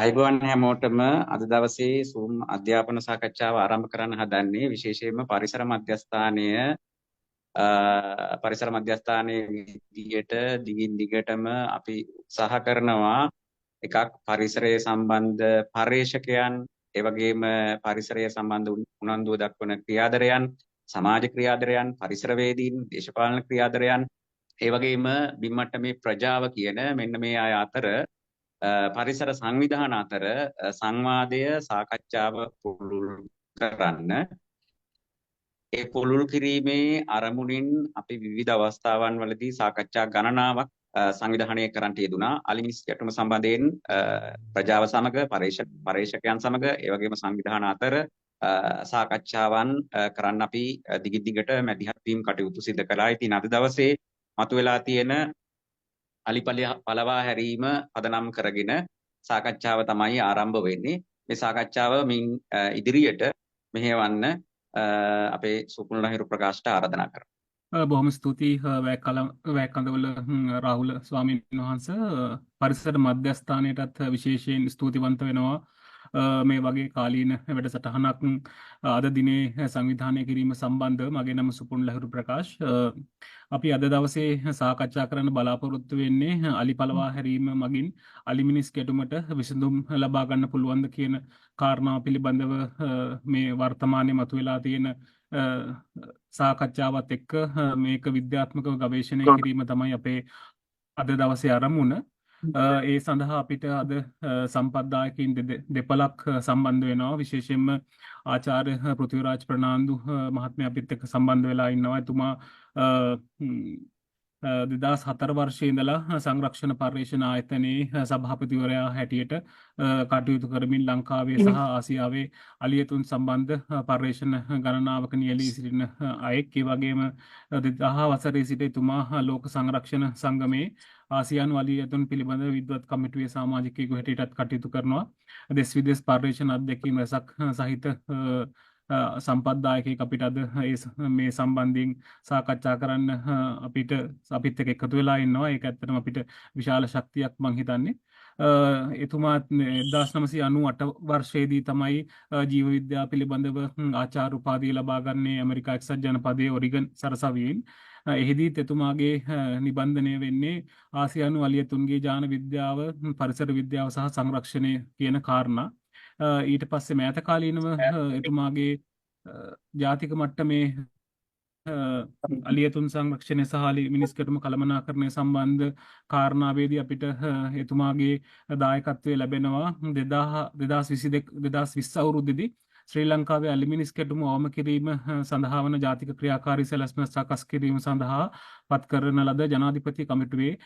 අයිබෝන් හැමෝටම අද දවසේ සූම් අධ්‍යාපන සාකච්ඡාව ආරම්භ කරන්න හදන්නේ විශේෂයෙන්ම පරිසර මධ්‍යස්ථානයේ විදියට දිගින් දිගටම අපි උත්සාහ කරනවා එකක් පරිසරය සම්බන්ධ පර්යේෂකයන් ඒ වගේම පරිසරය සම්බන්ධ උනන්දුව දක්වන ක්‍රියාදරයන් සමාජ ක්‍රියාදරයන් පරිසරවේදීන් දේශපාලන ක්‍රියාදරයන් ඒ වගේම බිම්මට්ටමේ ප්‍රජාව කියන මෙන්න මේ අය අතර පරිසර සංවිධාන අතර සංවාදය සාකච්ඡාව පුළුල් කරන්න ඒ පුළුල් කිරීමේ අරමුණින් අපි විවිධ අවස්ථාවන් වලදී සාකච්ඡා ගණනාවක් සංවිධානය කරන්නට යෙදුනා. අලිමිස් ගැටුම සම්බන්ධයෙන් ප්‍රජාව සමග පර්යේෂකයන් සමග ඒ වගේම සංවිධාන අතර සාකච්ඡාවන් කරන්න අපි දිගින් දිගට මැදිහත් වීම කටයුතු සිදු කළා. ඉතින් අද දවසේ මතුවලා තියෙන පළවා හැරීම පදනම් කරගෙන සාකච්ඡාව තමයි ආරම්භ වෙන්නේ. මේ සාකච්ඡාව මින් ඉදිරියට මෙහෙවන්න අපේ සුකුල් ලහිරු ප්‍රකාශට ආරාධනා කරනවා. බොහොම ස්තුතියි වැෑකඳවල රාහුල ස්වාමීන් වහන්ස පරිසර මධ්‍යස්ථානයටත් විශේෂයෙන් ස්තුතිවන්ත වෙනවා. මේ වගේ කාලීන වැඩසටහනක් අද දිනේ සංවිධානය කිරීම සම්බන්ධ මගේ නම සුපුන් ලහිරු ප්‍රකාශ්. අපි අද දවසේ සාකච්ඡා කරන්න බලාපොරොත්තු වෙන්නේ අලි පලවා හැරීම මගින් අලිමිනිස් ගැටුමට විසඳුම් ලබා ගන්න පුළුවන්ද කියන කාරණාව පිළිබඳව මේ වර්තමානයේ මතුවලා තියෙන සාකච්ඡාවත් එක්ක මේක විද්‍යාත්මකව ගවේෂණය කිරීම තමයි අපේ අද දවසේ ආරමුණ. ඒ සඳහා අපිට අද සම්පත්දායකින් දෙපළක් සම්බන්ධ වෙනවා. විශේෂයෙන්ම ආචාර්ය පෘථ්විරාජ් ප්‍රනාන්දු මහත්මයා අපිත් එක්ක සම්බන්ධ වෙලා ඉන්නවා. එතුමා 2004 වර්ෂයේ ඉඳලා සංරක්ෂණ පර්යේෂණ ආයතනයේ සභාපතිවරයා හැටියට කටයුතු කරමින් ලංකාවේ සහ ආසියාවේ අලියතුන් සම්බන්ධ පර්යේෂණ ගණනාවක නියැලී සිටින අයෙක්. ඒ වගේම 2000 වසරේ සිට එතුමා ලෝක සංරක්ෂණ සංගමේ ආසියානු අලියතුන් පිළිබඳ විද්වත් කමිටුවේ සමාජිකයෙකු හැටියටත් කටයුතු කරනවා. දෙස් විදෙස් පර්යේෂණ අත්දැකීම් රැසක් සහිත සම්පත්දායකයෙක් අපිට අද මේ සම්බන්ධයෙන් සාකච්ඡා කරන්න අපිත් එක්ක එකතු වෙලා ඉන්නවා. ඒක ඇත්තටම අපිට විශාල ශක්තියක් මං හිතන්නේ. එතුමා 1998 වර්ෂයේදී තමයි ජීව විද්‍යාව පිළිබඳව ආචාර්ය උපාධිය ලබා ගන්නේ ඇමරිකා එක්සත් ජනපදයේ ඔරිගන් සරසවියෙන්. එහිදීත් එතුමාගේ නිබන්ධනය වෙන්නේ ආසියානු අලියතුන්ගේ ජාන විද්‍යාව, පරිසර විද්‍යාව සහ සංරක්ෂණය කියන කාරණා. ඊට පස්සේ මෑත කාලීනව එතුමාගේ ජාතික මට්ටමේ අලියතුන් සංරක්ෂණය සහ මිනිස් ගැටුම කළමනාකරණය සම්බන්ධ කාරණාවේදී අපිට එතුමාගේ දායකත්වය ලැබෙනවා. 2020 අවුරුද්දේදී ශ්‍රී ලංකාවේ අලිමිනිස් ගැටුම අවම කිරීම සඳහා වන ජාතික ක්‍රියාකාරී සැලැස්ම සකස් කිරීම සඳහා පත් කරන ලද ජනාධිපති කමිටුවේ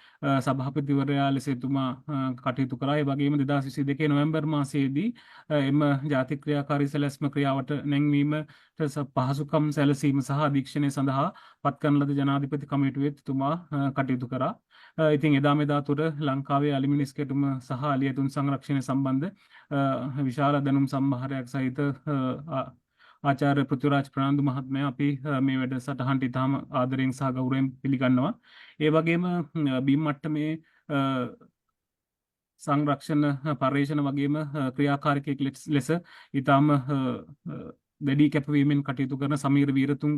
සභාපතිවරයා ලෙස එතුමා කටයුතු කරා. ඒ වගේම 2022 නොවැම්බර් මාසයේදී එම ජාතික ක්‍රියාකාරී සැලැස්ම ක්‍රියාවට නැංවීමට පහසුකම් සැලසීම සහ අධීක්ෂණය සඳහා පත් කරන ලද ජනාධිපති කමිටුවේ එතුමා කටයුතු කරා. ඉතින් එදා මෙදා තුර ලංකාවේ අලිමිනිස් ගැටුම සහ අලියතුන් සංරක්ෂණය සම්බන්ධ විශාල දැනුම් සම්භාරයක් සහිත ආචාර්ය පෘථ්විරාජ් ප්‍රනාන්දු මහත්මයා අපි මේ වැඩසටහනට ඉතාම ආදරයෙන් සහ ගෞරවයෙන් පිළිගන්නවා. ඒ වගේම බිම් මට්ටමේ සංරක්ෂණ පර්යේෂණ වගේම ක්‍රියාකාරකයෙක් ලෙස ඉතාම දැඩි කැපවීමෙන් කටයුතු කරන සමීර වීරතුංග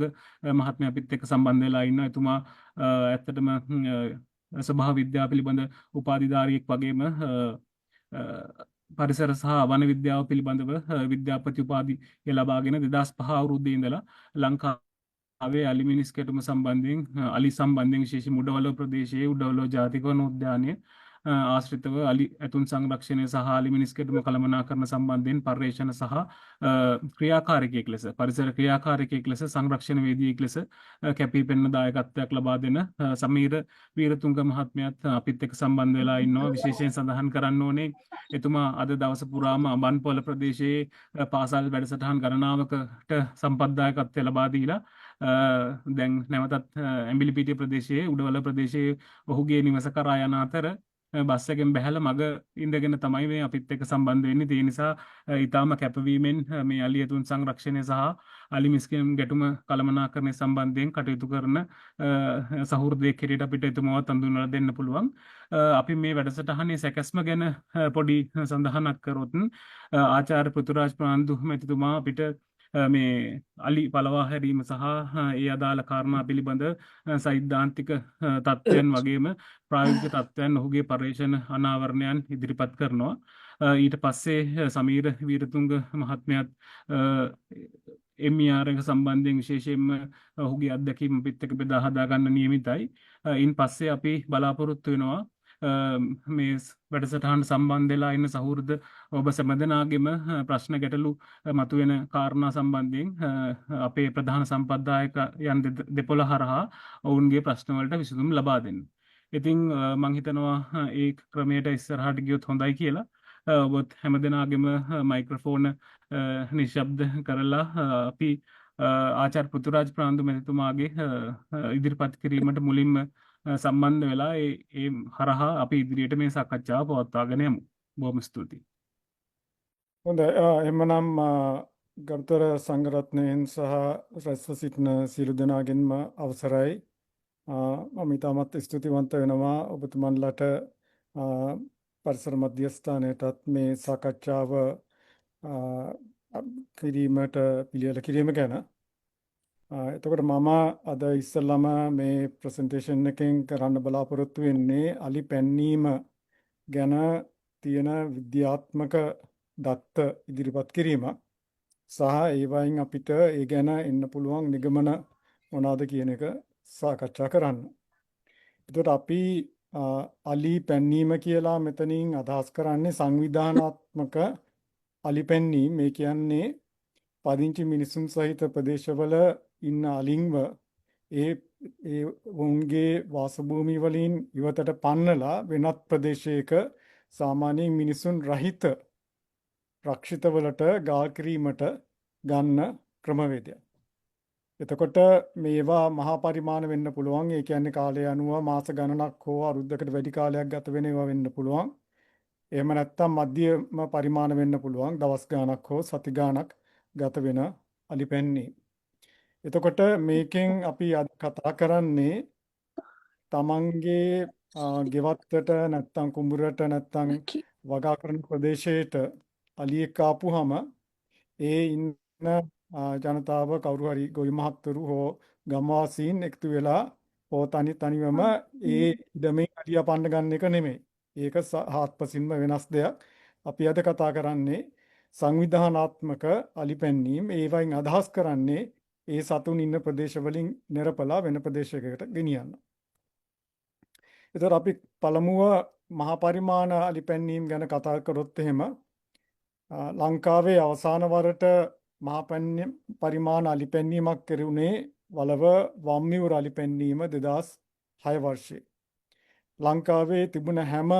මහත්මයා අපිත් එක්ක සම්බන්ධ වෙලා ඉන්නවා. එතුමා ඇත්තටම ස්වභාව විද්‍යාව පිළිබඳ උපාධිධාරියෙක් වගේම පරිසර සහ වන විද්‍යාව පිළිබඳව විද්‍යාපති උපාධිය ලබාගෙන 2005 අවුරුද්දේ ඉඳලා ලංකාවේ අලිමිනිස් ගැටුම සම්බන්ධයෙන් අලි සම්බන්ධයෙන් විශේෂයෙන් උඩවලව ප්‍රදේශයේ උඩවලව ජාතික වන උද්‍යානය ආශ්‍රිතව අලි ඇතුන් සංරක්ෂණය සහ අලිමිනිස් ගැටුම කළමනාකරණ සම්බන්ධයෙන් පර්යේෂණ සහ ක්‍රියාකාරකයෙක් ලෙස පරිසර ක්‍රියාකාරකයෙක් ලෙස සංරක්ෂණ වේදිකයෙක් ලෙස කැපී පෙනෙන දායකත්වයක් ලබා දෙන සමීර වීරතුංග මහත්මයාත් අපිත් එක්ක සම්බන්ධ වෙලා ඉන්නවා. විශේෂයෙන් සඳහන් කරන්න ඕනේ එතුමා අද දවස පුරාම බන්පොළ ප්‍රදේශයේ පාසල් වැඩසටහන් ගණනාවකට සම්පත්දායකත්වය ලබා දීලා දැන් නැවතත් ඇඹිලිපිටිය ප්‍රදේශයේ උඩවල ප්‍රදේශයේ ඔහුගේ නිවස කරා යන අතර බස් එකෙන් බැහැලා මග ඉඳගෙන තමයි මේ අපිත් එක්ක සම්බන්ධ වෙන්නේ. ඒ නිසා ඊටාම කැපවීමෙන් මේ අලි ඇතුන් සංරක්ෂණය සහ අලි මිස්කින් ගැටුම කළමනාකරණය සම්බන්ධයෙන් කටයුතු කරන සහෘදයෙක් හැටියට අපිට එතුමාවත් හඳුන්වලා දෙන්න පුළුවන්. අපි මේ වැඩසටහනේ සැකැස්ම ගැන පොඩි සඳහනක් කරොත් ආචාර්ය පෘථුරාජ් ප්‍රනාන්දු මැතිතුමා අපිට මේ අලි පලවා හැරීම සහ ඒ අදාළ කාරණා පිළිබඳ සෛද්ධාන්තික තත්ත්වයන් වගේම ප්‍රායෝගික තත්ත්වයන් ඔහුගේ පර්යේෂණ අනාවරණයන් ඉදිරිපත් කරනවා. ඊට පස්සේ සමීර වීරතුංග මහත්මයාත් MER එක සම්බන්ධයෙන් විශේෂයෙන්ම ඔහුගේ අත්දැකීම් අපිත් එක්ක බෙදා හදා ගන්න නියමිතයි. ඉන් පස්සේ අපි බලාපොරොත්තු වෙනවා මේ වැඩසටහන් සම්බන්ධ වෙලා ඉන්න සහෘද ඔබ සැමදෙනාගේම ප්‍රශ්න ගැටලු මතුවෙන කාරණා සම්බන්ධයෙන් අපේ ප්‍රධාන සම්පත්දායකයන් දෙපොළ හරහා ඔවුන්ගේ ප්‍රශ්න වලට විසඳුම් ලබා දෙන්න. ඉතින් මං හිතනවා ඒ ක්‍රමයට ඉස්සරහට ගියොත් හොඳයි කියලා. ඔබත් හැමදෙනාගේම මයික්‍රොෆෝන නිශ්ශබ්ද කරලා අපි ආචාර්ය පෘථුරාජ් ප්‍රනාන්දු මැතිතුමාගේ ඉදිරිපත් කිරීමට මුලින්ම සම්බන්ධ වෙලා ඒ හරහා අපි ඉදිරියට මේ සාකච්ඡාව පවත්වාගෙන යමු. බොහොම ස්තුතියි. හොඳයි. එhmenan ගරුතර සංඝරත්නයන් සහ රැස්ව සිටින සියලු දෙනාගෙන්ම අවසරයි. මම ඉතාමත් ස්තුතිවන්ත වෙනවා ඔබතුමන්ලට පරිසර මධ්‍යස්ථානයටත් මේ සාකච්ඡාව කිරීමට පිළියෙල කිරීම ගැන. එතකොට මම අද ඉස්සෙල්ලාම මේ ප්‍රසන්ටේෂන් එකෙන් කරන්න බලාපොරොත්තු වෙන්නේ අලි පැන්නීම ගැන තියෙන විද්‍යාත්මක දත්ත ඉදිරිපත් කිරීම සහ ඒවයින් අපිට ඒ ගැන එන්න පුළුවන් නිගමන මොනවාද කියන එක සාකච්ඡා කරන්න. එතකොට අපි අලි පැන්නීම කියලා මෙතනින් අදහස් කරන්නේ සංවිධානාත්මක අලි පැන්නීම. මේ කියන්නේ පදිංචි මිනිසුන් සහිත ප්‍රදේශවල ඉන්න අලින්ව ඒ වුන්ගේ වාසභූමි වලින් ඉවතට පන්නලා වෙනත් ප්‍රදේශයක සාමාන්‍යයෙන් මිනිසුන් රහිත රක්ෂිතවලට ගාල් කිරීමට ගන්න ක්‍රමවේදයක්. එතකොට මේවා මහා පරිමාණ වෙන්න පුළුවන්. ඒ කියන්නේ කාලය අනුව මාස ගණනක් හෝ අවුරුද්දකට වැඩි කාලයක් ගත වෙන ඒවා වෙන්න පුළුවන්. එහෙම නැත්නම් මධ්‍යම පරිමාණ වෙන්න පුළුවන්. දවස් ගාණක් හෝ සති ගාණක් ගත වෙන අලි පැන්නේ. එතකොට මේකෙන් අපි අද කතා කරන්නේ තමන්ගේ ගෙවත්තට නැත්නම් කුඹුරට නැත්නම් වගා කරන ප්‍රදේශයට අලියෙක් ආපුහම ඒ ඉන්න ජනතාව කවුරු හරි ගොවි මහත්තුරු හෝ ගම්වාසීන් එකතු වෙලා හෝ තනිවම ඒ ඉඩමේ අලියා පන්න ගන්න එක නෙමෙයි. ඒක හාත්පසින්ම වෙනස් දෙයක්. අපි අද කතා කරන්නේ සංවිධානාත්මක අලි පැන්නීම්. ඒවයින් අදහස් කරන්නේ ඒ සතුන් ඉන්න ප්‍රදේශ වලින් නිරපලා වෙන ප්‍රදේශයකට ගෙනියන්න. ඒතර අපි පළමුව මහා පරිමාණ අලි පැන්නීම් ගැන කතා කරොත් එහෙම ලංකාවේ අවසාන වරට මහා පරිමාණ අලි පැන්නීමක් කෙරුණේ වලව වම්මිවුර අලි පැන්නීම 2006 වර්ෂයේ. ලංකාවේ තිබුණ හැම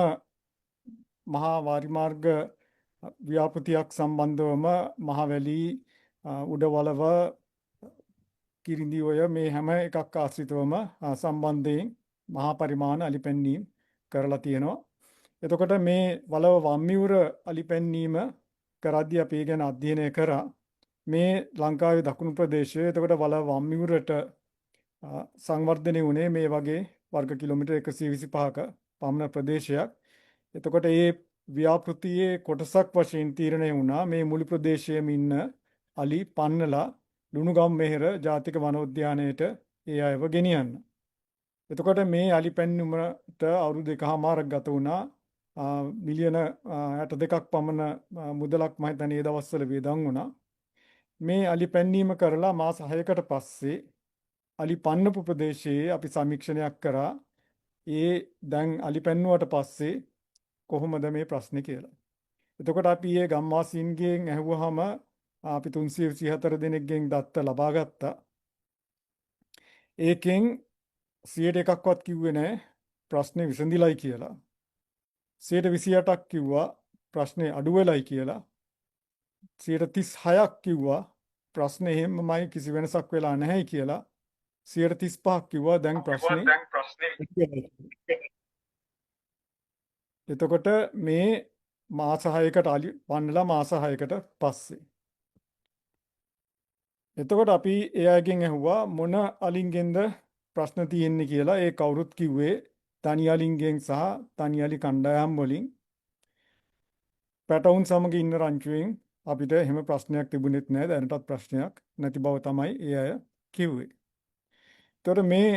මහා වාරිමාර්ග ව්‍යාපෘතියක් සම්බන්ධවම මහවැලි උඩවලව කිරිඳි ඔය මේ හැම එකක් ආශ්‍රිතවම සම්බන්ධයෙන් මහා පරිමාණ අලි පැන්නීම් කරලා තියෙනවා. එතකොට මේ වලව වම්මිවුර අලි පැන්නීම කරද්දී අපි ගැන අධ්‍යයනය කරා. මේ ලංකාවේ දකුණු ප්‍රදේශයේ එතකොට වලව වම්මිවුරට සංවර්ධනය වුණේ මේ වගේ වර්ග කිලෝමීටර් 125ක පමණ ප්‍රදේශයක්. එතකොට මේ ව්‍යාපෘතියේ කොටසක් වශයෙන් තීරණය වුණා මේ මුළු ප්‍රදේශයේම ඉන්න අලි පන්නලා ලුණුගම් මෙහෙර ජාතික වනෝද්‍යානයට ඒ අයව ගෙනියන්න. එතකොට මේ අලි පැන්නුමට අවුරුදු 1කමාරක් ගත වුණා. මිලියන 62ක් පමණ මුදලක් මම හිතන්නේ ඒ දවස්වල වියදම් වුණා. මේ අලි පැන්නීම කරලා මාස 6කට පස්සේ අලි පන්නපු ප්‍රදේශයේ අපි සමීක්ෂණයක් කරා. ඒ දැන් අලි පැන්නුවට පස්සේ කොහොමද මේ ප්‍රශ්නේ කියලා. එතකොට අපි මේ ගම්වාසීන්ගෙන් ඇහුවාම අපි 324 දෙනෙක්ගෙන් දත්ත ලබා ගත්තා. ඒකෙන් 100%ක්වත් කිව්වේ නැහැ ප්‍රශ්නේ විසඳිලයි කියලා. 128ක් කිව්වා ප්‍රශ්නේ අඩු වෙලයි කියලා. 136ක් කිව්වා ප්‍රශ්නේ එහෙමමයි කිසි වෙනසක් වෙලා නැහැ කියලා. 135ක් කිව්වා දැන් ප්‍රශ්නේ එතකොට මේ මාස 6කට අලි පන්නලා මාස 6කට පස්සේ. එතකොට අපි ඒ අයගෙන් ඇහුවා මොන අලින්ගෙන්ද ප්‍රශ්න තියෙන්නේ කියලා. ඒ කවුරුත් කිව්වේ තනි අලින්ගෙන් සහ තනි අලි කණ්ඩායම් වලින්. පැටවුන් සමග ඉන්න රංචුවෙන් අපිට එහෙම ප්‍රශ්නයක් තිබුණෙත් නැහැ. දැනටත් ප්‍රශ්නයක් නැති බව තමයි ඒ අය කිව්වේ. එතකොට මේ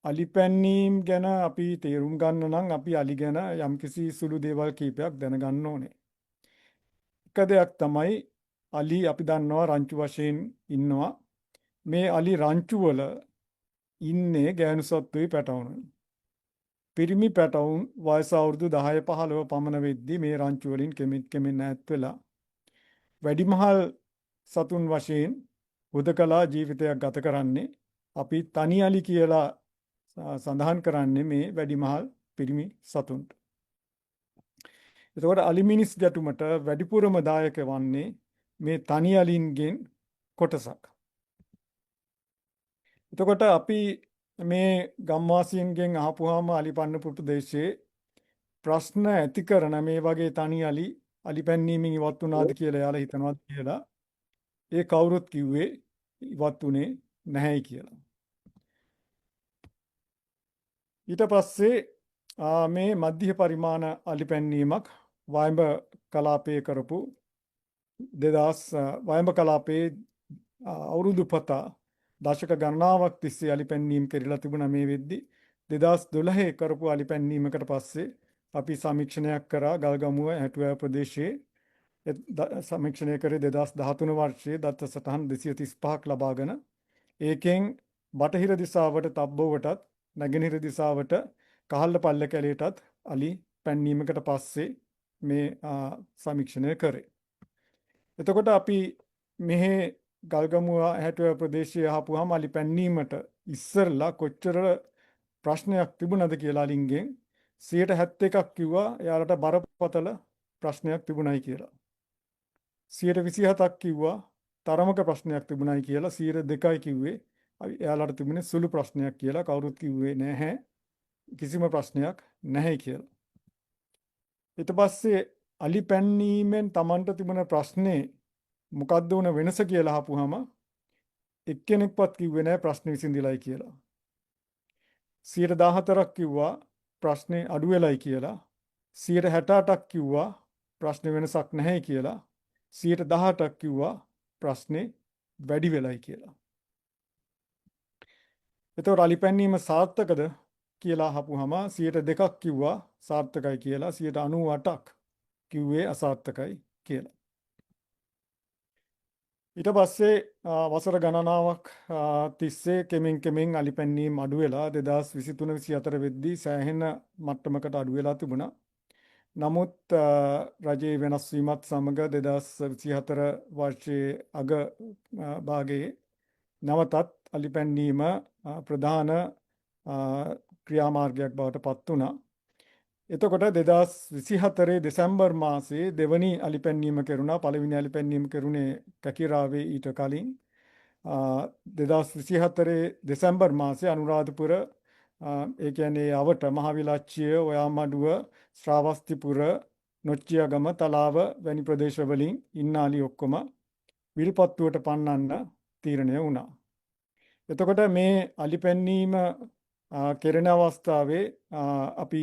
අලි පැන්නීම් ගැන අපි තේරුම් ගන්න නම් අපි අලි ගැන යම්කිසි සුළු දේවල් කීපයක් දැනගන්න ඕනේ. එක දෙයක් තමයි අලි අපි දන්නවා රංචු වශයෙන් ඉන්නවා. මේ අලි රංචු වල ඉන්නේ ගෑනු සත්තුයි පැටවුනුයි. පිරිමි පැටවුන් වයස අවුරුදු 10 15 පමණ වෙද්දී මේ රංචු වලින් කෙමෙන් ඈත් වෙලා වැඩිමහල් සතුන් වශයෙන් හුදකලා ජීවිතයක් ගත කරන්නේ අපි තනි අලි කියලා සඳහන් කරන්නේ මේ වැඩිමහල් පිරිමි සතුන්ට. එතකොට අලි මිනිස් ගැටුමට වැඩිපුරම දායක වන්නේ මේ තනි අලින්ගෙන් කොටසක්. එතකොට අපි මේ ගම්වාසීන්ගෙන් අහපුවාම අලිපන්නපු ප්‍රදේශයේ ප්‍රශ්න ඇති කරන මේ වගේ තනි අලි පැන්නීමෙන් ඉවත් වුණාද කියලා එයාලා හිතනවාද කියලා ඒ කවුරුත් කිව්වේ ඉවත් උනේ නැහැයි කියලා. ඊට පස්සේ මේ මධ්‍ය පරිමාණ අලි පැන්නීමක් වයඹ කලාපයේ කරපු 2000 වයඹ කලාපයේ අවුරුදු පතා දශක ගණනාවක් තිස්සේ අලි පැන්නීම් කෙරෙලා තිබුණා. මේ වෙද්දි 2012 කරපු අලි පැන්නීමකට පස්සේ අපි සමීක්ෂණයක් කරා ගල්ගමුව හැටුවැව ප්‍රදේශයේ සමීක්ෂණය කරේ 2013 වර්ෂයේ දත්ත සටහන් 235ක් ලබාගෙන ඒකෙන් බටහිර දිසාවට තබ්බවටත් නැගෙනහිර දිසාවට කහල්ල පල්ල කැලේටත් අලි පැන්නීමකට පස්සේ මේ සමීක්ෂණය කරේ. එතකොට අපි මෙහි ගල්ගමුව හැටුවැව ප්‍රදේශයේ ආපුවාම අලි පැන්නීමට ඉස්සරලා කොච්චර ප්‍රශ්නයක් තිබුණද කියලා අලින්ගෙන් 71ක් කිව්වා එයාලට බරපතල ප්‍රශ්නයක් තිබුණයි කියලා. 27ක් කිව්වා තරමක ප්‍රශ්නයක් තිබුණයි කියලා. 2යි කිව්වේ එයාලට තිබුණේ සුළු ප්‍රශ්නයක් කියලා. කවුරුත් කිව්වේ නැහැ කිසිම ප්‍රශ්නයක් නැහැ කියලා. ඊට පස්සේ අලි පැන්නීමෙන් Tamanට තිබුණ ප්‍රශ්නේ මොකද්ද උන වෙනස කියලා අහපුවාම එක්කෙනෙක්වත් කිව්වේ නැහැ ප්‍රශ්නේ විසඳිලයි කියලා. 14ක් කිව්වා ප්‍රශ්නේ අඩු වෙලයි කියලා. 68ක් කිව්වා ප්‍රශ්නේ වෙනසක් නැහැ කියලා. 18ක් කිව්වා ප්‍රශ්නේ වැඩි වෙලයි කියලා. එතකොට අලි පැන්නීම සාර්ථකද කියලා අහපුවාම 2ක් කිව්වා සාර්ථකයි කියලා. 98ක් කිව්වේ අසාර්ථකයි කියලා. ඊට පස්සේ වසර ගණනාවක් තිස්සේ කෙමෙන් අලි පැන්නීම් අඩු වෙලා 2023-24 වෙද්දී සෑහෙන මට්ටමකට අඩු වෙලා තිබුණා. නමුත් රජයේ වෙනස් වීමත් සමග 2024 වර්ෂයේ අග භාගයේ නැවතත් අලි පැන්නීම ප්‍රධාන ක්‍රියාමාර්ගයක් බවට පත් වුණා. එතකොට 2024 දෙසැම්බර් මාසයේ දෙවනි අලි පැන්නීම කෙරුණා. පළවෙනි අලි පැන්නීම කෙරුණේ කැකිරාවේ ඊට කලින්. 2024 දෙසැම්බර් මාසයේ අනුරාධපුර ඒ කියන්නේ අවට මහවිලච්චිය, ඔයාමඩුව, ශ්‍රාවස්තිපුර, නොච්චියගම, තලාව වැනි ප්‍රදේශවලින් ඉන්න අලි ඔක්කොම විල්පත්තුවට පන්නන්න තීරණය වුණා. එතකොට මේ අලි පැන්නීම කෙරෙන අවස්ථාවේ අපි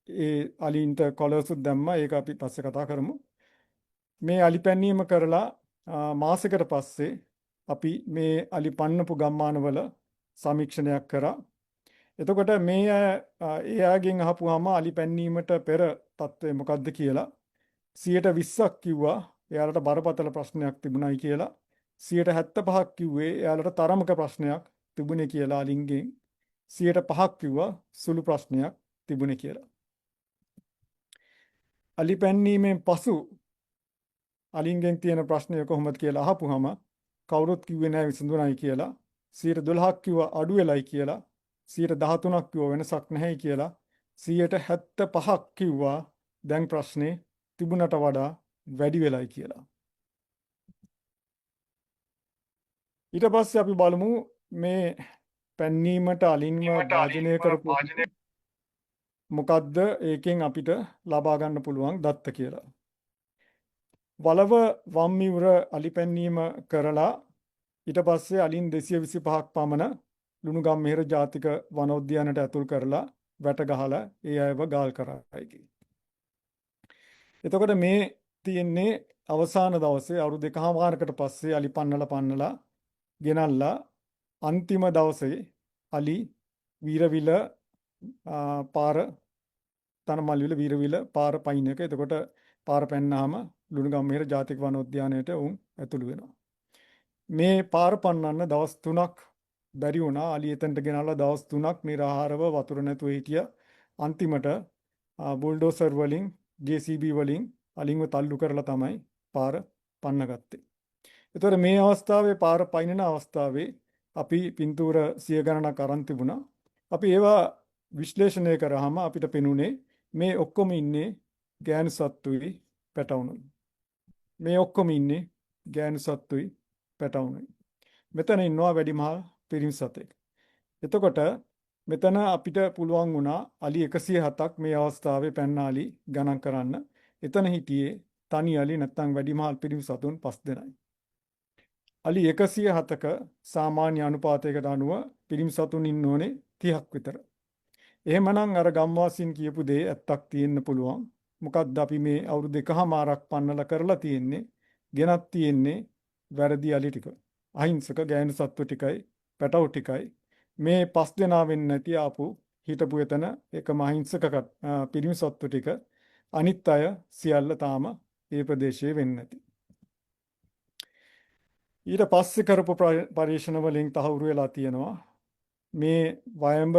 ඒ අලින්ට කොලර්සුත් දැම්මා. ඒක අපි පස්සේ කතා කරමු. මේ අලි පැන්නීම කරලා මාසෙකට පස්සේ අපි මේ අලි පන්නපු ගම්මානවල සමීක්ෂණයක් කරා. එතකොට මේ එයාගෙන් අහපුවාම අලි පැන්නීමට පෙර තත්ත්වය මොකද්ද කියලා 120ක් කිව්වා එයාලට බරපතල ප්‍රශ්නයක් තිබුණයි කියලා. 75ක් කිව්වේ එයාලට තරමක ප්‍රශ්නයක් තිබුණේ කියලා අලින්ගෙන්. 5ක් කිව්වා සුළු ප්‍රශ්නයක් තිබුණේ කියලා. අලි පැන්නීමෙන් පසු අලින්ගෙන් තියෙන ප්‍රශ්නය කොහොමද කියලා අහපුවාම කවුරුත් කිව්වේ නැහැ විසඳුණයි කියලා. 12ක් කිව්වා අඩු වෙලයි කියලා. 13ක් කිව්වා වෙනසක් නැහැයි කියලා. 75ක් කිව්වා දැන් ප්‍රශ්නේ තිබුණට වඩා වැඩි වෙලයි කියලා. ඊට පස්සේ අපි බලමු මේ පැන්නීමට අලින්ව භාජනය කරපු මොකද්ද ඒකෙන් අපිට ලබා ගන්න පුළුවන් දත්ත කියලා. වලව වම් මිවුර අලි පැන්වීම කරලා ඊට පස්සේ අලින් 225ක් පමණ ලුණුගම්මෙහෙර ජාතික වනෝද්‍යානයට ඇතුල් කරලා වැට ගහලා ඒ අයව ගාල් කරායි. එතකොට මේ තියෙන්නේ අවසාන දවසේ අවුරුදු 2කමාරකට පස්සේ අලි පන්නලා ගෙනල්ලා අන්තිම දවසේ අලි වීරවිල පාර තනමල්විල වීරවිල පාර පයින් එක. එතකොට පාර පැන්නාම ලුණුගම්මෙහෙර ජාතික වනෝද්‍යානයට උන් ඇතුළු වෙනවා. මේ පාර පන්නන්න දවස් 3ක් බැරි වුණා. අලි එතනට ගෙනල්ලා දවස් 3ක් නිරාහාරව වතුර නැතුව හිටිය. අන්තිමට බුල්ඩෝසර් වලින් JCB වලින් අලින්ව තල්ලු කරලා තමයි පාර පන්නගත්තේ. එතකොට මේ අවස්ථාවේ පාර පයින්නන අවස්ථාවේ අපි පින්තූර 100 ගණනක් අරන් තිබුණා. අපි ඒවා විශ්ලේෂණය කරාම අපිට පෙනුනේ මේ ඔක්කොම ඉන්නේ ගෑනු සත්තුයි පැටවුනුයි. මේ ඔක්කොම ඉන්නේ ගෑනු සත්තුයි පැටවුනුයි. මෙතන ඉන්නවා වැඩිමහල් පිරිමි සතෙක්. එතකොට මෙතන අපිට පුළුවන් වුණා අලි 107ක් මේ අවස්ථාවේ පැන්න අලි ගණන් කරන්න. එතන හිටියේ තනි අලි නැත්නම් වැඩිමහල් පිරිමි සතුන් 5 දෙනයි. අලි 107ක සාමාන්‍ය අනුපාතයකට අනුව පිරිමි සතුන් ඉන්න ඕනේ 30ක් විතර. එහෙමනම් අර ගම්වාසීන් කියපු දේ ඇත්තක් තියෙන්න පුළුවන්. මොකද්ද අපි මේ අවුරුදු 1කමාරක් පන්නලා කරලා තියෙන්නේ? ගෙනත් තියෙන්නේ වැරදි අලි ටික. අහිංසක ගෑනු සත්තු ටිකයි පැටවු ටිකයි. මේ 5 දෙනා වෙන්නේ නැති ආපු හිටපු එතන එකම අහිංසක පිරිමි සත්තු ටික අනිත් අය සියල්ල තාම ඒ ප්‍රදේශයේ වෙන්නේ නැති. ඊට පස්සේ කරපු පරීක්ෂණ වලින් තහවුරු වෙලා තියෙනවා මේ වයඹ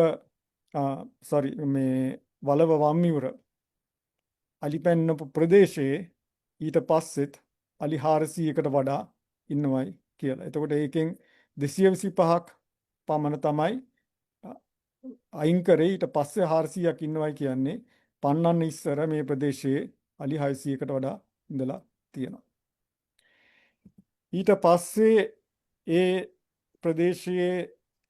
මේ වලව වම්මිවුර අලි පැන්නපු ප්‍රදේශයේ ඊට පස්සෙත් අලි 400කට වඩා ඉන්නවයි කියලා. එතකොට ඒකෙන් 225ක් පමණ තමයි අයින් කරේ. ඊට පස්සේ 400ක් ඉන්නවයි කියන්නේ පන්නන්න ඉස්සර මේ ප්‍රදේශයේ අලි 600කට වඩා ඉඳලා තියෙනවා. ඊට පස්සේ ඒ ප්‍රදේශයේ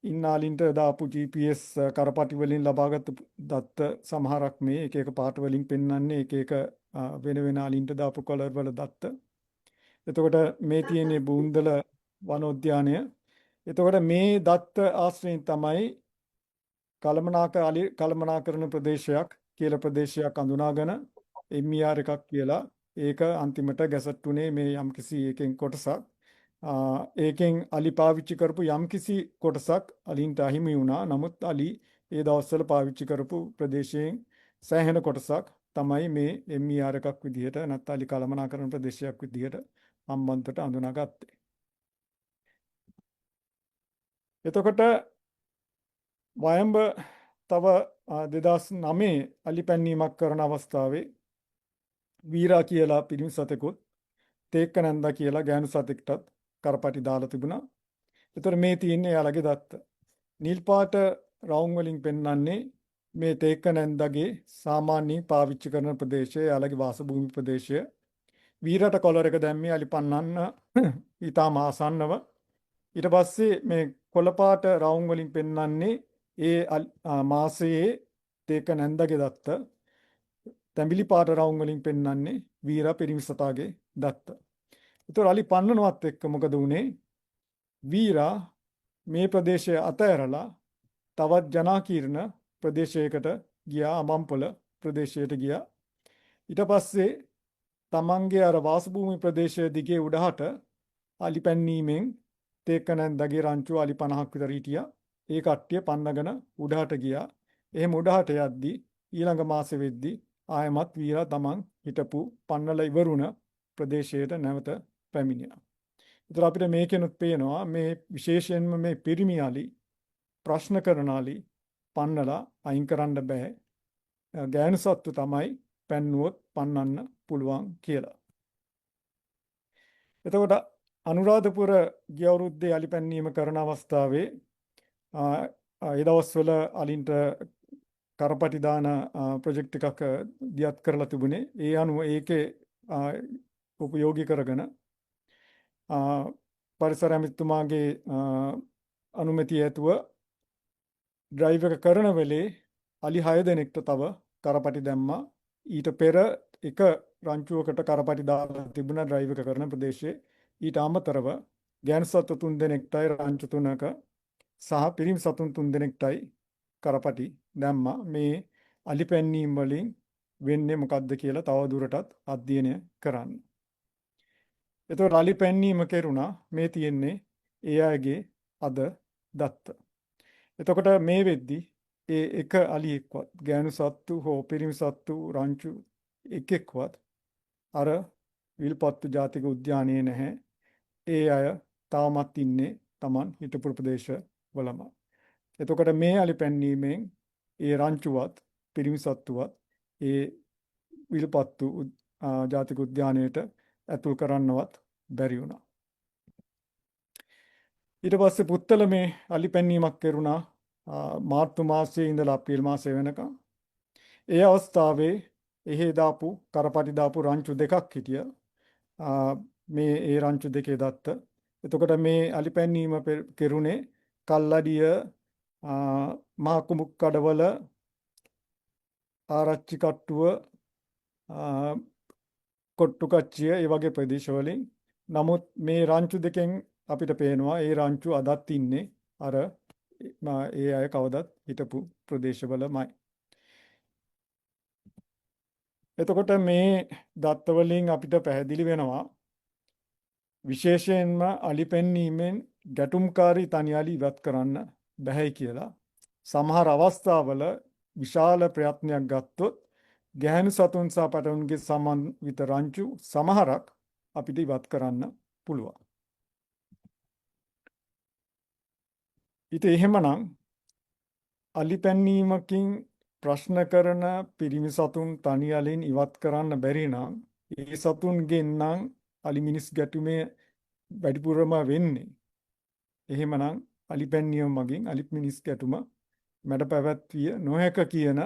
ඉන්න අලින්ට දාපු GPS කරපටි වලින් ලබාගත් දත්ත සමහරක් මේ එක එක පාට වලින් පෙන්වන්නේ එක එක වෙන වෙන අලින්ට දාපු කලර් වල දත්ත. එතකොට මේ තියෙන්නේ බූන්දල වනෝද්‍යානය. එතකොට මේ දත්ත ආශ්‍රයෙන් තමයි කළමනාකරන ප්‍රදේශයක් කියලා ප්‍රදේශයක් අඳුනාගෙන MER එකක් කියලා ඒක අන්තිමට ගැසට්ුනේ මේ යම්කිසි එකෙන් කොටසක්. ඒකෙන් අලි පාවිච්චි කරපු යම්කිසි කොටසක් අලින්ට අහිමි වුණා. නමුත් අලි ඒ දවස්වල පාවිච්චි කරපු ප්‍රදේශයෙන් සෑහෙන කොටසක් තමයි මේ MER එකක් විදිහට නැත්නම් අලි කළමනාකරන ප්‍රදේශයක් විදිහට හම්බන්තොට අඳුනාගත්තේ. එතකොට වයඹ තව 2009 අලි පැන්වීමක් කරන අවස්ථාවේ වීරා කියලා පිරිමි සතෙකුත් තේක්ක නැන්දා කියලා ගෑනු සතෙක්ටත් කරපටි දාලා තිබුණා. ඒතර මේ තියෙන්නේ යාළගේ දත්ත. නිල් පාට රවුම් වලින් පෙන්වන්නේ මේ තේක්ක නැන්දාගේ සාමාන්‍ය පාවිච්චි කරන ප්‍රදේශය, යාළගේ වාසභූමි ප්‍රදේශය. වීරට කොලර් එක දැම්මේ අලි පන්නන්න ඊටම ආසන්නව. ඊට පස්සේ මේ කොළ පාට රවුම් වලින් පෙන්වන්නේ ඒ මාසයේ තේක්ක නැන්දාගේ දත්ත. තැඹිලි පාට රවුම් වලින් පෙන්වන්නේ වීරා පිරිමි සතාගේ දත්ත. ඒතර අලි පන්නනවත් එක්ක මොකද වුනේ? වීරා මේ ප්‍රදේශය අතහැරලා තවත් ජනාකීර්ණ ප්‍රදේශයකට ගියා. අමම්පොළ ප්‍රදේශයට ගියා. ඊට පස්සේ තමන්ගේ අර වාසභූමි ප්‍රදේශය දිගේ උඩහට අලි පැන්වීමෙන් තේක්ක නැන්දාගේ රංචුව අලි 50ක් විතර හිටියා. ඒ කට්ටිය පන්නගෙන උඩහට ගියා. එහෙම උඩහට යද්දී ඊළඟ මාසෙ වෙද්දී ආයමත් වීරා තමන් හිටපු පන්නලා ඉවරුණ ප්‍රදේශයට නැවත පැමිණියා. ඒතර අපිට මේකෙනුත් පේනවා මේ විශේෂයෙන්ම මේ පිරිමි අලි ප්‍රශ්න කරන අලි පන්නලා අයින් කරන්න බෑ. ගෑනු සත්තු තමයි පැන්නුවොත් පන්නන්න පුළුවන් කියලා. එතකොට අනුරාධපුර ගිය අවුරුද්දේ අලි පැන්වීම කරන අවස්ථාවේ ඒ දවස්වල අලින්ට කරපටි දාන ප්‍රොජෙක්ට් එකක් දියත් කරලා තිබුණේ. ඒ අනුව ඒකේ උපයෝගී කරගෙන පරිසර ඇමතිතුමාගේ අනුමැතිය ඇතුව ඩ්‍රයිව් එක කරන වෙලේ අලි 6 දෙනෙක්ට තව කරපටි දැම්මා. ඊට පෙර එක රංචුවකට කරපටි දාලා තිබුණා ඩ්‍රයිව් එක කරන ප්‍රදේශයේ. ඊට අමතරව ගෑනු සතු 3 දෙනෙක්ටයි රංචු 3ක සහ පිරිමි සතුන් 3 දෙනෙක්ටයි කරපටි දැම්මා. මේ අලි පැන්වීම් වලින් වෙන්නේ මොකක්ද කියලා තව දුරටත් අධ්‍යයනය කරන්න. එතකොට අලි පැන්වීම කෙරුණා. මේ තියෙන්නේ ඒ අයගේ අද දත්ත. එතකොට මේ වෙද්දි ඒ එක අලියෙක්වත් ගෑනු සත්තු හෝ පිරිමි සත්තු රංචු එකෙක්වත් අර විල්පත්තු ජාතික උද්‍යානයේ නැහැ. ඒ අය තාමත් ඉන්නේ Taman හිටපු ප්‍රදේශවලම. එතකොට මේ අලි පැන්වීමෙන් ඒ රංචුවත් පිරිමි සත්තුවත් ඒ විල්පත්තු ජාතික උද්‍යානයට ඇතුල් කරන්නවත් බැරි වුණා. ඊට පස්සේ පුත්තල මේ අලි පැන්වීමක් කෙරුණා මාර්තු මාසයේ ඉඳලා අප්‍රේල් මාසය වෙනකම්. ඒ අවස්ථාවේ එහෙ දාපු කරපටි දාපු රංචු දෙකක් හිටිය. මේ ඒ රංචු දෙකේ දත්ත. එතකොට මේ අලි පැන්වීම කෙරුණේ කල්ලඩිය මහ කුඹුකඩවල ආරච්චි කට්ටුව කොට්ටුකච්චිය ඒ වගේ ප්‍රදේශවලින්. නමුත් මේ රංචු දෙකෙන් අපිට පේනවා ඒ රංචු අදත් ඉන්නේ අර ඒ අය කවදත් හිටපු ප්‍රදේශවලමයි. එතකොට මේ දත්තවලින් අපිට පැහැදිලි වෙනවා විශේෂයෙන්ම අලි පැන්වීමෙන් ගැටුම්කාරී තනි අලි ඉවත් කරන්න බැහැ කියලා. සමහර අවස්ථාවල විශාල ප්‍රයත්නයක් ගත්තොත් ගැහැණු සතුන් සහ පැටවුන්ගේ සමන්විත රංචු සමහරක් අපිට ඉවත් කරන්න පුළුවන්. ඉතින් එහෙමනම් අලි පැන්වීමකින් ප්‍රශ්න කරන පිරිමි සතුන් තනි අලින් ඉවත් කරන්න බැරි නම් ඒ සතුන්ගෙන් නම් අලි මිනිස් ගැටුමේ වැඩිපුරම වෙන්නේ. එහෙමනම් අලි පැන්වීම මගින් අලි මිනිස් ගැටුම මැඩ පැවැත්විය නොහැක කියන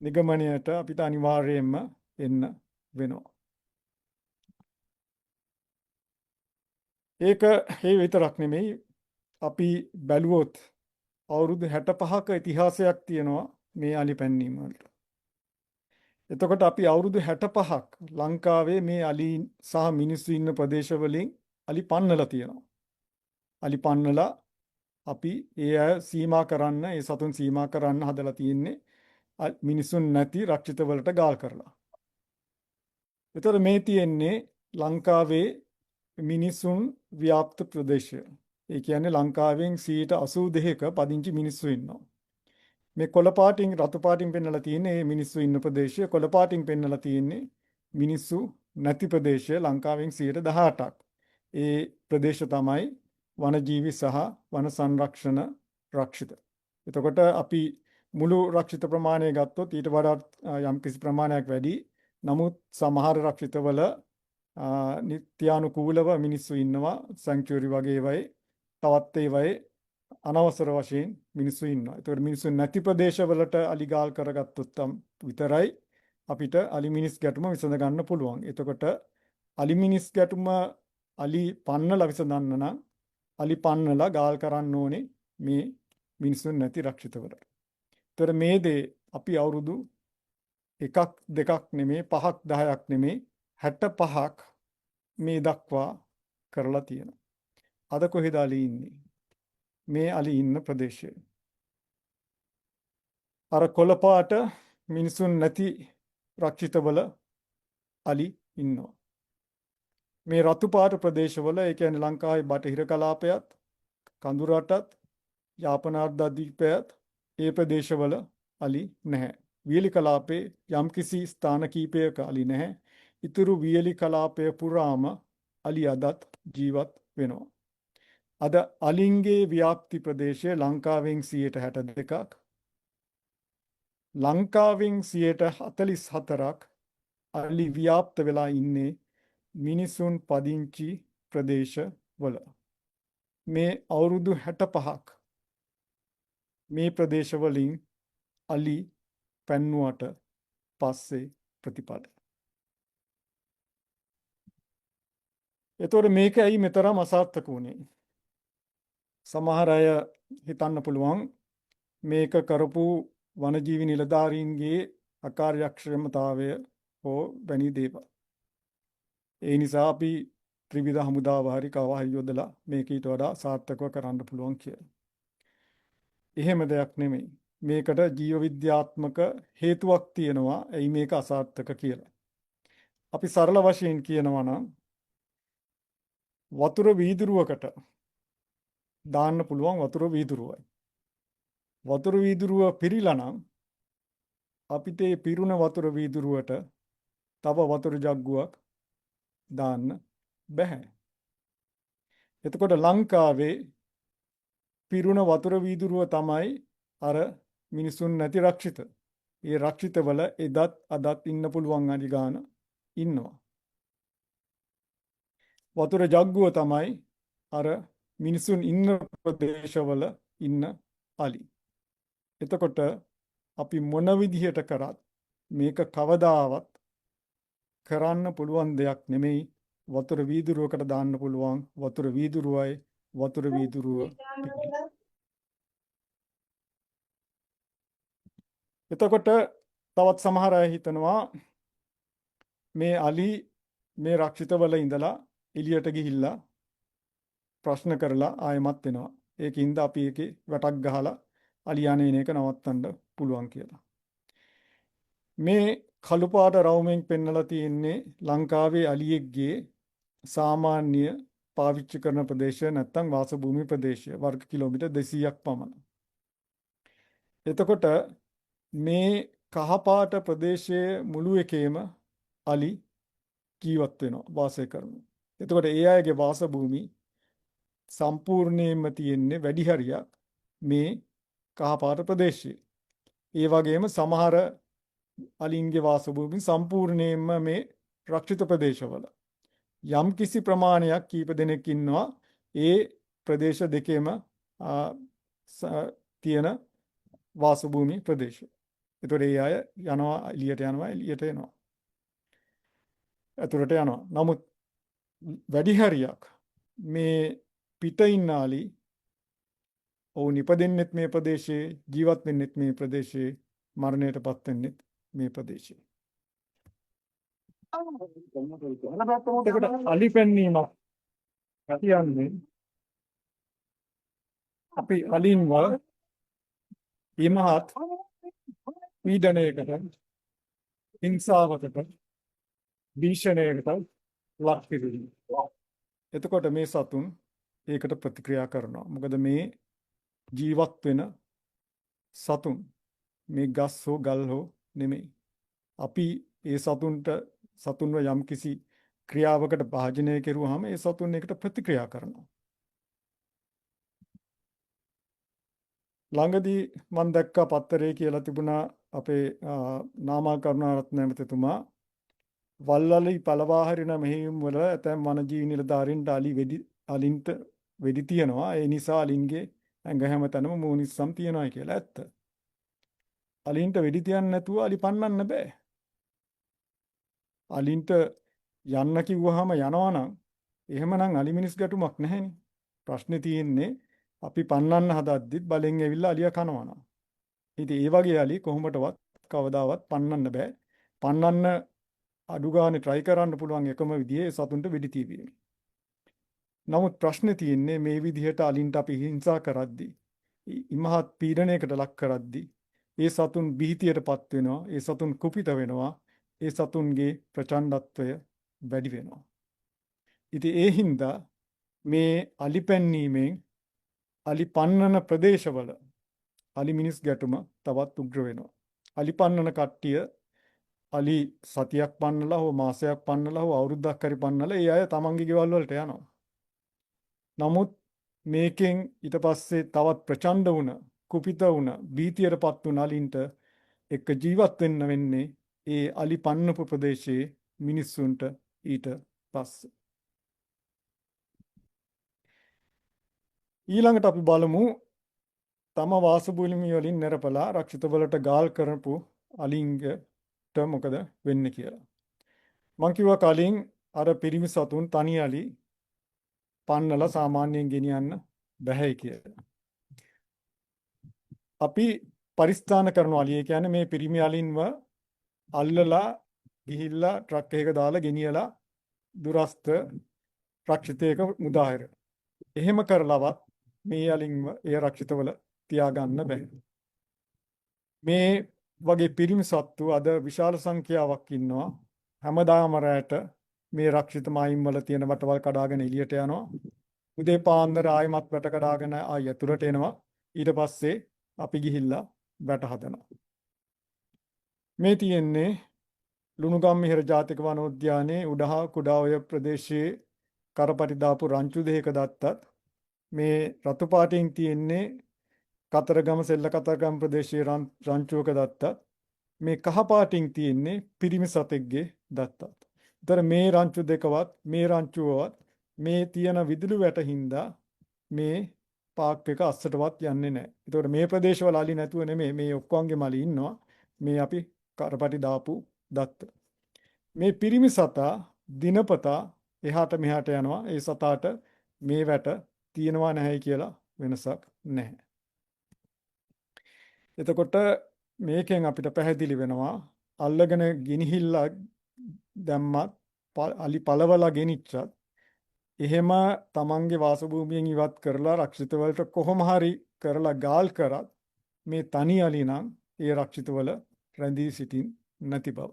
නිගමනයට අපිට අනිවාර්යයෙන්ම එන්න වෙනවා. ඒක ඒ විතරක් නෙමෙයි අපි බැලුවොත් අවුරුදු 65ක ඉතිහාසයක් තියෙනවා මේ අලි පැන්වීම වලට. එතකොට අපි අවුරුදු 65ක් ලංකාවේ මේ අලි සහ මිනිස්සු ඉන්න ප්‍රදේශවලින් අලි පන්නලා තියෙනවා. අලි පන්නලා අපි ඒ අය සීමා කරන්න, ඒ සතුන් සීමා කරන්න හදලා තියෙන්නේ මිනිසුන් නැති රක්ෂිත වලට ගාල් කරලා. එතකොට මේ තියෙන්නේ ලංකාවේ මිනිසුන් ව්‍යාප්ත ප්‍රදේශය. ඒ කියන්නේ ලංකාවෙන් 82%ක පදිංචි මිනිස්සු ඉන්නවා. මේ කොළ පාටින් රතු පාටින් පෙන්නලා තියෙන්නේ මේ මිනිස්සු ඉන්න ප්‍රදේශය. කොළ පාටින් පෙන්නලා තියෙන්නේ මිනිස්සු නැති ප්‍රදේශය ලංකාවෙන් 18%ක්. ඒ ප්‍රදේශ තමයි වනජීවි සහ වන සංරක්ෂණ රක්ෂිත. එතකොට අපි මුළු රක්ෂිත ප්‍රමාණය ගත්තොත් ඊට වඩා යම් කිසි ප්‍රමාණයක් වැඩි. නමුත් සමහර රක්ෂිතවල නිත්‍යානුකූලව මිනිස්සු ඉන්නවා. සැන්ක්චුරි වගේ ඒවායි තවත් ඒවායි අනවසර වශයෙන් මිනිස්සු ඉන්නවා. ඒතකොට මිනිස්සු නැති ප්‍රදේශවලට අලි ගාල් කරගත්තොත් විතරයි අපිට අලි මිනිස් ගැටුම විසඳ ගන්න පුළුවන්. එතකොට අලි මිනිස් ගැටුම අලි පන්නලා විසඳන්න නම් අලි පන්නලා ගාල් කරන්න ඕනේ මේ මිනිසුන් නැති රක්ෂිතවලට. ඒතර මේ දේ අපි අවුරුදු 1ක් 2ක් නෙමේ 5ක් 10ක් නෙමේ 65ක් මේ දක්වා කරලා තියෙනවා. අද කොහෙද අලි ඉන්නේ? මේ අලි ඉන්න ප්‍රදේශයේ. අර කොළපාට මිනිසුන් නැති රක්ෂිතවල අලි ඉන්නවා. මේ රතු පාට ප්‍රදේශවල ඒ කියන්නේ ලංකාවේ බටහිර කලාපයත් කඳුරටත් යාපන අර්ධද්වීපයත් ඒ ප්‍රදේශවල අලි නැහැ. වියලි කලාපේ යම්කිසි ස්ථාන කීපයක අලි නැහැ. ඉතුරු වියලි කලාපය පුරාම අලි අදත් ජීවත් වෙනවා. අද අලින්ගේ ව්‍යාප්ති ප්‍රදේශය ලංකාවෙන් 62%ක් ලංකාවෙන් 44%ක් අලි ව්‍යාප්ත වෙලා ඉන්නේ මිනිසුන් පදිංචි ප්‍රදේශවල. මේ අවුරුදු 65ක් මේ ප්‍රදේශවලින් අලි පැන්නුවට පස්සේ ප්‍රතිඵල. එතකොට මේක ඇයි මෙතරම් අසාර්ථක වුණේ? සමහර අය හිතන්න පුළුවන් මේක කරපු වනජීවි නිලධාරීන්ගේ අකාර්යක්ෂමතාවය හෝ වැනි දේවල්. ඒ නිසා අපි ත්‍රිවිධ හමුදාව හරි කව හරි යොදලා මේක ඊට වඩා සාර්ථකව කරන්න පුළුවන් කියලා. එහෙම දෙයක් නෙමෙයි. මේකට ජීව විද්‍යාත්මක හේතුවක් තියෙනවා. එයි මේක අසාර්ථක කියලා. අපි සරල වශයෙන් කියනවා නම් වතුර වීදුරුවකට දාන්න පුළුවන් වතුර වීදුරුවයි. වතුර වීදුරුව පිරීලා නම් අපිට ඒ පිරුණ වතුර වීදුරුවට තව වතුර ජග්ගුවක් දාන්න බෑ. එතකොට ලංකාවේ පිරුණ වතුර වීදුරුව තමයි අර මිනිසුන් නැති රක්ෂිත. ඒ රක්ෂිතවල එදත් අදත් ඉන්න පුළුවන් අඩි ගාන ඉන්නවා. වතුර ජග්ගුව තමයි අර මිනිසුන් ඉන්න ප්‍රදේශවල ඉන්න අලි. එතකොට අපි මොන විදිහට කරත් මේක කවදාවත් කරන්න පුළුවන් දෙයක් නෙමෙයි. වතුර වීදුරුවකට දාන්න පුළුවන් වතුර වීදුරුවයි වතුර වීදුරුව පිටි. එතකොට තවත් සමහර අය හිතනවා මේ අලි මේ රක්ෂිතවල ඉඳලා එළියට ගිහිල්ලා ප්‍රශ්න කරලා ආයෙමත් එනවා. ඒකින්ද අපි ඒකේ වැටක් ගහලා අලි යන්නේන එක නවත්තන්න පුළුවන් කියලා. මේ කළු පාට රවුමෙන් පෙන්නලා තියෙන්නේ ලංකාවේ අලියෙක්ගේ සාමාන්‍ය පාවිච්චි කරන ප්‍රදේශය නැත්නම් වාසභූමි ප්‍රදේශය වර්ග කිලෝමීටර් 200ක් පමණ. එතකොට මේ කහපාට ප්‍රදේශයේ මුළු එකේම අලි ජීවත් වෙනවා වාසය කරනවා. එතකොට ඒ අයගේ වාසභූමි සම්පූර්ණයෙන්ම තියෙන්නේ වැඩි හරියක් මේ කහපාට ප්‍රදේශයේ. ඒ වගේම සමහර අලින්ගේ වාසභූමි සම්පූර්ණයෙන්ම මේ රක්ෂිත ප්‍රදේශවල. යම් කිසි ප්‍රමාණයක් කීප දෙනෙක් ඉන්නවා ඒ ප්‍රදේශ දෙකේම තියෙන වාසභූමි ප්‍රදේශ. ඒතකොට ඒ අය යනවා එළියට යනවා එළියට එනවා. අතුරට යනවා. නමුත් වැඩි හරියක් මේ පිට ඉන්න අලි ඔවුන් ඉපදෙන්නෙත් මේ ප්‍රදේශයේ ජීවත් වෙන්නෙත් මේ ප්‍රදේශයේ මරණයටපත් වෙන්නෙත් මේ ප්‍රදේශයේ. එතකොට අලි පැන්නීමක් කියන්නේ අපි අලින්ව ඉමහත් පීඩනයකට හිංසාවකට භීෂණයකට ලක් කිරීම. එතකොට මේ සතුන් ඒකට ප්‍රතික්‍රියා කරනවා. මොකද මේ ජීවත් වෙන සතුන් මේ ගස් හෝ ගල් හෝ නෙමෙයි. අපි ඒ සතුන්ව යම් කිසි ක්‍රියාවකට භාජනය කෙරුවාම ඒ සතුන් ඒකට ප්‍රතික්‍රියා කරනවා. ළඟදී මම දැක්කා පත්තරේ කියලා තිබුණා අපේ නාමා කරුණාරත්න මැතිතුමා වල්වලි පළවා හරින මෙහෙයුම් වල ඇතැම් වනජීවි නිලධාරීන්ට අලින්ට වෙඩි තියනවා. ඒ නිසා අලින්ගේ ඇඟ හැමතැනම මූණිස්සම් තියනවා කියලා ඇත්ත. අලින්ට වෙඩි තියන්න නැතුව අලි පන්නන්න බෑ. අලින්ට යන්න කිව්වහම යනවනම් එහෙමනම් අලි මිනිස් ගැටුමක් නැහැනේ. ප්‍රශ්නේ තියෙන්නේ අපි පන්නන්න හදද්දිත් බලෙන් ඇවිල්ලා අලියා කනවනම්. ඉතින් ඒ වගේ අලි කොහොමදවත් කවදාවත් පන්නන්න බෑ. පන්නන්න අඩු ගානේ try කරන්න පුළුවන් එකම විදිහේ සතුන්ට වෙඩි තියවීම. නමුත් ප්‍රශ්නේ තියෙන්නේ මේ විදිහට අලින්ට අපි හිංසා කරද්දී ඉමහත් පීඩනයකට ලක් කරද්දී ඒ සතුන් බිහිතියටපත් වෙනවා. ඒ සතුන් කුපිත වෙනවා. ඒ සතුන්ගේ ප්‍රචණ්ඩත්වය වැඩි වෙනවා. ඉතින් ඒ හින්දා මේ අලි පැන්නීමෙන් අලි පන්නන ප්‍රදේශවල අලි මිනිස් ගැටුම තවත් උග්‍ර වෙනවා. අලි පන්නන කට්ටිය අලි සතියක් පන්නලා හෝ මාසයක් පන්නලා හෝ අවුරුද්දක් හරි පන්නලා ඒ අය තමන්ගේ ගෙවල් වලට යනවා. නමුත් මේකෙන් ඊට පස්සේ තවත් ප්‍රචණ්ඩ වුණ, කුපිත වුණ, බීතියටපත් වුණ අලින්ට එක ජීවත් වෙන්න වෙන්නේ ඒ අලි පන්නපු ප්‍රදේශයේ මිනිස්සුන්ට ඊට පස්සේ. ඊළඟට අපි බලමු තම වාසභූමි වලින් නිරපලා රක්ෂිත වලට ගාල් කරපු අලින්ගට මොකද වෙන්නේ කියලා. මං කිව්වා කලින් අර පිරිමි සතුන් තනි අලි පන්නලා සාමාන්‍යයෙන් ගෙනියන්න බැහැ කියලා. අපි පරිස්ථාන කරන අලිය කියන්නේ මේ පිරිමි අලින්ව අල්ලලා ගිහිල්ලා ට්‍රක් එකක දාලා ගෙනියලා දුරස්ත රක්ෂිතයක මුදාහැර. එහෙම කරලවත් මේ අලින්ව ඒ රක්ෂිතවල තියාගන්න බෑ. මේ වගේ පිරිමි සත්තු අද විශාල සංඛ්‍යාවක් ඉන්නවා. හැමදාම රැට මේ රක්ෂිත මායිම් වල තියෙන වටවල් කඩාගෙන එළියට යනවා. උදේ පාන්දර ආයෙමත් වැට කඩාගෙන ආයෙ ඇතුළට එනවා. ඊට පස්සේ අපි ගිහිල්ලා වැට හදනවා. මේ තියෙන්නේ ලුණුගම්මිහිර ජාතික වනෝද්‍යානයේ උඩහා කුඩාඔය ප්‍රදේශයේ කරපටි දාපු රංචු දෙකක දත්තත් මේ රතු පාටින් තියෙන්නේ කතරගම සෙල්ල කතරගම ප්‍රදේශයේ රංචුවක දත්තත් මේ කහ පාටින් තියෙන්නේ පිරිමි සතෙක්ගේ දත්තත්. ඒතර මේ රංචු දෙකවත් මේ රංචුවවත් මේ තියෙන විදුලි වැට හින්දා මේ පාක් එක අස්සටවත් යන්නේ නැහැ. ඒතකොට මේ ප්‍රදේශවල අලි නැතුව නෙමෙයි මේ ඔක්කොන්ගේ මලි ඉන්නවා. මේ අපි කරපටි දාපු දත්ත. මේ පිරිමි සතා දිනපතා එහාට මෙහාට යනවා. ඒ සතාට මේ වැට තියෙනවා නැහැයි කියලා වෙනසක් නැහැ. එතකොට මේකෙන් අපිට පැහැදිලි වෙනවා අල්ලගෙන ගෙනහිල්ලා දැම්මත් අලි පළවලා ගෙනිච්චත් එහෙම තමන්ගේ වාසභූමියෙන් ඉවත් කරලා රක්ෂිතවලට කොහොම හරි කරලා ගාල් කරත් මේ තනි අලි නම් ඒ රක්ෂිතවල රැඳී සිටින් නැති බව.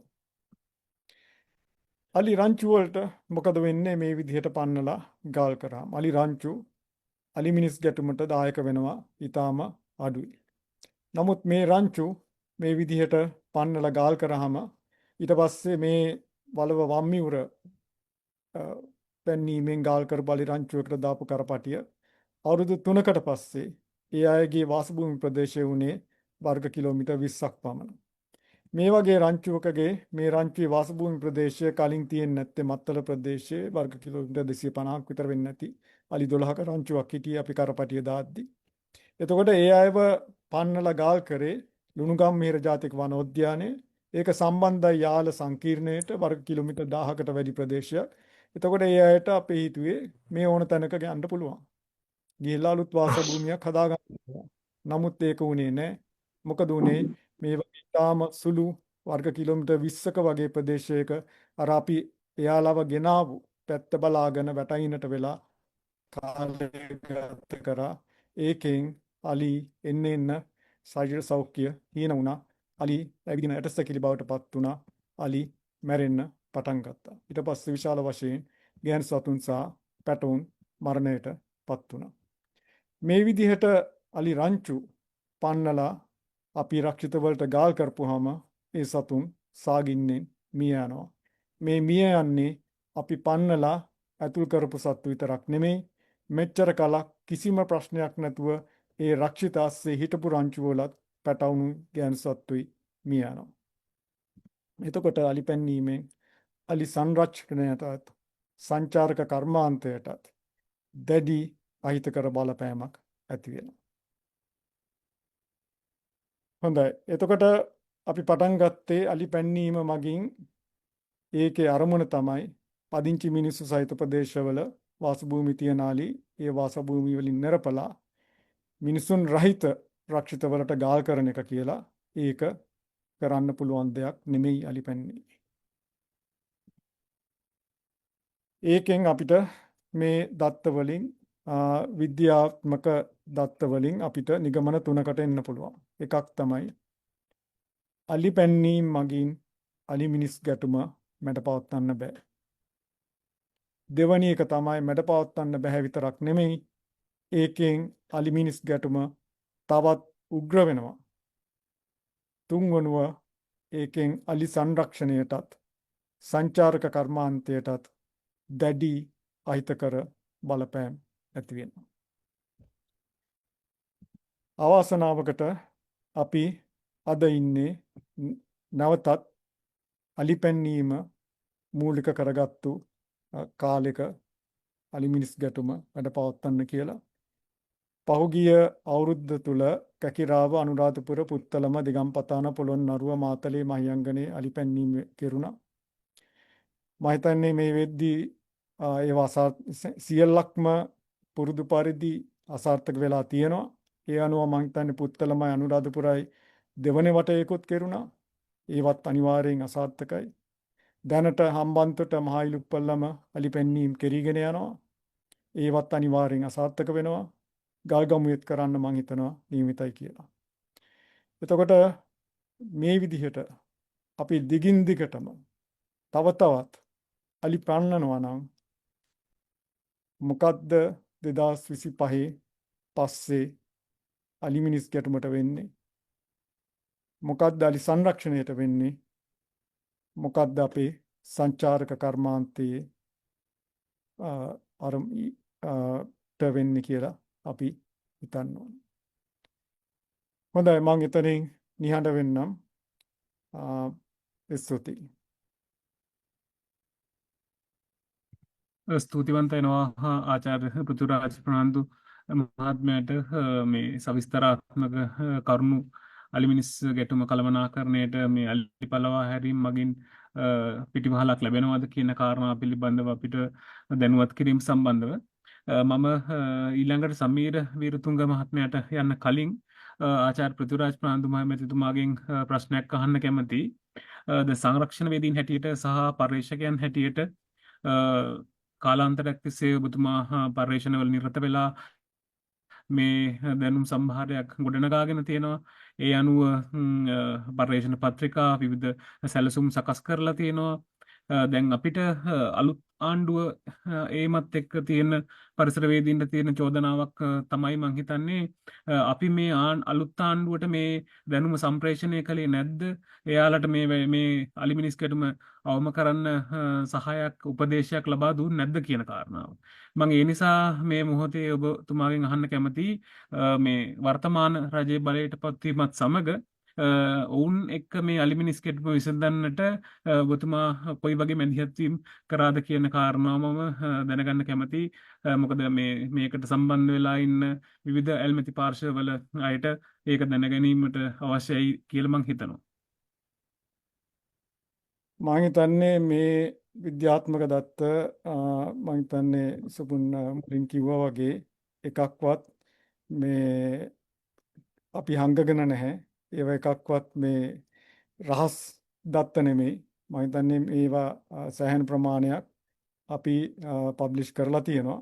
අලි රංචු වලට මොකද වෙන්නේ මේ විදිහට පන්නලා ගාල් කරාම? අලි රංචු අලි මිනිස් ගැටුමට දායක වෙනවා ඊටාම අඩුයි. නමුත් මේ රංචු මේ විදිහට පන්නලා ගාල් කරාම ඊට පස්සේ මේ වලව වම්මිවුර පැන්නීමෙන් ගාල් කර බලි රංචුවකට දාපු කරපටිය අවුරුදු 3කට පස්සේ ඒ අයගේ වාසභූමි ප්‍රදේශය වුණේ වර්ග කිලෝමීටර් 20ක් පමණ. මේ වගේ රංචුවකගේ මේ රංචුවේ වාසභූමි ප්‍රදේශය කලින් තියෙන්නේ නැත්තේ මත්තල ප්‍රදේශයේ වර්ග කිලෝමීටර් 250ක් විතර වෙන්නේ නැති අලි 12ක රංචුවක් හිටියේ අපි කරපටිය දාද්දි. එතකොට ඒ අයව පන්නලා ගාල් කරේ ලුණුගම්මිහිර ජාතික වනෝද්‍යානයේ. ඒක සම්බන්ධයි යාල සංකීර්ණයට වර්ග කිලෝමීටර් 1000කට වැඩි ප්‍රදේශයක්. එතකොට ඒ අයට අපි හිතුවේ මේ ඕන තැනක යන්න පුළුවන්. ගිහිල්ලා අලුත් වාසභූමියක් හදාගන්න පුළුවන්. නමුත් ඒක උනේ නැහැ. මොකද උනේ මේ වගේ තාම සුළු වර්ග කිලෝමීටර් 20ක වගේ ප්‍රදේශයක අර අපි එයාලව ගෙනාවු පැත්ත බලාගෙන වැටයිනට වෙලා කාලය ගත කරා. ඒකෙන් අලි එන්න ශරීර සෞඛ්‍ය හීන වුණා. අලි ඇවිදින ඇටසැකිලි බවට පත් වුණා. අලි මැරෙන්න පටන් ගත්තා. ඊට පස්සේ විශාල වශයෙන් ගෑන් සතුන් සහ පැටවුන් මරණයට පත් වුණා. මේ විදිහට අලි රංචු පන්නලා අපි රක්ෂිත වලට ගාල් කරපුවාම ඒ සතුන් සාගින්නෙන් මිය යනවා. මේ මිය යන්නේ අපි පන්නලා ඇතුල් කරපු සත්තු විතරක් නෙමෙයි. මෙච්චර කලක් කිසිම ප්‍රශ්නයක් නැතුව ඒ රක්ෂිත අස්සේ හිටපු රංචු වලත් පැටවුණු ගෑන් සත්තුයි මිය යනවා. එතකොට අලි පැන්නීමෙන් අලි සංරක්ෂණයටත් සංචාරක කර්මාන්තයටත් දැඩි අහිතකර බලපෑමක් ඇති වෙනවා. හොඳයි. එතකොට අපි පටන් ගත්තේ අලි පැන්නීම මගින් ඒකේ අරමුණ තමයි පදිංචි මිනිස්සු සහිත ප්‍රදේශවල වාසභූමි තියන අලි ඒ වාසභූමි වලින් නිරපලා මිනිසුන් රහිත රක්ෂිත වලට ගාල් කරන එක කියලා. ඒක කරන්න පුළුවන් දෙයක් නෙමෙයි අලි පැන්නීම. ඒකෙන් අපිට මේ දත්ත වලින් විද්‍යාත්මක දත්ත වලින් අපිට නිගමන 3කට එන්න පුළුවන්. එකක් තමයි අලි පැන්නීම මගින් අලි මිනිස් ගැටුම මැඩපවත්වන්න බෑ. දෙවැනි එක තමයි මැඩපවත්වන්න බෑ විතරක් නෙමෙයි ඒකෙන් අලි මිනිස් ගැටුම තවත් උග්‍ර වෙනවා. තුන්වනුව ඒකෙන් අලි සංරක්ෂණයටත් සංචාරක කර්මාන්තයටත් දැඩි අහිතකර බලපෑම් ඇති වෙනවා. අවාසනාවකට අපි අද ඉන්නේ නැවතත් අලි පැන්නීම මූලික කරගත්තු කාලෙක අලි මිනිස් ගැටුම වැඩ පවත්වන්න කියලා. පහුගිය අවුරුද්ද තුල කැකිරාව අනුරාධපුර පුත්තලම දිගම්පතාන පොළොන්නරුව මාතලේ මහියංගනේ අලි පැන්නීම කෙරුණා. මම හිතන්නේ මේ වෙද්දී ඒවා සියල්ලක්ම පුරුදු පරිදි අසාර්ථක වෙලා තියෙනවා. ඒ අනුව මම හිතන්නේ පුත්තලමයි අනුරාධපුරයි දෙවන වටයකුත් කෙරුණා. ඒවත් අනිවාර්යෙන් අසාර්ථකයි. දැනට හම්බන්තොට මහයිලුප්පල්ලම අලි පෙන්වීම් කෙරීගෙන යනවා. ඒවත් අනිවාර්යෙන් අසාර්ථක වෙනවා. ගල්ගමුවෙත් කරන්න මං හිතනවා නියමිතයි කියලා. එතකොට මේ විදිහට අපි දිගින් දිගටම තව තවත් අලි පන්නනවා නම් මොකද්ද 2025 පස්සේ අලි මිනිස් ගැටුමට වෙන්නේ? මොකද්ද අලි සංරක්ෂණයට වෙන්නේ? මොකද්ද අපේ සංචාරක කර්මාන්තයේ ට වෙන්නේ කියලා අපි හිතන්න ඕනේ. හොඳයි මං එතනින් නිහඬ වෙන්නම්. ස්තුතියි. ස්තුතිවන්ත වෙනවා ආචාර්ය පෘථුරාජ් ප්‍රනාන්දු මහත්මයාට මේ සවිස්තරාත්මක කරුණු අලිමිනිස් ගැටුම කළමනාකරණයට මේ අලි පලවා හැරීම් මගින් පිටිමහලක් ලැබෙනවාද කියන කාරණා පිළිබඳව අපිට දැනුවත් කිරීම සම්බන්ධව මම ඊළඟට සමීර වීරතුංග මහත්මයාට යන්න කලින් ආචාර්ය පෘථුරාජ් ප්‍රනාන්දු මහත්මයාගෙන් ප්‍රශ්නයක් අහන්න කැමතියි. ද සංරක්ෂණ වේදීන් හැටියට සහ පර්යේෂකයන් හැටියට කාලාන්තරයක් තිස්සේ ඔබතුමා පර්යේෂණවල නිරත වෙලා මේ දැනුම් සම්භාරයක් ගොඩනගාගෙන තියෙනවා. ඒ අනුව පර්යේෂණ පත්‍රිකා විවිධ සැලසුම් සකස් කරලා තියෙනවා. දැන් අපිට අලුත් ආණ්ඩුව ඒමත් එක්ක තියෙන පරිසරවේදීන්ට තියෙන චෝදනාවක් තමයි මං හිතන්නේ අපි මේ අලුත් ආණ්ඩුවට මේ දැනුම සම්ප්‍රේෂණය කළේ නැද්ද? එයාලට මේ අලිමිනිස් ගැටුම අවම කරන්න සහයක් උපදේශයක් ලබා දුන්නේ නැද්ද කියන කාරණාව. මම ඒ නිසා මේ මොහොතේ ඔබතුමාගෙන් අහන්න කැමතියි මේ වර්තමාන රජයේ බලයට පත්වීමත් සමග ඔවුන් එක්ක මේ අලිමිනිස් ගැටුම විසඳන්නට ඔබතුමා කොයි වගේ මැදිහත්වීම් කරාද කියන කාරණාව මම දැනගන්න කැමතියි. මොකද මේකට සම්බන්ධ වෙලා ඉන්න විවිධ ඇල්මැති පාර්ශවවල අයට ඒක දැනගැනීමට අවශ්‍යයි කියලා මං හිතනවා. මම හිතන්නේ මේ විද්‍යාත්මක දත්ත මම හිතන්නේ සුපුන් මුලින් කිව්වා වගේ එකක්වත් මේ අපි හංගගෙන නැහැ. ඒව එකක්වත් මේ රහස් දත්ත නෙමෙයි. මම හිතන්නේ මේවා සෑහෙන ප්‍රමාණයක් අපි පබ්ලිෂ් කරලා තියෙනවා.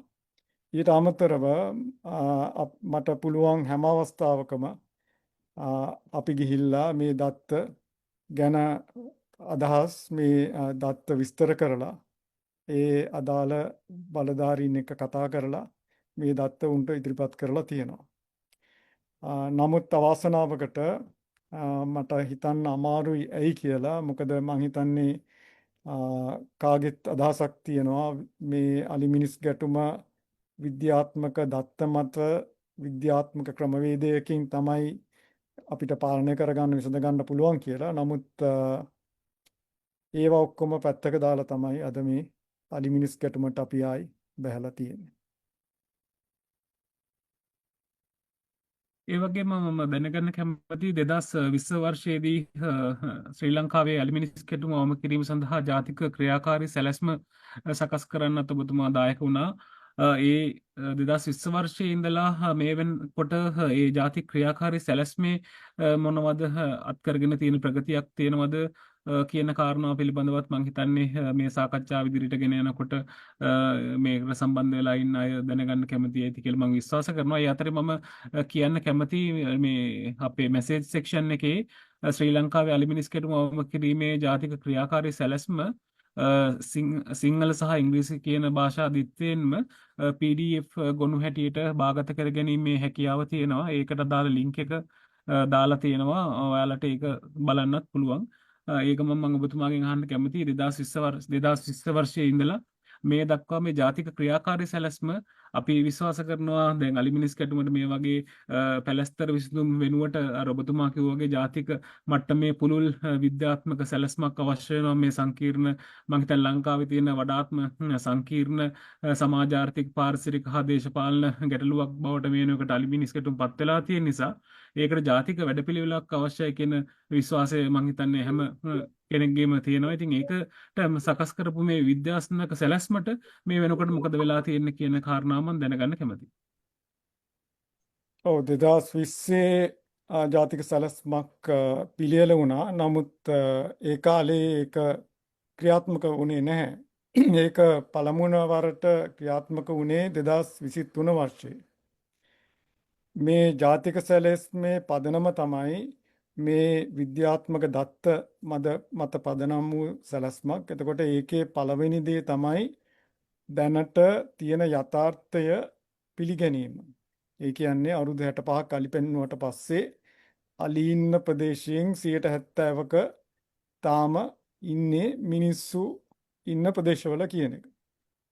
ඊට අමතරව මට පුළුවන් හැම අවස්ථාවකම අපි ගිහිල්ලා මේ දත්ත ගැන අදහස් මේ දත්ත විස්තර කරලා ඒ අදාළ බලධාරීන් එක්ක කතා කරලා මේ දත්ත උන්ට ඉදිරිපත් කරලා තියෙනවා. නමුත් අවාසනාවකට මට හිතන්න අමාරුයි ඇයි කියලා. මොකද මං හිතන්නේ කාගෙත් අදහසක් තියෙනවා මේ අලිමිනිස් ගැටුම විද්‍යාත්මක දත්ත මත විද්‍යාත්මක ක්‍රමවේදයකින් තමයි අපිට පාලනය කරගන්න විසඳගන්න පුළුවන් කියලා. නමුත් ඒවා ඔක්කොම පැත්තක දාලා තමයි අද මේ අලිමිනිස් ගැටුමට අපි ආයි බැහැලා තියෙන්නේ. ඒ වගේම මම දැනගන්න කැමති 2020 වර්ෂයේදී ශ්‍රී ලංකාවේ අලිමිනිස් ගැටුම අවම කිරීම සඳහා ජාතික ක්‍රියාකාරී සැලැස්ම සකස් කරන්නත් ඔබතුමා දායක වුණා. ඒ 2020 වර්ෂයේ ඉඳලා මේ වෙනකොට ඒ ජාතික ක්‍රියාකාරී සැලැස්මේ මොනවද අත්කරගෙන තියෙන ප්‍රගතියක් තියෙනවද කියන කාරණාව පිළිබඳවත් මම හිතන්නේ මේ සාකච්ඡාව ඉදිරියට ගෙන යනකොට මේකට සම්බන්ධ වෙලා ඉන්න අය දැනගන්න කැමතියි ඇති කියලා මම විශ්වාස කරනවා. ඒ අතරේ මම කියන්න කැමති මේ අපේ මැසේජ් සෙක්ෂන් එකේ ශ්‍රී ලංකාවේ අලිමිනිස් ගැටුම අවම කිරීමේ ජාතික ක්‍රියාකාරී සැලැස්ම සිංහල සහ ඉංග්‍රීසි කියන භාෂා දිත්තයෙන්ම PDF ගොනු හැටියට භාගත කර ගැනීමේ හැකියාව තියෙනවා. ඒකට දාලා ලින්ක් එක දාලා තියෙනවා. ඔයාලට ඒක බලන්නත් පුළුවන්. ඒක මම ඔබතුමාගෙන් අහන්න කැමතියි 2020 වර්ෂයේ ඉඳලා මේ දක්වා මේ ජාතික ක්‍රියාකාරී සැලැස්ම අපි විශ්වාස කරනවා දැන් අලිමිනිස් ගැටුමට මේ වගේ පැලස්තර විසඳුම් වෙනුවට අර ඔබතුමා කිව්වා වගේ ජාතික මට්ටමේ පුළුල් විද්‍යාත්මක සැලැස්මක් අවශ්‍ය වෙනවා. මේ සංකීර්ණ මම හිතන්නේ ලංකාවේ තියෙන වඩාත්ම සංකීර්ණ සමාජ ආර්ථික පාරිසරික හා දේශපාලන ගැටලුවක් බවට මේ වෙනකොට අලිමිනිස් ගැටුම් පත් වෙලා තියෙන නිසා ඒකට ජාතික වැඩපිළිවෙලක් අවශ්‍යයි කියන විශ්වාසය මම හිතන්නේ හැම කෙනෙක්ගේම තියෙනවා. ඉතින් ඒකට සකස් කරපු මේ විද්‍යාත්මක සැලැස්මට මේ වෙනකොට මොකද වෙලා තියෙන්නේ කියන කාරණාව මම දැනගන්න කැමතියි. ඔව් 2020 ජාතික සැලැස්මක් පිළියෙල වුණා. නමුත් ඒ කාලේ ඒක ක්‍රියාත්මක වුණේ නැහැ. ඒක පළමුවන වරට ක්‍රියාත්මක වුණේ 2023 වර්ෂයේ. මේ ජාතික සැලැස්මේ පදනම තමයි මේ විද්‍යාත්මක දත්ත මත පදනම් වූ සැලැස්මක්. එතකොට ඒකේ පළවෙනි දේ තමයි දැනට තියෙන යථාර්ථය පිළිගැනීම. ඒ කියන්නේ අවුරුදු 65ක් අලි පෙන්නුවට පස්සේ අලි ඉන්න ප්‍රදේශයෙන් 70%ක තාම ඉන්නේ මිනිස්සු ඉන්න ප්‍රදේශවල කියන එක.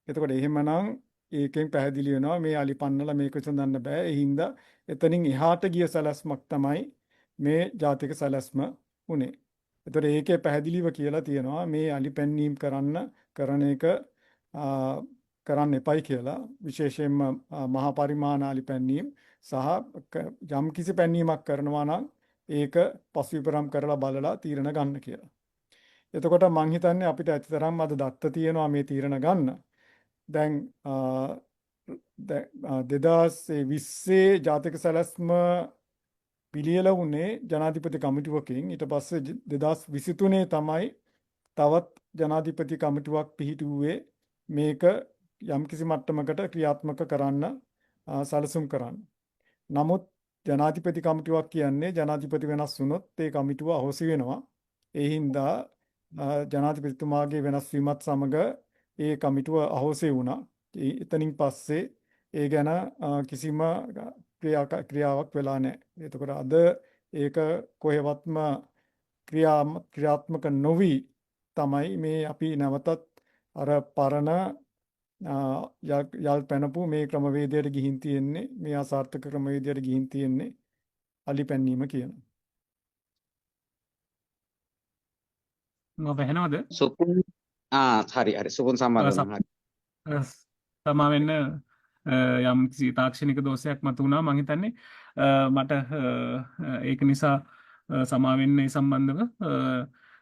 එතකොට එහෙමනම් ඒකෙන් පැහැදිලි වෙනවා මේ අලි පන්නලා මේක විසඳන්න බෑ. ඒ හින්දා එතනින් එහාට ගිය සැලැස්මක් තමයි මේ ජාතික සැලැස්ම උනේ. එතකොට ඒකේ පැහැදිලිව කියලා තියෙනවා මේ අලි පැන්නීම් කරන එක කරන්න එපයි කියලා. විශේෂයෙන්ම මහා පරිමාණ අලි පැන්නීම් සහ යම් කිසි පැන්නීමක් කරනවා නම් ඒක පසුවිපරම් කරලා බලලා තීරණ ගන්න කියලා. එතකොට මං හිතන්නේ අපිට ඇත්තටම අද දත්ත තියෙනවා මේ තීරණ ගන්න. දැන් 2020 ජාතික සැලැස්ම පිළියෙල වුණේ ජනාධිපති කමිටුවකින්. ඊට පස්සේ 2023 තමයි තවත් ජනාධිපති කමිටුවක් පිහිටුවේ මේක යම්කිසි මට්ටමකට ක්‍රියාත්මක කරන්න සැලසුම් කරන්න. නමුත් ජනාධිපති කමිටුවක් කියන්නේ ජනාධිපති වෙනස් වුණොත් ඒ කමිටුව අහෝසි වෙනවා. ඒ හින්දා ජනාධිපතිතුමාගේ වෙනස් වීමත් සමග ඒ කමිටුව අහෝසි වුණා. එතනින් පස්සේ ඒ ගැන කිසිම ක්‍රියාවක් වෙලා නැහැ. එතකොට අද ඒක කොහෙවත්ම ක්‍රියාත්මක නොවි තමයි මේ අපි නැවතත් අර පරණ යල් පැනපු මේ ක්‍රමවේදයට ගිහින් තියෙන්නේ, මේ අසාර්ථක ක්‍රමවේදයට ගිහින් තියෙන්නේ අලි පැන්නීම කියන. මොකද වෙනවද? සුපුන් හරි සුපුන් සම්බන්ධ වුණා. හරි. තමා වෙන්න යම් කිසි තාක්ෂණික දෝෂයක් මත වුණා. මං හිතන්නේ මට ඒක නිසා සමා වෙන්න ඒ සම්බන්ධව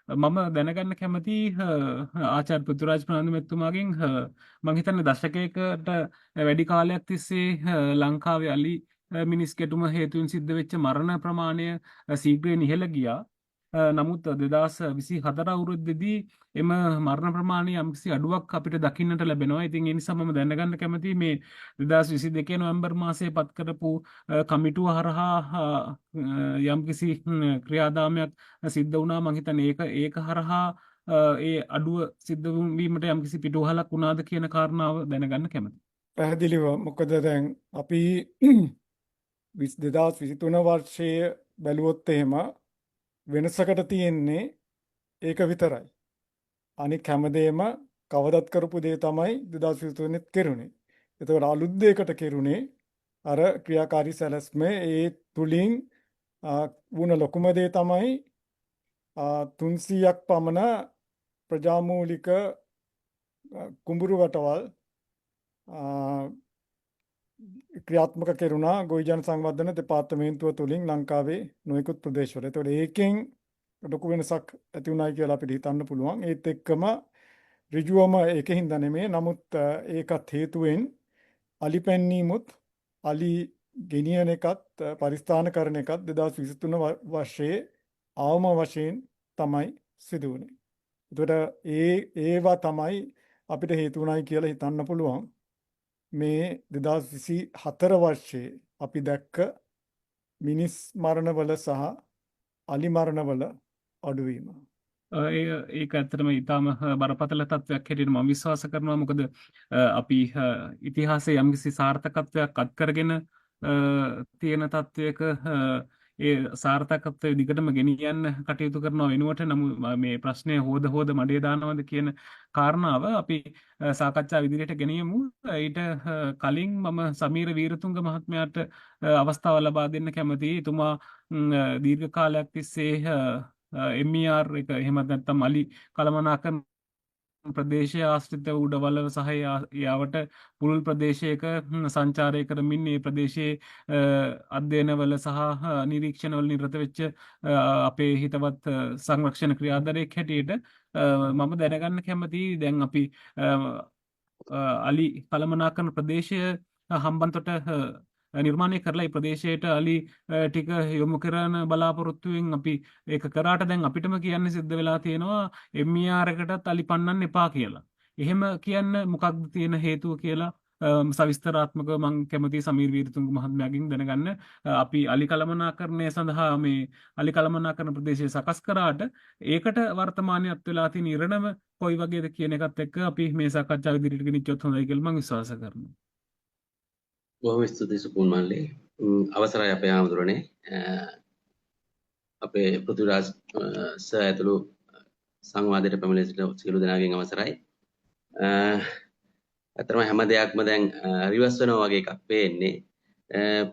මම දැනගන්න කැමති ආචාර්ය පෘථ්විරාජ් ප්‍රනාන්දු මෙතුමාගෙන් මං හිතන්නේ දශකයකට වැඩි කාලයක් තිස්සේ ලංකාවේ අලි මිනිස් ගැටුම හේතුවෙන් සිද්ධ වෙච්ච මරණ ප්‍රමාණය ශීඝ්‍රයෙන් ඉහළ ගියා. නමුත් 2024 අවුරුද්දේදී එම මරණ ප්‍රමාණය යම්කිසි අඩුවක් අපිට දකින්නට ලැබෙනවා. ඉතින් ඒ නිසා මම දැනගන්න කැමතියි මේ 2022 නොවැම්බර් මාසයේ පත් කරපු කමිටුව හරහා යම්කිසි ක්‍රියාදාමයක් සිද්ධ වුණා. මම හිතන්නේ ඒක හරහා ඒ අඩුව සිද්ධ වීමට යම්කිසි පිටුවහලක් වුණාද කියන කාරණාව දැනගන්න කැමතියි. පැහැදිලිව මොකද දැන් අපි 2023 වර්ෂයේ බැලුවොත් එහෙම වෙනසකට තියෙන්නේ ඒක විතරයි. අනික හැමදේම කවදත් කරපු දේ තමයි 2023 කෙරුණේ. ඒතකොට අලුත් දෙයකට කෙරුණේ අර ක්‍රියාකාරී සැලැස්මේ ඒ තුලින් වුණ ලොකුම දේ තමයි 300ක් පමණ ප්‍රජාමූලික කුඹුරු වටවල් ක්‍රියාත්මක කෙරුණා ගොවි ජන සංවර්ධන දෙපාර්තමේන්තුව තුලින් ලංකාවේ නොයෙකුත් ප්‍රදේශවල. ඒතකොට ඒකෙන් ලොකු වෙනසක් ඇති වුණායි කියලා අපිට හිතන්න පුළුවන්. ඒත් එක්කම ඍජුවම ඒකෙන් ද නෙමෙයි. නමුත් ඒකත් හේතුවෙන් අලි පැන්නීමුත් අලි ගෙනියන එකත් පරිස්ථාන කරන එකත් 2023 වර්ෂයේ අවම වශයෙන් තමයි සිදු වුණේ. ඒතකොට ඒවා තමයි අපිට හේතු වුණායි කියලා හිතන්න පුළුවන්. මේ 2024 වර්ෂයේ අපි දැක්ක මිනිස් මරණවල සහ අලි මරණවල අඩුවීම. ඒක ඇත්තටම ඊටාම බරපතල තත්වයක් හැටියට මම විශ්වාස කරනවා. මොකද අපි ඉතිහාසයේ යම්කිසි සාර්ථකත්වයක් අත් කරගෙන තියෙන තත්වයක ඒ සාර්ථකත්වය දිගටම ගෙනියන්න කටයුතු කරනවා වෙනුවට මේ ප්‍රශ්නය හොද මඩේ දානවද කියන කාරණාව අපි සාකච්ඡා විදිහට ගෙනියමු. ඊට කලින් මම සමීර වීරතුංග මහත්මයාට අවස්ථාව ලබා දෙන්න කැමතියි. එතුමා දීර්ඝ කාලයක් තිස්සේ MER එක එහෙමත් නැත්නම් අලි කළමනාකරන ප්‍රදේශය ආශ්‍රිත උඩවලව සහ යාවට පුළුල් ප්‍රදේශයක සංචාරය කරමින් මේ ප්‍රදේශයේ අධ්‍යයනවල සහ නිරීක්ෂණවල නිරත වෙච්ච අපේ හිතවත් සංරක්ෂණ ක්‍රියාධරයෙක් හැටියට මම දැනගන්න කැමතියි. දැන් අපි අලි කළමනාකරන ප්‍රදේශය හම්බන්තොට නිර්මාණය කරලා මේ ප්‍රදේශයට අලි ටික යොමු කරන බලාපොරොත්තුවෙන් අපි ඒක කරාට දැන් අපිටම කියන්න සිද්ධ වෙලා තියෙනවා MER එකටත් අලි පන්නන්න එපා කියලා. එහෙම කියන්න මොකක්ද තියෙන හේතුව කියලා සවිස්තරාත්මක මං කැමති සමීර් වීරතුංග මහත්මයාගෙන් දැනගන්න. අපි අලි කළමනාකරණය සඳහා මේ අලි කළමනාකරණ ප්‍රදේශය සකස් කරාට ඒකට වර්තමානයේ අත් වෙලා තියෙන ඉරණම කොයි වගේද කියන එකත් එක්ක අපි මේ සාකච්ඡාව ඉදිරියට ගෙනිච්චොත් හොඳයි කියලා මම විශ්වාස කරනවා. බොහොම ස්තුතියි සුපුන් මල්ලි. අවසරයි අපේ ආමතුරනේ. අපේ පෘථිවිරාජ් සර් ඇතුළු සංවාදයට පැමිණ සිටින සියලු දෙනාගෙන් අවසරයි. අතරම හැම දෙයක්ම දැන් රිවර්ස් වෙනවා වගේ එකක් පේන්නේ.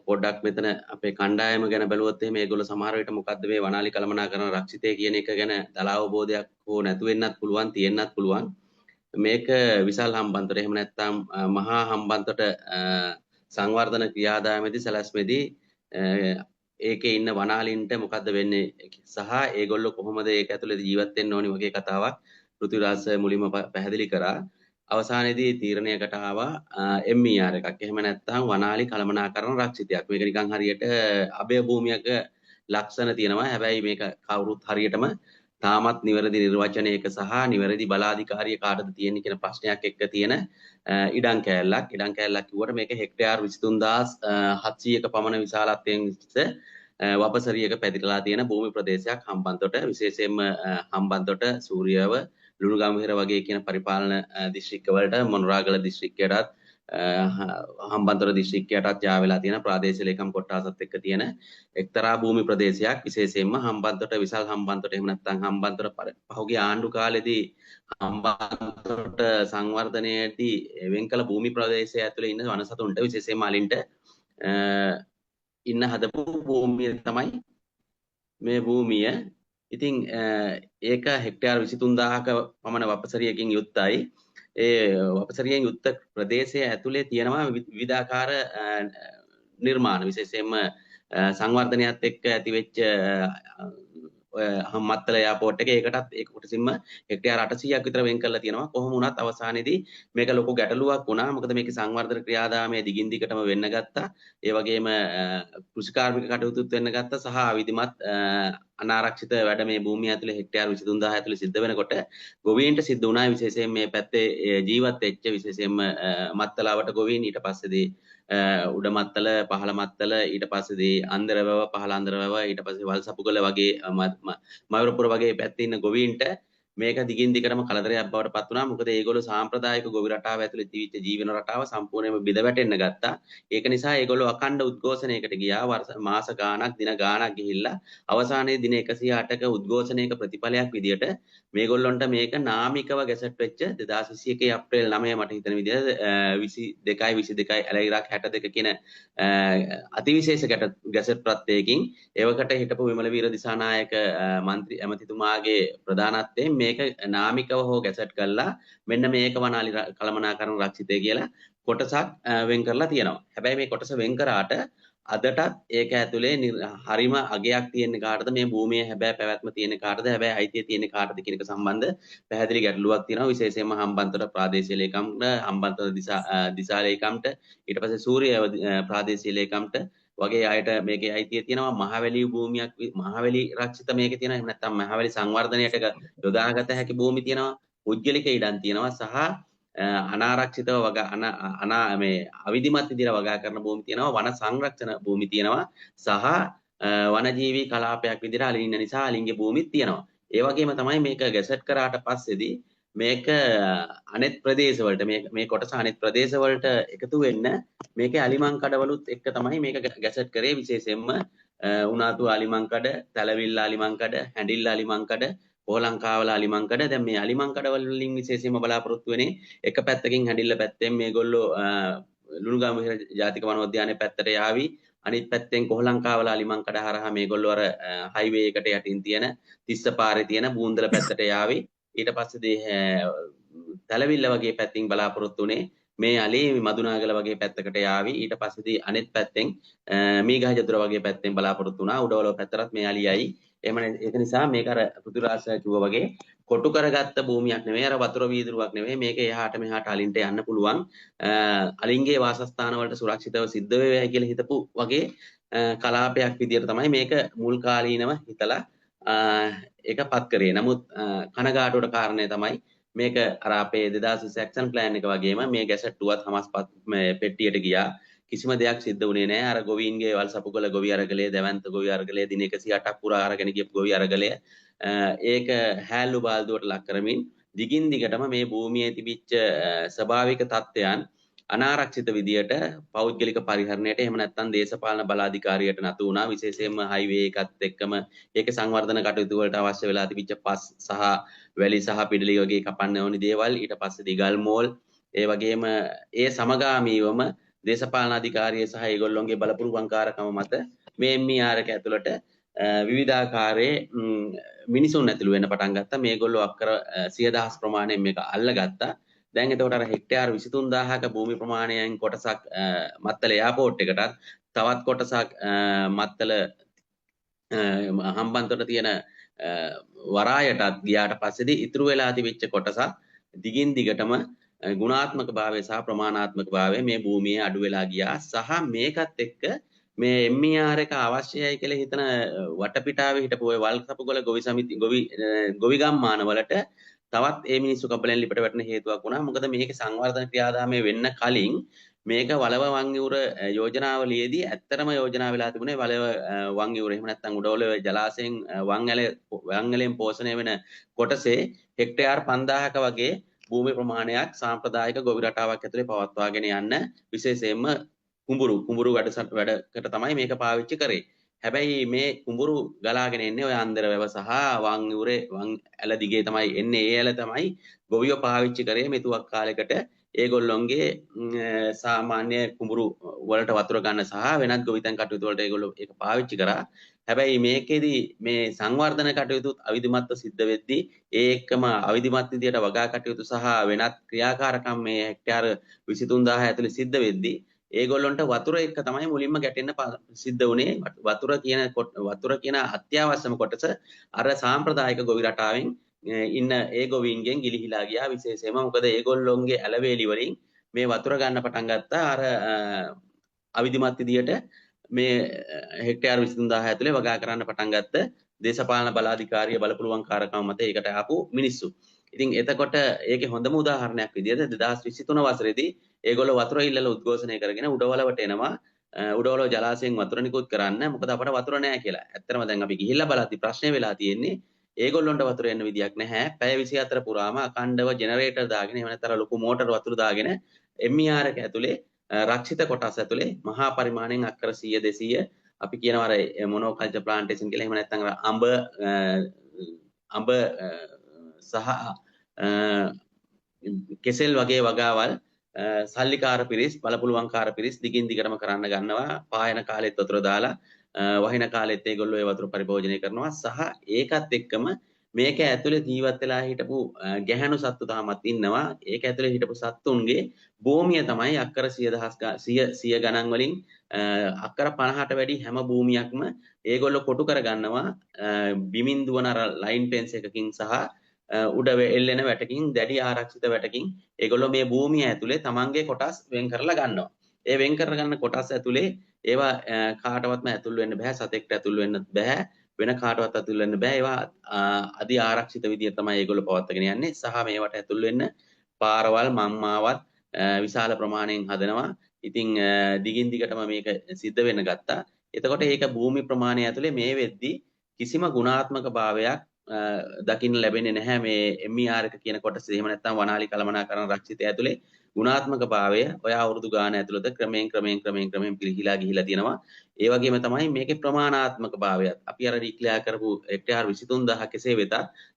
පොඩ්ඩක් මෙතන අපේ කණ්ඩායම ගැන බැලුවොත් එහෙම මේගොල්ලෝ සමහර විට මොකද්ද මේ වනාලි කළමනාකරන රක්ෂිතය කියන එක ගැන දලා අවබෝධයක් හෝ නැතු වෙන්නත් පුළුවන්, තියෙන්නත් පුළුවන්. මේක විශාල හම්බන්තොට එහෙම නැත්නම් මහා හම්බන්තොට සංවර්ධන ක්‍රියාදාමයේදී සැලැස්මේදී ඒකේ ඉන්න වනාලින්ට මොකද්ද වෙන්නේ සහ ඒගොල්ලෝ කොහොමද ඒක ඇතුළේ ජීවත් වෙන්න ඕනි වගේ කතාවක් පෘථිවිරාජ් මුලින්ම පැහැදිලි කරා. අවසානයේදී තීරණයකට ආවා MER එකක්. එහෙම නැත්නම් වනාලි කළමනාකරන රක්ෂිතයක්. මේක නිකන් හරියට අභය භූමියක ලක්ෂණ තියෙනවා. හැබැයි මේක කවුරුත් හරියටම තාමත් නිවැරදි නිර්වචනයක සහ නිවැරදි බලාධිකාරිය කාටද තියෙන්නේ කියන ප්‍රශ්නයක් එක්ක තියෙන ඉඩම් කෑල්ලක්. ඉඩම් කෑල්ලක් කිව්වට මේක හෙක්ටයාර් 23700ක පමණ විශාලත්වයෙන් වපසරියක පැතිරලා තියෙන භූමි ප්‍රදේශයක් හම්බන්තොට. විශේෂයෙන්ම හම්බන්තොට සූරියව ලුණුගම්හිර වගේ කියන පරිපාලන දිස්ත්‍රික්කවලට මොනරාගල දිස්ත්‍රික්කයටත් හම්බන්තොට දිස්ත්‍රික්කයටත් යා වෙලා තියෙන ප්‍රාදේශීය ලේකම් කොට්ටාසත් එක්ක තියෙන එක්තරා භූමි ප්‍රදේශයක්. විශේෂයෙන්ම හම්බන්තොට විශාල හම්බන්තොට එහෙම නැත්නම් හම්බන්තොට පහුගිය ආණ්ඩු කාලෙදී හම්බන්තොට සංවර්ධනයේදී වෙන් කළ භූමි ප්‍රදේශය ඇතුලේ ඉන්න වනසතුන්ට විශේෂයෙන්ම අලින්ට ඉන්න හදපු භූමිය තමයි මේ භූමිය. ඉතින් ඒක හෙක්ටයාර් 23000ක පමණ වපසරියකින් යුක්තයි. ඒ වපසරියෙන් යුක්ත ප්‍රදේශයේ ඇතුලේ තියෙනවා විවිධාකාර නිර්මාණ. විශේෂයෙන්ම සංවර්ධනයත් එක්ක ඇතිවෙච්ච මත්තල එයාපෝට් එක ඒකටත් ඒක කොටසින්ම හෙක්ටයාර් 800ක් විතර වෙන් කරලා තියෙනවා. කොහොම වුණත් අවසානයේදී මේක ලොකු ගැටලුවක් වුණා. මොකද මේකේ සංවර්ධන ක්‍රියාදාමයේ දිගින් දිගටම වෙන්න ගත්තා. ඒ වගේම කෘෂිකාර්මික කටයුතුත් වෙන්න ගත්තා සහ අවිධිමත් අනාරක්ෂිත වැඩ මේ භූමිය ඇතුලේ හෙක්ටයාර් 23000 ඇතුලේ සිද්ධ වෙනකොට ගොවීන්ට සිද්ධ වුණා. විශේෂයෙන් මේ පැත්තේ ජීවත් වෙච්ච විශේෂයෙන්ම මත්තලාවට ගොවීන් ඊට පස්සේදී උඩ මත්තල පහළ මත්තල ඊට පස්සේදී අන්දරවැව පහළ අන්දරවැව ඊට පස්සේ වල්සපුගල වගේ මයුරපුර වගේ පැත්තේ ඉන්න ගොවීන්ට මේක දිගින් දිගටම කලදරයක් බවට පත් වුණා. මොකද ඒගොල්ලෝ සාම්ප්‍රදායික ගොවි රටාව ඇතුලේ ජීවිත ජීවන රටාව සම්පූර්ණයෙන්ම බිඳ වැටෙන්න ගත්තා. ඒක නිසා ඒගොල්ලෝ අඛණ්ඩ උද්ඝෝෂණයකට ගියා. මාස ගාණක් දින ගාණක් ගිහිල්ලා අවසානයේ දින 108ක උද්ඝෝෂණයක ප්‍රතිඵලයක් විදියට මේගොල්ලොන්ට මේක නාමිකව ගැසට් වෙච්ච 2021 අප්‍රේල් 9 මට හිතෙන විදිහට 22 ඇලයිරාක් 62 කියන අතිවිශේෂ ගැසට් ප්‍රත්‍යයකින් ඒවකට හිටපු විමල වීර දිසානායක മന്ത്രി ඇමතිතුමාගේ ප්‍රධානත්වයෙන් මේක නාමිකව හෝ ගැසට් කළා මෙන්න මේක වනාලි කළමනාකරන රක්ෂිතය කියලා කොටසක් වෙන් කරලා තියෙනවා. හැබැයි මේ කොටස වෙන් කරාට අදටත් ඒක ඇතුලේ හරිම අගයක් තියෙන කාටද මේ භූමියේ හැබැයි පැවැත්ම තියෙන කාටද හැබැයි අයිතිය තියෙන කාටද කියන එක සම්බන්ධ පැහැදිලි ගැටලුවක් තියෙනවා. විශේෂයෙන්ම හම්බන්තොට ප්‍රාදේශීය ලේකම්ට හම්බන්තොට දිසා ලේකම්ට ඊට පස්සේ සූරිය ප්‍රාදේශීය ලේකම්ට වගේ අයට මේකේ අයිතිය තියෙනවා. මහවැලි භූමියක් මහවැලි රක්ෂිත මේකේ තියෙනවා. එහෙම නැත්නම් මහවැලි සංවර්ධනයට යොදාගත හැකි භූමි තියෙනවා. පුද්ගලික ඉඩම් තියෙනවා සහ අනාරක්ෂිතව වගා මේ අවිධිමත් විදිහට වගා කරන භූමි තියෙනවා. වන සංරක්ෂණ භූමි තියෙනවා සහ වනජීවී කලාපයක් විදිහට අලින් ඉන්න නිසා අලින්ගේ භූමිත් තියෙනවා. ඒ වගේම තමයි මේක ගැසට් කරාට පස්සේදී මේක අනෙත් ප්‍රදේශවලට මේ කොටස අනෙත් ප්‍රදේශවලට එකතු වෙන්න මේකේ අලිමංකඩවලුත් එක්ක තමයි මේක ගැසට් කරේ. විශේෂයෙන්ම උනාතු අලිමංකඩ, තැලවිල්ල අලිමංකඩ, හැඬිල්ල අලිමංකඩ, පොලංකාවල අලිමංකඩ. දැන් මේ අලිමංකඩ වලින් විශේෂයෙන්ම බලාපොරොත්තු වෙන්නේ එක පැත්තකින් හැඬිල්ල පැත්තෙන් මේගොල්ලෝ ලුණුගම්හිර ජාතික වනෝද්‍යානයේ පැත්තට යාවි. අනිත් පැත්තෙන් කොහලංකාවල අලිමංකඩ හරහා මේගොල්ලෝ අර හයිවේ එකට යටින් තියෙන තිස්ස පාරේ තියෙන බූන්දල පැත්තට යාවි. ඊට පස්සේ තැලවිල්ල වගේ පැත්තින් බලාපොරොත්තු වුණේ මේ අලි මදුනාගල වගේ පැත්තකට යාවි. ඊට පස්සේදී අනෙත් පැත්තෙන් මීගහජතුර වගේ පැත්තෙන් බලාපොරොත්තු වුණා. උඩවල පැත්තටත් මේ අලියයි. ඒක නිසා මේක අර පෘථිවිරාජ කිව්වා වගේ කොටු කරගත්ත භූමියක් නෙවෙයි, අර වතුර වීදුරුවක් නෙවෙයි. මේක එහාට මෙහාට අලින්ට යන්න පුළුවන්. අලින්ගේ වාසස්ථාන වලට සුරක්ෂිතව සිද්ධ වෙවයි කියලා හිතපු වගේ කලාපයක් විදියට තමයි මේක මුල් කාලීනව හිතලා ඒකපත් කරේ. නමුත් කනගාටුවට කාරණේ තමයි මේක අර අපේ 2020 ඇක්ෂන් ප්ලෑන් එක වගේම මේ ගැසට්ටුවත් හමස්පත් පෙට්ටියට ගියා. කිසිම දෙයක් සිද්ධ වුණේ නැහැ. අර ගොවීන්ගේ වල්සපුකල ගොවි අරගලයේ, දැවැන්ත ගොවි අරගලයේ, දින 108ක් පුරා අරගෙන ගියපු ගොවි අරගලය ඒක හැල්ලු බාල්දුවට ලක් කරමින් දිගින් දිගටම මේ භූමියේ තිබිච්ච ස්වභාවික තත්ත්වයන් අනාරක්ෂිත විදියට පෞද්ගලික පරිහරණයට එහෙම නැත්නම් දේශපාලන බලාධිකාරියට නතු වුණා. විශේෂයෙන්ම හයිවේ එකත් එක්කම ඒකේ සංවර්ධන කටයුතු වලට අවශ්‍ය වෙලා තිබිච්ච පස් සහ වැලි සහ පිඩලි වගේ කපන්න ඕනි දේවල්, ඊට පස්සේ දිගල් මෝල්, ඒ වගේම ඒ සමගාමීවම දේශපාලන අධිකාරිය සහ ඒගොල්ලොන්ගේ බලපුරුවන්කාරකම මත මේ MER එක ඇතුළට විවිධාකාරයේ මිනිසුන් ඇතුළු වෙන්න පටන් ගත්තා. මේගොල්ලෝ අක්කර 100,000 ප්‍රමාණයෙන් මේක අල්ලගත්තා. දැන් එතකොට අර හෙක්ටයාර් 23000ක භූමි ප්‍රමාණයෙන් කොටසක් මත්තල එයාපෝට් එකටත්, තවත් කොටසක් මත්තල හම්බන්තොට තියෙන වරායටත් ගියාට පස්සේදී ඉතුරු වෙලා තිබිච්ච කොටසක් දිගින් දිගටම ගුණාත්මක භාවය සහ ප්‍රමාණාත්මක භාවය මේ භූමියේ අඩු වෙලා ගියා. සහ මේකත් එක්ක මේ MER එක අවශ්‍යයි කියලා හිතන වටපිටාවේ හිටපු ඔය වල්සපුගල ගොවි සමිති ගොවි ගම්මාන වලට තවත් ඒ මිනිස්සු කබලෙන් ලිපට වැටෙන හේතුවක් වුණා. මොකද මේකේ සංවර්ධන ක්‍රියාදාමයේ වෙන්න කලින් මේක වලව වංගිවුර යෝජනාවලියේදී ඇත්තටම යෝජනා වෙලා තිබුණේ වලව වංගිවුර එහෙම නැත්නම් උඩවල ජලාශයෙන් වංගලෙන් පෝෂණය වෙන කොටසේ හෙක්ටයාර් 5000ක වගේ භූමි ප්‍රමාණයක් සාම්ප්‍රදායික ගොවි රටාවක් ඇතුලේ පවත්වාගෙන යන්න විශේෂයෙන්ම කුඹුරු වැඩකට තමයි මේක පාවිච්චි කරේ. හැබැයි මේ කුඹුරු ගලාගෙන එන්නේ ඔය අන්දර වැව සහ වංගිවුරේ ඇල දිගේ තමයි එන්නේ. ඒ ඇල තමයි ගොවියෝ පාවිච්චි කරේ මෙතුවක් කාලයකට ඒගොල්ලොන්ගේ සාමාන්‍ය කුඹුරු වලට වතුර ගන්න සහ වෙනත් ගොවිතැන් කටයුතු වලට ඒගොල්ලෝ ඒක පාවිච්චි කරා. හැබැයි මේකෙදි මේ සංවර්ධන කටයුතු අවිධිමත්ව සිද්ධ වෙද්දී ඒ එක්කම අවිධිමත් විදියට වගා කටයුතු සහ වෙනත් ක්‍රියාකාරකම් මේ හෙක්ටයාර 23000 ඇතුලේ සිද්ධ වෙද්දී ඒගොල්ලොන්ට වතුර එක්ක තමයි මුලින්ම ගැටෙන්න සිද්ධ වුණේ. වතුර කියන අත්‍යවශ්‍යම කොටස අර සාම්ප්‍රදායික ගොවි රටාවෙන් ඉන්න ඒ ගොවීන්ගෙන් ගිලිහිලා ගියා. විශේෂයෙන්ම මොකද ඒගොල්ලොන්ගේ ඇලවේලි වලින් මේ වතුර ගන්න පටන් ගත්තා අර අවිධිමත් විදියට මේ හෙක්ටයාර් 23000 ඇතුලේ වගා කරන්න පටන් ගත්ත දේශපාලන බලාධිකාරිය බලපුලුවන්කාරකම මත ඒකට ආපු මිනිස්සු. ඉතින් එතකොට ඒකේ හොඳම උදාහරණයක් විදියට 2023 වසරේදී ඒගොල්ලෝ වතුර ඉල්ලලා උද්ඝෝෂණය කරගෙන උඩවලවට එනවා. උඩවල ජලාශයෙන් වතුර නිකුත් කරන්න. මොකද අපට වතුර නැහැ කියලා. ඇත්තටම දැන් අපි ගිහිල්ලා බලද්දි ප්‍රශ්නේ වෙලා තියෙන්නේ ඒගොල්ලොන්ට වතුර එන්න විදියක් නැහැ. පැය 24 පුරාම අඛණ්ඩව ජෙනරේටර් දාගෙන එහෙම නැත්නම් ලොකු මෝටර වතුර දාගෙන MER එක ඇතුලේ රක්ෂිත කොටස් ඇතුලේ මහා පරිමාණයෙන් අක්කර 100 200 අපි කියනවා අර මොනෝකල්චර් ප්ලාන්ටේෂන් කියලා. එහෙම නැත්නම් අඹ සහ කෙසෙල් වගේ වගාවල් සල්ලිකාර පිරිස් බලපුලුවන්කාර පිරිස් දිගින් දිගටම කරන්න ගන්නවා. පායන කාලෙත් වතුර දාලා වහින කාලෙත් ඒගොල්ලෝ ඒ වතුර පරිභෝජනය කරනවා. සහ ඒකත් එක්කම මේක ඇතුලේ ජීවත් වෙලා හිටපු ගැහැණු සත්තු තාමත් ඉන්නවා. ඒක ඇතුලේ හිටපු සත්තුන්ගේ භූමිය තමයි අක්කර 100 ගණන් වලින් අක්කර 50ට වැඩි හැම භූමියක්ම ඒගොල්ලෝ කොටු කරගන්නවා බිමින් දුවන අර ලයින් ෆෙන්ස් එකකින් සහ උඩ එල්ලෙන වැටකින් දැඩි ආරක්ෂිත වැටකින් ඒගොල්ලෝ මේ භූමිය ඇතුලේ තමන්ගේ කොටස් වෙන් කරලා ගන්නවා. ඒ වෙන් කරගන්න කොටස් ඇතුලේ ඒවා කාටවත්ම ඇතුල් වෙන්න බෑ. සතෙක්ට ඇතුල් වෙන්න බෑ. වෙන කාටවත් ඇතුල් වෙන්න බෑ. ඒවා අධි ආරක්ෂිත විදියට තමයි ඒගොල්ලෝ පවත්වාගෙන යන්නේ. සහ මේවට ඇතුල් වෙන්න පාරවල් මම්මාවත් විශාල ප්‍රමාණයෙන් හදනවා. ඉතින් දිගින් දිගටම මේක සිද්ධ වෙන්න ගත්තා. එතකොට ඒක භූමි ප්‍රමාණය ඇතුලේ මේ වෙද්දී කිසිම ගුණාත්මක භාවයක් දකින්න ලැබෙන්නේ නැහැ මේ MER එක කියන කොටස. එහෙම නැත්නම් වනාලි කළමනාකරණ රක්ෂිතය ඇතුලේ ගුණාත්මක භාවය ඔය අවුරුදු ගාන ඇතුළත ක්‍රමයෙන් පිළිහිලා ගිහිලා තියෙනවා. ඒ වගේම තමයි මේකේ ප්‍රමාණාත්මක භාවයත්. අපි අර ඩික්ලෙයාර් කරපු හෙක්ටයාර් 23000 කෙසේ වෙතත්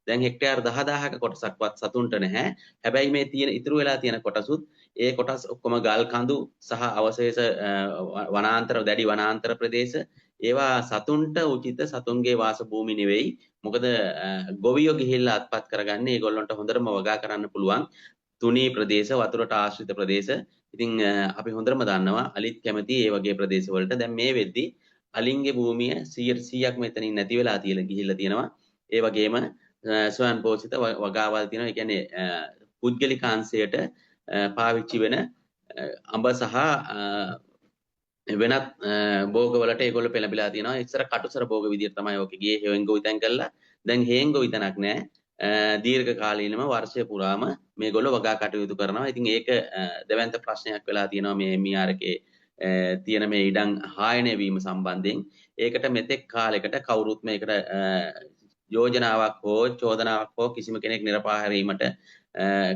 දැන් හෙක්ටයාර් 10000ක කොටසක්වත් සතුන්ට නැහැ. හැබැයි මේ තියෙන ඉතුරු වෙලා තියෙන කොටසුත් ඒ කොටස් ඔක්කොම ගල් කඳු සහ අවශේෂ වනාන්තර දැඩි වනාන්තර ප්‍රදේශ ඒවා සතුන්ට උචිත සතුන්ගේ වාස භූමි නෙවෙයි. මොකද ගොවියෝ ගිහිල්ලා අත්පත් කරගන්නේ ඒගොල්ලන්ට හොඳටම වගා කරන්න පුළුවන් තුනී ප්‍රදේශ වතුරට ආශ්‍රිත ප්‍රදේශ. ඉතින් අපි හොඳටම දන්නවා අලිත් කැමති ඒ වගේ ප්‍රදේශ වලට. දැන් මේ වෙද්දි අලින්ගේ භූමිය 100%ක් මෙතනින් නැති වෙලා ගිහිල්ලා තියෙනවා. ඒ වගේම ස්වයං පෝෂිත වගාවල් තියෙනවා. ඒ කියන්නේ පුද්ගලික අංශයට පාවිච්චි වෙන අඹ සහ වෙනත් භෝගවලට ඒගොල්ලෝ පෙළඹිලා තියෙනවා. ඉස්සර කටුසර භෝග විදියට තමයි ඔක ගියේ හේන් ගොවිතැන් කළා. දැන් හේන් ගොවිතැනක් නැහැ. දීර්ඝ කාලීනව වර්ෂය පුරාම මේගොල්ලෝ වගා කටයුතු කරනවා. ඉතින් ඒක දෙවන්ත ප්‍රශ්නයක් වෙලා තියෙනවා මේ MR එකේ තියෙන මේ ඉඩම් හායනය වීම සම්බන්ධයෙන්. ඒකට මෙතෙක් කාලයකට කවුරුත් මේකට යෝජනාවක් හෝ චෝදනාවක් හෝ කිසිම කෙනෙක් නිරපාහැරීමට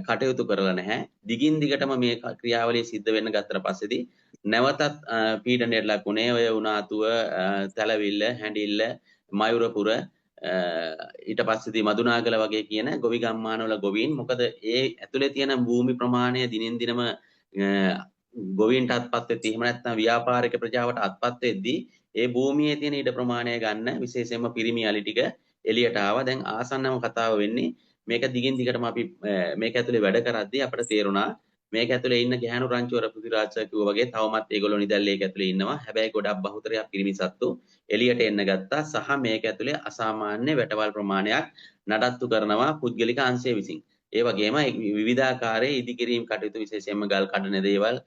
කටයුතු කරලා නැහැ. දිගින් දිගටම මේ ක්‍රියාවලිය සිද්ධ වෙන්න ගත්තට පස්සේදී නැවතත් පීඩනයට ලකුණේ ඔය උනාතුව තැලවිල්ල හැඬිල්ල මයුරපුර ඊට පස්සේදී මදුනාගල වගේ කියන ගොවි ගම්මානවල ගොවීන් මොකද ඒ ඇතුලේ තියෙන භූමි ප්‍රමාණය දිනෙන් දිනම ගොවීන්ට අත්පත් වෙද්දී එහෙම නැත්නම් ව්‍යාපාරික ප්‍රජාවට අත්පත් වෙද්දී ඒ භූමියේ තියෙන ඉඩ ප්‍රමාණය ගන්න විශේෂයෙන්ම පිරිමි අලි ටික එළියට ආවා. දැන් ආසන්නම කතාව වෙන්නේ මේක දිගින් දිගටම අපි මේක ඇතුලේ වැඩ කරද්දී අපිට තේරුණා මේක ඇතුලේ ඉන්න ගැහණු රංචුවර පෘථිරාජ කිව්වා වගේ තවමත් ඒගොල්ලෝ නිදැල්ලේ ඒක ඇතුලේ ඉන්නවා. හැබැයි ගොඩක් බහුතරයක් පිරිමි සත්තු එළියට එන්න ගත්තා. සහ මේක ඇතුලේ අසාමාන්‍ය වැටවල් ප්‍රමාණයක් නඩත්තු කරනවා පුද්ගලික අංශය විසින්. ඒ වගේම විවිධාකාරයේ ඉදිකිරීම් කටයුතු විශේෂයෙන්ම ගල් කඩන දේවල්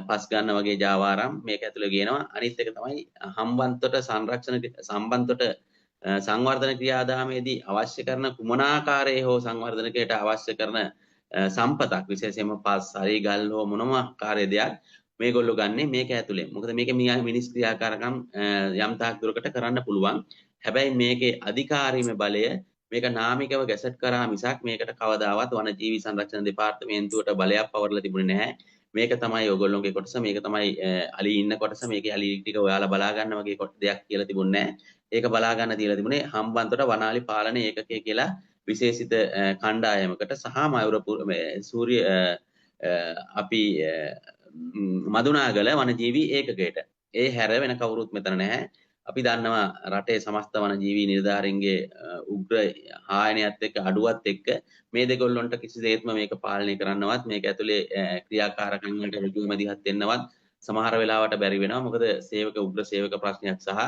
පස් ගන්න වගේ ජාවාරම් මේක ඇතුලේ ගේනවා. අනිත් එක තමයි හම්බන්තොට සම්බන්තොට සංවර්ධන ක්‍රියාදාමයේදී අවශ්‍ය කරන කුමනාකාරයේ හෝ සංවර්ධනකයට අවශ්‍ය කරන සම්පතක් විශේෂයෙන්ම පස් හරි ගල් හෝ මොනම ආකාරයේ දෙයක් මේගොල්ලෝ ගන්නෙ මේක ඇතුලේ. මොකද මේක මිනිස් ක්‍රියාකාරකම් යම් තාක් දුරකට කරන්න පුළුවන්. හැබැයි මේකේ අධිකාරීමේ බලය මේක නාමිකව ගැසට් කරා මිසක් මේකට කවදාවත් වනජීවි සංරක්ෂණ දෙපාර්තමේන්තුවට බලයක් පවරලා තිබුණේ නැහැ. මේක තමයි ඔයගොල්ලෝගේ කොටස. මේක තමයි අලි ඉන්න කොටස. මේකේ අලි ටික ඔයාලා බලා ගන්න වගේ දෙයක් කියලා තිබුණේ නැහැ. ඒක බලා ගන්න තියලා තිබුණේ හම්බන්තොට වනාලි පාලන ඒකකය කියලා විශේෂිත කණ්ඩායමකට සහ මයුරපුර සූර්ය අපි මදුනාගල වනජීවි ඒකකයට. ඒ හැර වෙන කවුරුත් මෙතන නැහැ. අපි දන්නවා රටේ සමස්ත වනජීවි නිලධාරීන්ගේ උග්‍ර හායනයත් එක්ක අඩුවත් එක්ක මේ දෙගොල්ලොන්ට කිසිසේත්ම මේක පාලනය කරන්නවත් මේක ඇතුලේ ක්‍රියාකාරකම් වලට ඍජුවම දිහත් වෙන්නවත් සමහර වෙලාවට බැරි වෙනවා. මොකද සේවක උග්‍ර සේවක ප්‍රශ්නයක් සහ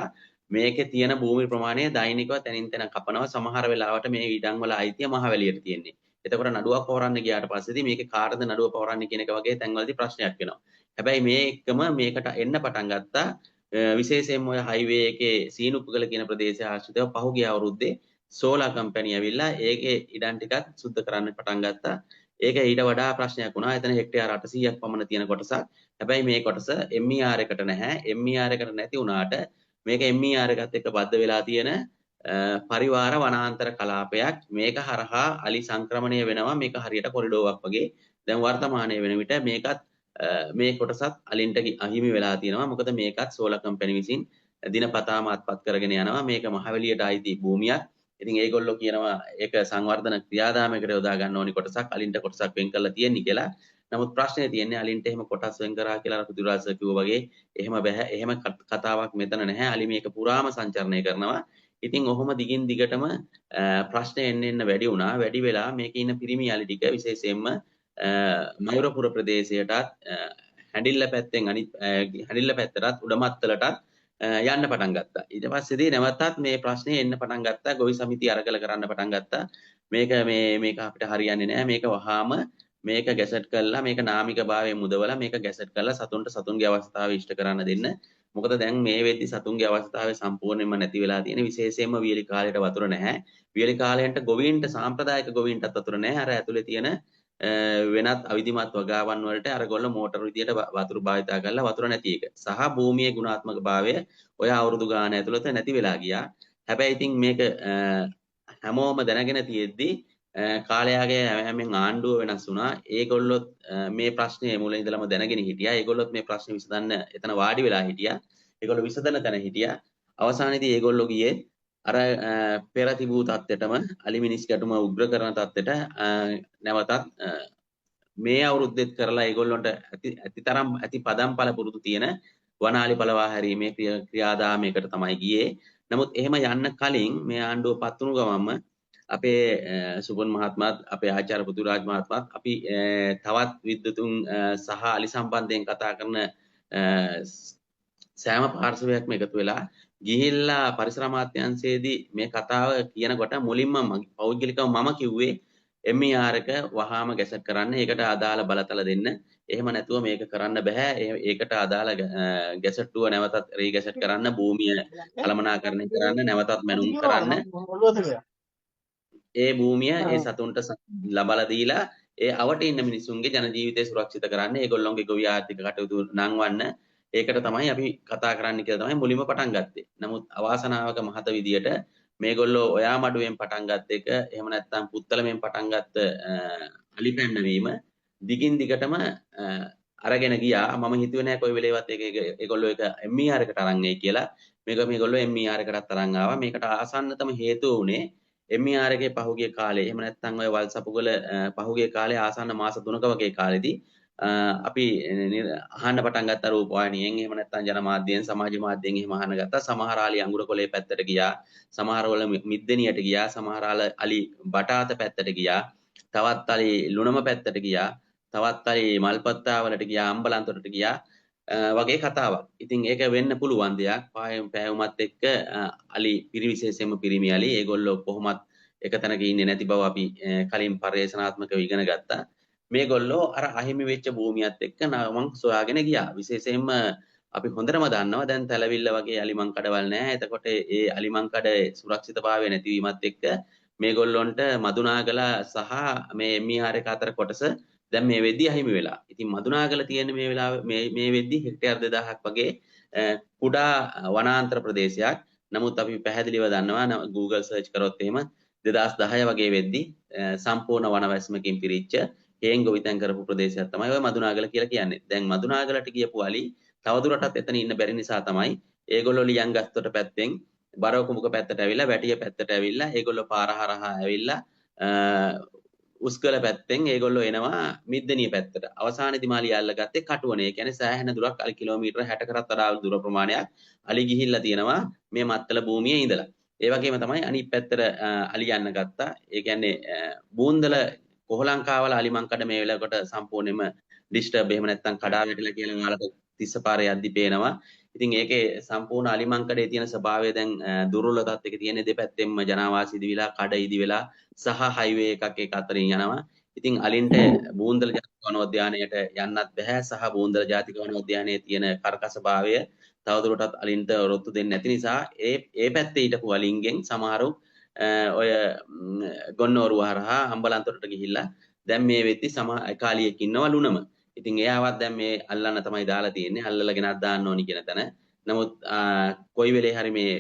මේකේ තියෙන භූමි ප්‍රමාණය දෛනිකව තනින් තන කපනවා. සමහර වෙලාවට මේ ඉඩම් වල අයිතිය මහවැලියට තියෙන්නේ. එතකොට නඩුවක් පවරන්න ගියාට පස්සේදී මේකේ කාටද නඩුව පවරන්නේ කියන එක වගේ තැන්වලදී ප්‍රශ්නයක් වෙනවා. හැබැයි මේකම මේකට එන්න පටන් ගත්තා විශේෂයෙන්ම ඔය හයිවේ එකේ සීනුපුගල කියන ප්‍රදේශය ආශ්‍රිතව පහුගිය අවුරුද්දේ සෝලා කම්පැනි ඇවිල්ලා ඒකේ ඉඩම් ටිකත් සුද්ධ කරන්න පටන් ගත්තා. ඒක ඊට වඩා ප්‍රශ්නයක් වුණා. එතන හෙක්ටයාර 800ක් පමණ තියෙන කොටසක්. හැබැයි මේ කොටස MER එකට නැහැ. MER එකට නැති වුණාට මේක MER එකත් එක්ක බද්ධ වෙලා තියෙන පරිවාර වනාන්තර කලාපයක්. මේක හරහා අලි සංක්‍රමණය වෙනවා. මේක හරියට කොරිඩෝවක් වගේ. දැන් වර්තමානයේ වෙන විට මේකත් මේ කොටසත් අලින්ට අහිමි වෙලා තියෙනවා. මොකද මේකත් සෝලා කම්පැනි විසින් දිනපතාම අත්පත් කරගෙන යනවා. මේක මහවැලියට අයිති භූමියක්. ඉතින් ඒගොල්ලෝ කියනවා ඒක සංවර්ධන ක්‍රියාදාමයකට යොදා ගන්න ඕනි කොටසක් අලින්ට කොටසක් වෙන් කරලා තියෙන්නේ කියලා. නමුත් ප්‍රශ්නේ තියෙන්නේ අලින්ට එහෙම කොටස් වෙන් කරා කියලා පුදුරාස කිව්වා වගේ එහෙම බෑ. එහෙම කතාවක් මෙතන නැහැ. අලි මේක පුරාම සංචරණය කරනවා. ඉතින් ඔහොම දිගින් දිගටම ප්‍රශ්න එන්න වැඩි වුණා. වැඩි වෙලා මේකේ ඉන්න පිරිමි අලි ටික විශේෂයෙන්ම මයුරපුර ප්‍රදේශයටත් හැඬිල්ල පැත්තෙන් අනිත් හැඬිල්ල පැත්තටත් උඩමත්තලටත් යන්න පටන් ගත්තා. ඊට පස්සේදී නැවතත් මේ ප්‍රශ්නේ එන්න පටන් ගත්තා. ගොවි සමිති අරගල කරන්න පටන් ගත්තා. මේක අපිට හරියන්නේ නැහැ. මේක වහාම මේක ගැසට් කරලා මේක නාමික භාවයෙන් මුදවලා මේක ගැසට් කරලා සතුන්ට සතුන්ගේ අවස්ථාව ඉෂ්ට කරන්න දෙන්න. මොකද දැන් මේ වෙද්දි සතුන්ගේ අවස්ථාවේ සම්පූර්ණයෙන්ම නැති වෙලා තියෙන විශේෂයෙන්ම වියලි කාලයට වතුර නැහැ. වියලි කාලයන්ට ගොවීන්ට සාම්ප්‍රදායික ගොවීන්ටත් වතුර නැහැ. අර ඇතුලේ තියෙන වෙනත් අවිධිමත් වගාවන් වලට අරගොල්ල මෝටර විදියට වතුර භාවිතා කරලා වතුර නැති එක. සහ භූමියේ ගුණාත්මක භාවය ඔය අවුරුදු ගාන ඇතුළත නැති වෙලා ගියා. හැබැයි ඉතින් මේක හැමෝම දැනගෙන තියෙද්දි කාලයාගේ හැමෙන් ආණ්ඩුව වෙනස් වුණා. ඒගොල්ලොත් මේ ප්‍රශ්නේ මුලින් ඉඳලම දැනගෙන හිටියා. ඒගොල්ලොත් මේ ප්‍රශ්නේ විසඳන්න එතන වාඩි වෙලා හිටියා. ඒගොල්ලෝ විසඳන තැන හිටියා. අවසානයේදී ඒගොල්ලෝ ගියේ අර පෙර තිබූ තත්ත්වයටම අලි මිනිස් ගැටුම උග්‍ර කරන තත්ත්වයට නැවතත් මේ අවුරුද්දෙත් කරලා ඒගොල්ලන්ට ඇති පදම්පල පුරුදු තියෙන වනාලි පළවා හැරීමේ ක්‍රියාදාමයකට තමයි ගියේ. නමුත් එහෙම යන්න කලින් මේ ආණ්ඩුව පත් වුණු ගමන්ම අපේ සුබන් මහත්මයාත් අපේ ආචාර්ය පුතුරාජ් මහත්මයාත් අපි තවත් විද්වතුන් සහ අලි සම්බන්ධයෙන් කතා කරන සෑම පාර්ශවයක්ම එකතු වෙලා ගිහිල්ලා පරිසර අමාත්‍යාංශයේදී මේ කතාව කියනකොට මුලින්ම පෞද්ගලිකව මම කිව්වේ MER එක වහාම ගැසට් කරන්න. ඒකට අදාළ බලතල දෙන්න. එහෙම නැතුව මේක කරන්න බෑ. ඒකට අදාළ ගැසට්ටුව නැවතත් රීගැසට් කරන්න, භූමිය කළමනාකරණය කරන්න, නැවතත් මැනුම් කරන්න. ඒ භූමිය ඒ සතුන්ට ලබලා දීලා ඒ අවට ඉන්න මිනිසුන්ගේ ජන ජීවිතය සුරක්ෂිත කරන්න, ඒගොල්ලොන්ගේ ගොවි ආර්ථික කටයුතු නංවන්න. ඒකට තමයි අපි කතා කරන්න කියලා තමයි මුලින්ම පටන් ගත්තේ. නමුත් අවාසනාවක මහත විදියට මේගොල්ලෝ ඔයා මඩුවෙන් පටන් ගත්ත එක, එහෙම නැත්නම් පුත්තලමෙන් පටන් ගත්ත අලි පැන්නවීම දිගින් දිගටම අරගෙන ගියා. මම හිතුවේ නෑ කොයි වෙලේවත් ඒගොල්ලෝ එක MER එකට අරන් එයි කියලා. මේගොල්ලෝ MER එකටත් අරන් ආවා. මේකට ආසන්නතම හේතුව උනේ MER එකේ පහුගිය කාලේ, එහෙම නැත්නම් ඔය වල්සපුගල පහුගිය කාලේ ආසන්න මාස 3ක වගේ කාලෙදී අපි අහන්න පටන් ගත්ත රූපවාහිනියෙන්, එහෙම නැත්නම් ජනමාධ්‍යයෙන්, සමාජ මාධ්‍යයෙන් එහෙම අහන්න ගත්තා. සමහර අලි අඟුර කොළේ පැත්තට ගියා, සමහර වල මිද්දෙනියට ගියා, සමහර අලි බටාත පැත්තට ගියා, තවත් අලි ලුණම පැත්තට ගියා, තවත් අලි මල්පත්තා වලට ගියා, අම්බලන්තොටට ගියා වගේ කතාවක්. ඉතින් ඒක වෙන්න පුළුවන් දෙයක්. පෑවුමත් එක්ක අලි විශේෂයෙන්ම පිරිමි අලි ඒගොල්ලෝ කොහොමත් එක තැනක ඉන්නේ නැති බව අපි කලින් පර්යේෂණාත්මකව ඉගෙන ගත්තා. මේගොල්ලෝ අර අහිමි වෙච්ච භූමියත් එක්ක මං සොයාගෙන ගියා. විශේෂයෙන්ම අපි හොඳටම දන්නවා දැන් තැලවිල්ල වගේ අලිමං කඩවල් නැහැ. එතකොට ඒ අලිමං කඩ සුරක්ෂිතභාවය නැතිවීමත් එක්ක මේගොල්ලොන්ට මදුනාගල සහ මේ MER එක අතර කොටස දැන් මේ වෙද්දී අහිමි වෙලා. ඉතින් මදුනාගල තියෙන මේ වෙලාවේ මේ වෙද්දී හෙක්ටයාර් 2000ක් වගේ කුඩා වනාන්තර ප්‍රදේශයක්. නමුත් අපි පැහැදිලිව දන්නවා Google search කරොත් එහෙම 2010 වගේ වෙද්දී සම්පූර්ණ වනවැස්මකින් පිරිච්ච හේන් ගොවිතැන් කරපු ප්‍රදේශයක් තමයි ඔය මදුනාගල කියලා කියන්නේ. දැන් මදුනාගලට ගියපු අලි තවදුරටත් එතන ඉන්න බැරි නිසා තමයි ඒගොල්ලෝ ලියන්ගස්තොට පැත්තෙන් බරවකුමුක පැත්තට ඇවිල්ලා, වැටිය පැත්තට ඇවිල්ලා, ඒගොල්ලෝ පාර හරහා ඇවිල්ලා උස්කල පැත්තෙන් ඒගොල්ලෝ එනවා මිද්දනිය පැත්තට. අවසානයේදී මාළි අල්ලගත්තේ කටුවනේ. ඒ කියන්නේ සෑහෙන දුරක් අලි කිලෝමීටර 60කටත් වඩා දුර ප්‍රමාණයක් අලි ගිහිල්ලා තියෙනවා මේ මත්තල භූමියේ ඉඳලා. ඒ වගේම තමයි අනිත් පැත්තට අලි යන්න ගත්තා. ඒ කියන්නේ බූන්දල කොහලංකාවල අලිමංකඩ මේ වෙලාවකට සම්පූර්ණයෙන්ම ඩිස්ටර්බ්, එහෙම නැත්නම් කඩා වැටිලා කියලා ඔයාලට තිස්ස පාරේ යද්දි පේනවා. ඉතින් ඒකේ සම්පූර්ණ අලිමංකඩේ තියෙන ස්වභාවය දැන් දුර්වල තත්ත්වයක තියෙන දෙපැත්තෙම ජනාවාස ඉදිවිලා, කඩ ඉදිවිලා සහ හයිවේ එකක් ඒක අතරින් යනවා. ඉතින් අලින්ට බූන්දල ජාතික වනෝද්‍යානයට යන්නත් බෑ. සහ බූන්දල ජාතික වනෝද්‍යානයේ තියෙන කර්කශභාවය තවදුරටත් අලින්ට රොත්තු දෙන්නේ නැති නිසා ඒ පැත්තේ හිටපු අලින්ගෙන් සමහරු ඔය ගොන්නෝරුව හරහා අම්බලන්තොටට ගිහිල්ලා දැන් මේ වෙද්දි කාලියෙක් ඉන්නවා ලුණම. ඉතින් එයාවත් දැන් මේ අල්ලන්න තමයි දාලා තියෙන්නේ. අල්ලලා ගෙනත් දාන්න ඕනි කියන තැන. නමුත් කොයි වෙලේ හරි මේ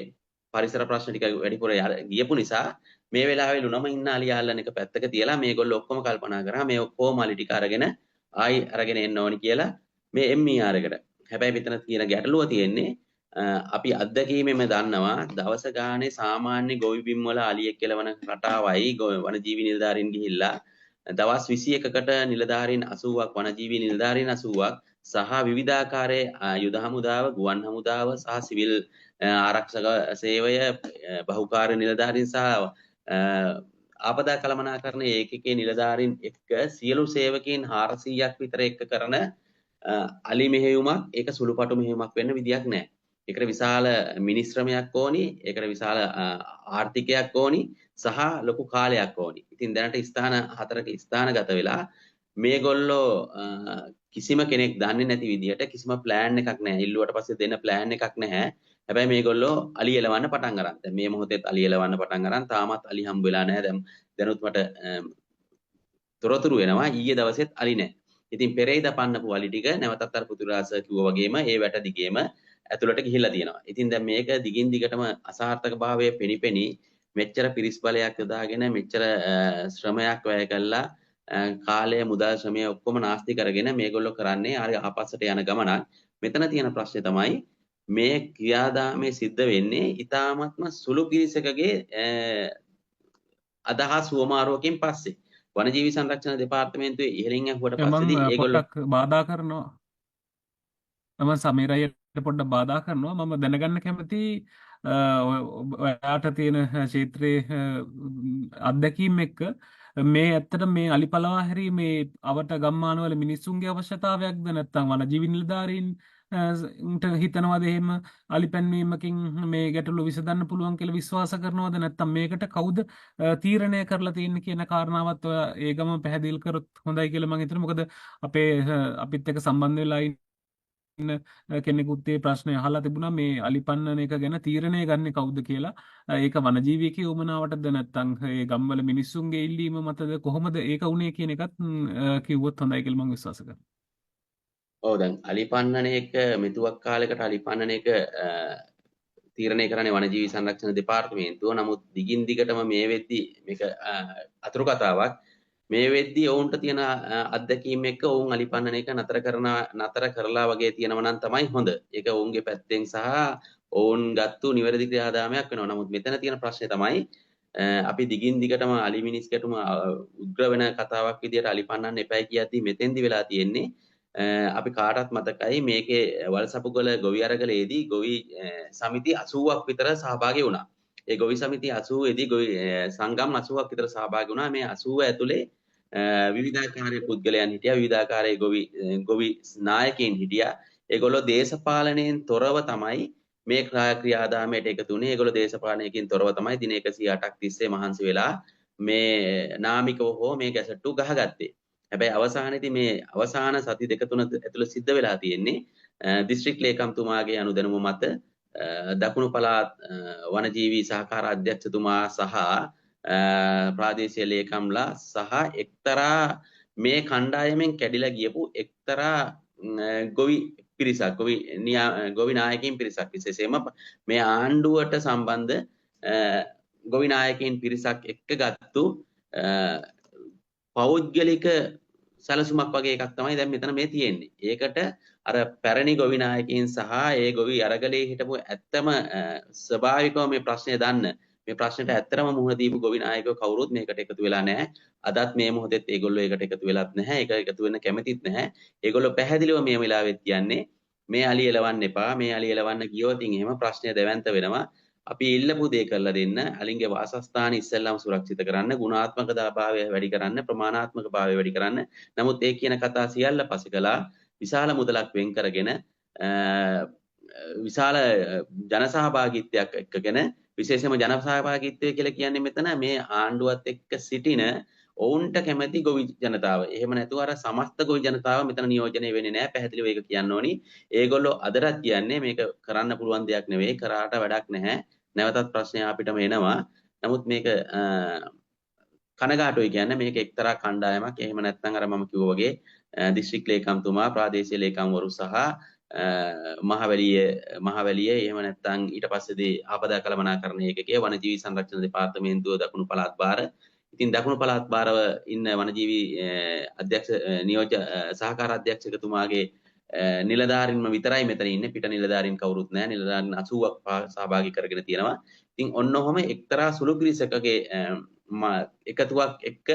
පරිසර ප්‍රශ්න ටික වැඩිපුර ගියපු නිසා මේ වෙලාවේ ලුණම ඉන්න අලියා අල්ලන එක පැත්තක තියලා මේගොල්ලෝ ඔක්කොම කල්පනා කරා මේ ඔක්කොම අලි ටික අරගෙන ආයි අරගෙන එන්න ඕනි කියලා මේ MER එකට. හැබැයි මෙතන තියෙන ගැටලුව තියෙන්නේ අපි අත්දැකීමෙම දන්නවා දවස ගානේ සාමාන්‍ය ගොවි බිම් වල අලියෙක් කෙලවන රටාවයි වනජීවි නිලධාරීන් ගිහිල්ලා දවස් 21කට නිලධාරීන් 80ක් වනජීවි නිලධාරීන් 80ක් සහ විවිධාකාරයේ යුද හමුදාව, ගුවන් හමුදාව සහ සිවිල් ආරක්ෂක සේවය, බහුකාර්ය නිලධාරීන් සහ ආපදා කළමනාකරණ ඒකකයේ නිලධාරීන් එක්ක සියලු සේවකයන් 400ක් විතර එක්ක කරන අලි මෙහෙයුමක් ඒක සුළුපටු මෙහෙයුමක් වෙන්න විදියක් නැහැ. ඒකට විශාල මිනිස් ශ්‍රමයක් ඕනි, ඒකට විශාල ආර්ථිකයක් ඕනි සහ ලොකු කාලයක් ඕනි. ඉතින් දැනට ස්ථාන 4ක ස්ථානගත වෙලා මේගොල්ලෝ කිසිම කෙනෙක් දන්නේ නැති විදියට කිසිම ප්ලෑන් එකක් නැහැ. ඉල්ලුවට පස්සේ දෙන්න ප්ලෑන් එකක් නැහැ. හැබැයි මේගොල්ලෝ අලි එලවන්න පටන් අරන්. දැන් මේ මොහොතේත් අලි එලවන්න පටන් අරන්. තාමත් අලි හම්බ වෙලා නැහැ. දැනුත් මට තොරතුරු වෙනවා ඊයේ දවසෙත් අලි නැහැ. ඉතින් පෙරේද පන්නපු අලි ටික නැවතත් අර පුතුරාස කිව්වා වගේම ඒ වැට දිගේම ඇතුළට ගිහිල්ලා තියෙනවා. ඉතින් දැන් මේක දිගින් දිගටම අසාර්ථක භාවයේ පෙනිපෙනි මෙච්චර පිරිස් බලයක් යොදාගෙන මෙච්චර ශ්‍රමයක් වැය කළා කාලය මුදල් ශ්‍රමය ඔක්කොම නාස්ති කරගෙන මේගොල්ලෝ කරන්නේ ආර ආපස්සට යන ගමනක්. මෙතන තියෙන ප්‍රශ්නේ තමයි මේ ක්‍රියාදාමයේ සිද්ධ වෙන්නේ ඊ타ත්ම සුළු පිරිසකගේ අදහස් වමාරුවකින් පස්සේ. වනජීවි සංරක්ෂණ දෙපාර්තමේන්තුවේ ඉහළින් ඇහුවට පස්සේදී ඒගොල්ලෝ පොඩ්ඩක් බාධා කරනවා. මම සමීරයට පොඩ්ඩක් බාධා කරනවා. මම දැනගන්න කැමති ඔයාට තියෙන ක්ෂේත්‍රයේ අත්දැකීම් එක්ක මේ ඇත්තට මේ අලිපලවා හැරී මේ අවට ගම්මානවල මිනිස්සුන්ගේ අවශ්‍යතාවයක්ද නැත්නම් වනජීවි නිලධාරීන් හිතනවාද එහෙම අලි පැන්වීමකින් මේ ගැටලු විසඳන්න පුළුවන් කියලා විශ්වාස කරනවද නැත්නම් මේකට කවුද තීරණය කරලා තියෙන්නේ කියන කාරණාවත් ඔයා ඒ ගම පැහැදිලි කරොත් හොඳයි කියලා මම හිතනවා. මොකද අපිත් එක්ක සම්බන්ධ වෙලා ඉන්න කෙනෙකුත් ඒ ප්‍රශ්නය අහලා තිබුණා මේ අලි පන්නන එක ගැන තීරණය ගන්න කවුද කියලා. ඒක වනජීවීකේ උමනාවටද නැත්නම් ඒ ගම්වල මිනිස්සුන්ගේ ඉල්ලීම මතද කොහොමද ඒක උනේ කියන එකත් කිව්වොත් හොඳයි කියලා මම විශ්වාස කරනවා. ඔව් දැන් අලි පන්නන එක මෙතුවක් කාලයකට අලි පන්නන එක තීරණය කරන්නේ වනජීවි සංරක්ෂණ දෙපාර්තමේන්තුව. නමුත් දිගින් දිගටම මේ වෙද්දි මේක අතුරු කතාවක්. මේ වෙද්දි ඔවුන්ට තියෙන අත්දැකීම් එක්ක ඔවුන් අලි පන්නන එක නතර කරලා වගේ තියෙනවා නම් තමයි හොඳ. ඒක ඔවුන්ගේ පැත්තෙන් සහ ඔවුන් ගත්තු නිවැරදි ක්‍රියාදාමයක් වෙනවා. නමුත් මෙතන තියෙන ප්‍රශ්නේ තමයි අපි දිගින් දිගටම අලි මිනිස් ගැටුම උග්‍ර වෙන කතාවක් විදියට අලි පන්නන්න එපයි කියද්දි මෙතෙන්දි වෙලා තියෙන්නේ අපි කාටත් මතකයි මේකේ වල්සපුගල ගොවි අරගලයේදී ගොවි සමිති 80ක් විතර සහභාගී වුණා. ඒ ගොවි සමිති 80 දී ගොවි සංගම් 80ක් විතර සහභාගී වුණා. මේ 80 ඇතුලේ විවිධාකාරී පුද්ගලයන් හිටියා, විවිධාකාරී ගොවි නායකයින් හිටියා. ඒගොල්ලෝ දේශපාලනයෙන් තොරව තමයි මේ ක්‍රියාදාමයට එකතු වුණේ. ඒගොල්ලෝ දේශපාලනයකින් තොරව තමයි දින 108ක් තිස්සේ මහන්සි වෙලා මේ නාමිකව හෝ මේ ගැසට්ටු ගහගත්තේ. හැබැයි අවසානයේදී මේ අවසාන සති දෙක තුන ඇතුළත සිද්ධ වෙලා තියෙන්නේ දිස්ත්‍රික් ලේකම්තුමාගේ අනුදැනුම මත දකුණු පළාත් වනජීවී සහකාර අධ්‍යක්ෂතුමා සහ ප්‍රාදේශීය ලේකම්ලා සහ එක්තරා මේ කණ්ඩායමෙන් කැඩිලා ගියපු එක්තරා ගොවි පිරිසක් ගොවි නායකයින් පිරිසක් විශේෂයෙන්ම මේ ආණ්ඩුවට සම්බන්ධ ගොවි නායකයින් පිරිසක් එක්ක ගත්තු පෞද්ගලික සැලසුමක් වගේ එකක් තමයි දැන් මෙතන මේ තියෙන්නේ. ඒකට අර පැරණි ගොවි නායකයින් සහ ඒ ගොවි අරගලේ හිටපු ඇත්තම ස්වභාවිකව මේ ප්‍රශ්නේ දන්න මේ ප්‍රශ්නෙට ඇත්තටම මුහුණ දීපු ගොවි නායකයෝ කවුරුත් මේකට එකතු වෙලා නැහැ. අදත් මේ මොහොතේත් ඒගොල්ලෝ ඒකට එකතු වෙලත් නැහැ. ඒක එකතු වෙන්න කැමතිත් නැහැ. ඒගොල්ලෝ පැහැදිලිව මේ වෙලාවෙත් කියන්නේ මේ අලි එලවන්න එපා. මේ අලි එලවන්න ගියොත් එහෙම ප්‍රශ්නය දැවැන්ත වෙනවා. අපි ඉල්ලපු දේ කරලා දෙන්න. අලින්ගේ වාසස්ථාන ඉස්සෙල්ලාම සුරක්ෂිත කරන්න, ගුණාත්මක භාවය වැඩි කරන්න, ප්‍රමාණාත්මක භාවය වැඩි කරන්න. නමුත් ඒ කියන කතා සියල්ල පසෙකලා විශාල මුදලක් වෙන් කරගෙන විශාල ජනසහභාගීත්වයක් එක්කගෙන විශේෂයෙන්ම ජනසහභාගීත්වය කියලා කියන්නේ මෙතන මේ ආණ්ඩුවත් එක්ක සිටින ඔවුන්ට කැමැති ගොවි ජනතාව. එහෙම නැතුව අර සමස්ත ගොවි ජනතාව මෙතන නියෝජනය වෙන්නේ නැහැ. පැහැදිලිව ඒක කියන්න ඕනි. ඒගොල්ලෝ අදටත් කියන්නේ මේක කරන්න පුළුවන් දෙයක් නෙවෙයි, කරාට වැඩක් නැහැ. නැවතත් ප්‍රශ්නය අපිටම එනවා. නමුත් මේක කනගාටුයි කියන්නේ මේක එක්තරා කණ්ඩායමක්. එහෙම නැත්නම් අර මම කිව්වා වගේ දිස්ත්‍රික් ලේකම්තුමා, ප්‍රාදේශීය ලේකම්වරු සහ මහවැලිය එහෙම නැත්නම් ඊට පස්සේදී ආපදා කළමනාකරණ ඒකකයේ වනජීවි සංරක්ෂණ දෙපාර්තමේන්තුව දකුණු පළාත් භාර. ඉතින් දකුණු පළාත් භාරව ඉන්න වනජීවි අධ්‍යක්ෂ නියෝජ්‍ය සහකාර අධ්‍යක්ෂකතුමාගේ නිලධාරීන්ම විතරයි මෙතන ඉන්නේ. පිට නිලධාරීන් කවුරුත් නැහැ. නිලධාරීන් 80ක් සහභාගී කරගෙන තියෙනවා. ඉතින් ඔන්න ඔහම එක්තරා සුළු පිරිසකගේ එකතුවක් එක්ක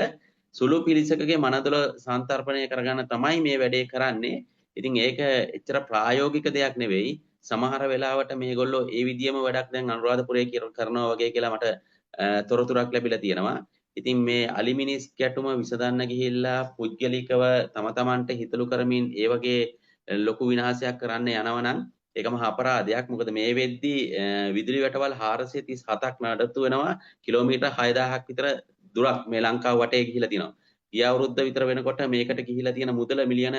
සුළු පිරිසකගේ මනදොල සාන්තර්පණය කරගන්න තමයි මේ වැඩේ කරන්නේ. ඉතින් ඒක එච්චර ප්‍රායෝගික දෙයක් නෙවෙයි. සමහර වෙලාවට මේගොල්ලෝ ඒ විදියම වැඩක් දැන් අනුරාධපුරයේ කරනවා වගේ කියලා මට තොරතුරක් ලැබිලා තියෙනවා. ඉතින් මේ අලි මිනිස් ගැටුම විසඳන්න ගිහිල්ලා පුද්ගලිකව තම තමන්ට හිතලු කරමින් ඒ වගේ ලොකු විනාශයක් කරන්න යනවා නම් ඒක මහා අපරාධයක්. මොකද මේ වෙද්දී විදුලි වැටවල් 437ක් නඩත්තු වෙනවා. කිලෝමීටර් 6000ක් විතර දුරක් මේ ලංකාව වටේ ගිහිලා තියෙනවා. ගිය අවුරුද්ද විතර වෙනකොට මේකට ගිහිලා තියෙන මුදල මිලියන